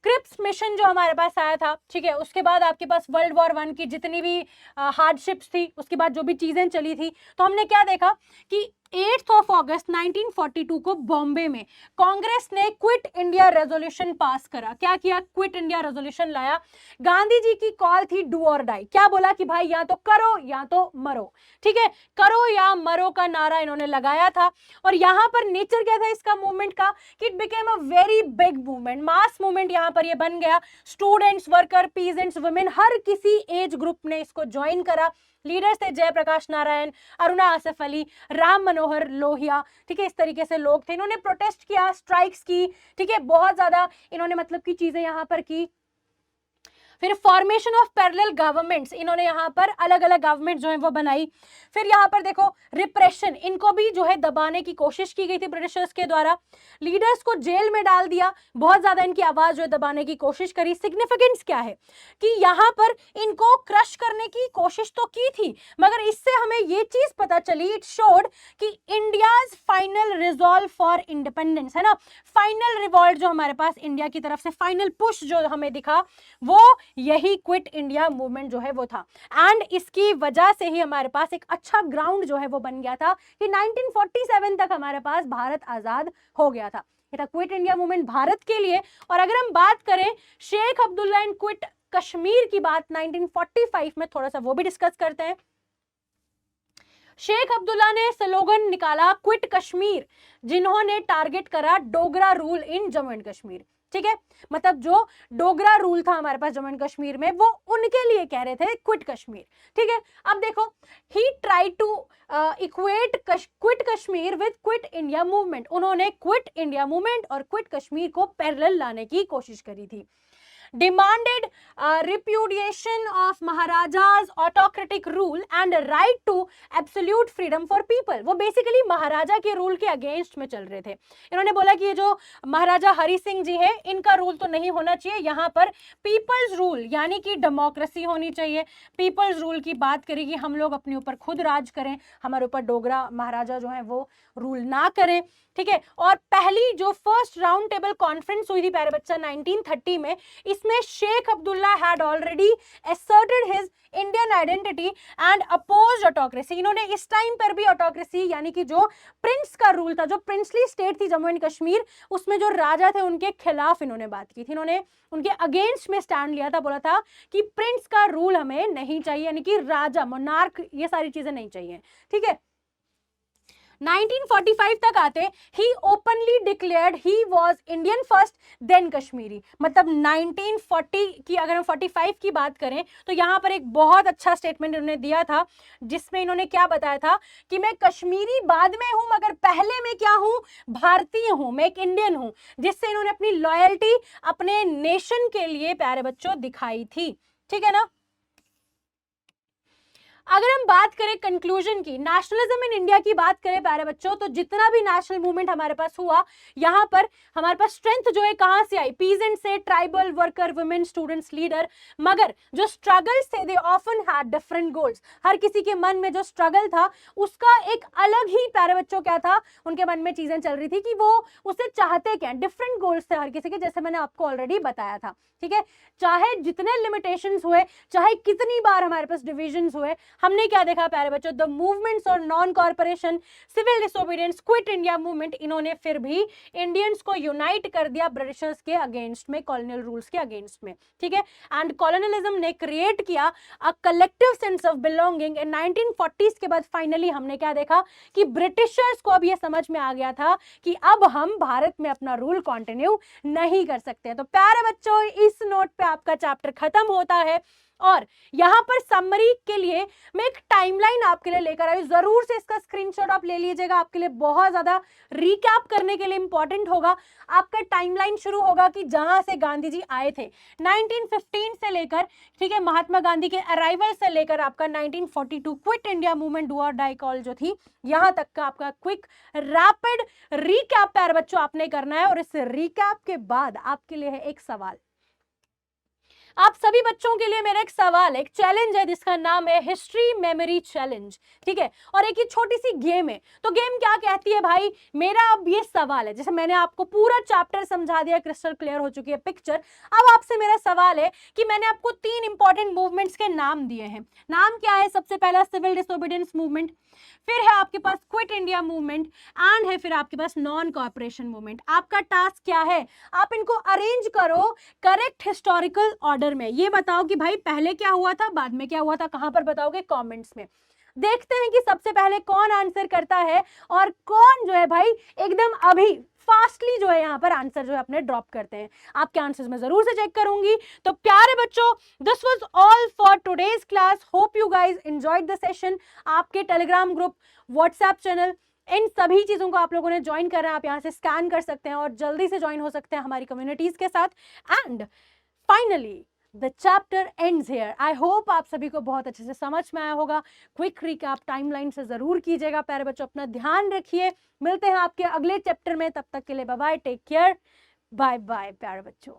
S1: क्रिप्स मिशन जो हमारे पास आया था, ठीक है, उसके बाद आपके पास वर्ल्ड वॉर 1 की जितनी भी हार्डशिप्स थी, उसके बाद जो भी चीजें चली थी, तो हमने क्या देखा कि 8 अगस्त 1942 को बॉम्बे में कांग्रेस ने क्विट इंडिया रेजोल्यूशन पास करा। क्या किया, क्विट इंडिया रेजोल्यूशन लाया। गांधी जी की कॉल थी डू और डाई, क्या बोला कि भाई या तो करो या तो मरो, ठीक है, करो या मरो का नारा इन्होंने लगाया था। और यहाँ पर नेचर क्या था इसका मूवमेंट का, कि it became a very big movement, mass movement यहाँ पर ये बन गया। स्टूडेंट्स, वर्कर, पीजेंट्स, वुमेन, हर किसी एज ग्रुप ने इसको ज्वाइन करा। लीडर्स थे जयप्रकाश नारायण, अरुणा आसफ अली, राम मनोहर लोहिया, ठीक है, इस तरीके से लोग थे। इन्होंने प्रोटेस्ट किया, स्ट्राइक्स की, ठीक है, बहुत ज्यादा इन्होंने मतलब की चीजें यहाँ पर की। फिर फॉर्मेशन ऑफ पैरेलल गवर्नमेंट्स, इन्होंने यहाँ पर अलग अलग गवर्नमेंट जो है वो बनाई। फिर यहाँ पर देखो रिप्रेशन, इनको भी जो है दबाने की कोशिश की गई थी ब्रिटिशर्स के द्वारा। लीडर्स को जेल में डाल दिया, बहुत ज्यादा इनकी आवाज जो है दबाने की कोशिश करी। सिग्निफिकेंस क्या है कि यहाँ पर इनको क्रश करने की कोशिश तो की थी, मगर इससे हमें ये चीज पता चली, इट शोड कि India's final resolve for independence, है ना, फाइनल रिवॉल्ट जो हमारे पास इंडिया की तरफ से फाइनल पुश जो हमें दिखा, वो यही क्विट इंडिया मूवमेंट जो है वो था। एंड इसकी वजह से ही हमारे पास एक अच्छा ग्राउंड जो है वो बन गया था कि 1947 तक हमारे पास भारत आजाद हो गया था। ये था क्विट इंडिया मूवमेंट भारत के लिए। और अगर हम बात करें शेख अब्दुल्ला एंड क्विट कश्मीर की बात 1945 में, थोड़ा सा वो भी डिस्कस करते हैं। शेख अब्दुल्ला ने स्लोगन निकाला क्विट कश्मीर, जिन्होंने टारगेट करा Dogra rule in Jammu and Kashmir. ठीक है, मतलब जो डोगरा रूल था हमारे पास जम्मू एंड कश्मीर में, वो उनके लिए कह रहे थे क्विट कश्मीर। ठीक है, अब देखो, he try to equate quit Kashmir with quit India movement. उन्होंने क्विट इंडिया मूवमेंट और क्विट कश्मीर को पैरेलल लाने की कोशिश करी थी। demanded repudiation of Maharaja's autocratic rule and right to absolute freedom for people। वो बेसिकली महाराजा के रूल के अगेंस्ट में चल रहे थे। इन्होंने बोला कि ये जो महाराजा हरि सिंह जी है, इनका रूल तो नहीं होना चाहिए, यहाँ पर पीपल्स रूल यानी कि डेमोक्रेसी होनी चाहिए। पीपल्स रूल की बात करें कि हम लोग अपने ऊपर खुद राज करें, हमारे ऊपर डोगरा महाराजा जो है वो रूल ना करें। ठीक है, और पहली जो फर्स्ट राउंड टेबल कॉन्फ्रेंस हुई थी प्यारे बच्चा 1930 में, इसमें Sheikh Abdullah had already asserted his Indian identity and opposed autocracy. इन्होंने इस टाइम पर भी ऑटोक्रेसी यानी कि जो प्रिंस का रूल था, जो प्रिंसली स्टेट थी जम्मू एंड कश्मीर, उसमें जो राजा थे उनके खिलाफ इन्होंने बात की थी। इन्होंने उनके अगेंस्ट में स्टैंड लिया था, बोला था कि प्रिंस का रूल हमें नहीं चाहिए, यानी कि राजा मोनार्क ये सारी चीजें नहीं चाहिए। ठीक है, 1945 तक आते ही openly declared he was Indian first then Kashmiri. मतलब 1940 की अगर हम 45 की बात करें तो यहाँ पर एक बहुत अच्छा स्टेटमेंट इन्होंने दिया था, जिसमें इन्होंने क्या बताया था कि मैं कश्मीरी बाद में हूं मगर पहले मैं क्या हूं, भारतीय हूं, मैं एक इंडियन हूं, जिससे इन्होंने अपनी लॉयल्टी अपने नेशन के लिए प्यारे बच्चों दिखाई थी। ठीक है ना। अगर हम बात करें कंक्लूजन की, नेशनलिज्म इन इंडिया की बात करें प्यारे बच्चों, तो जितना भी नेशनल मूवमेंट हमारे पास हुआ, यहाँ पर हमारे पास स्ट्रेंथ जो है कहां से आई, पीजेंट से, tribal, worker, women, students, leader. मगर जो स्ट्रगल्स थे they often had different goals. हर किसी के मन में जो स्ट्रगल था उसका एक अलग ही प्यारे बच्चों क्या था, उनके मन में चीजें चल रही थी कि वो उसे चाहते क्या, डिफरेंट गोल्स थे हर किसी के, जैसे मैंने आपको ऑलरेडी बताया था। ठीक है, चाहे जितने लिमिटेशंस हुए, चाहे कितनी बार हमारे पास डिविजन्स हुए, हमने क्या देखा प्यारे बच्चों, द मूवमेंट्स और non corporation, civil disobedience, quit India movement, इन्होंने फिर भी इंडियंस को यूनाइट कर दिया ब्रिटिशर्स के अगेंस्ट में, कॉलोनियल रूल्स के अगेंस्ट में। ठीक है, एंड कॉलोनियलिज्म ने क्रिएट किया a collective sense of belonging. In 1940s के बाद फाइनली हमने क्या देखा कि ब्रिटिशर्स को अब यह समझ में आ गया था कि अब हम भारत में अपना रूल कंटिन्यू नहीं कर सकते। तो प्यारे बच्चों, इस नोट पे आपका चैप्टर खत्म होता है। और यहां पर समरी के लिए मैं एक टाइमलाइन आपके लिए लेकर आई, जरूर से इसका स्क्रीनशॉट आप ले लीजिएगा, आपके लिए बहुत ज्यादा रिकैप करने के लिए इंपॉर्टेंट होगा। आपका टाइमलाइन शुरू होगा कि जहां से गांधी जी आए थे 1915 से लेकर, ठीक है, महात्मा गांधी के अराइवल से लेकर आपका 1942 क्विट इंडिया मूवमेंट, डू और डाई कॉल जो थी, यहां तक का आपका क्विक रैपिड रिकैप प्यारे बच्चों आपने करना है। और इस रिकैप के बाद आपके लिए है एक सवाल। आप सभी बच्चों के लिए मेरा एक सवाल है, एक चैलेंज है जिसका नाम है हिस्ट्री मेमोरी चैलेंज। ठीक है, और एक ये छोटी सी गेम है। तो गेम क्या कहती है भाई, मेरा अब ये सवाल है, जैसे मैंने आपको पूरा चैप्टर समझा दिया, क्रिस्टल क्लियर हो चुकी है पिक्चर। अब आपसे मेरा सवाल है कि मैंने आपको 3 इंपॉर्टेंट मूवमेंट्स के नाम दिए हैं। नाम क्या है, सबसे पहला सिविल डिसोबीडियंस मूवमेंट, फिर है आपके पास क्विट इंडिया मूवमेंट, एंड है फिर आपके पास नॉन कॉर्पोरेशन मूवमेंट। आपका टास्क क्या है, आप इनको अरेंज करो करेक्ट हिस्टोरिकल ऑर्डर में। ये बताओ कि भाई पहले क्या हुआ था, बाद में क्या हुआ था, कहां पर बताओगे, कमेंट्स में। देखते हैं कि सबसे पहले कौन आंसर करता है और कौन जो है भाई एकदम अभी फास्टली जो है यहाँ पर आंसर जो है अपने ड्रॉप करते हैं। आपके आंसर्स में जरूर से चेक करूंगी। तो प्यारे बच्चों, this was all for today's class. Hope you guys enjoyed the session. आपके टेलीग्राम ग्रुप, व्हाट्सएप चैनल, इन सभी चीजों को आप लोगों ने ज्वाइन करना है। आप यहाँ से स्कैन कर सकते हैं और जल्दी से ज्वाइन हो सकते हैं हमारी कम्युनिटीज के साथ। And finally the chapter ends here. I hope आप सभी को बहुत अच्छे से समझ में आया होगा। क्विक रिकैप टाइमलाइन से जरूर कीजिएगा प्यारे बच्चों। अपना ध्यान रखिए, मिलते हैं आपके अगले चैप्टर में। तब तक के लिए bye bye, take care, bye bye प्यारे बच्चों।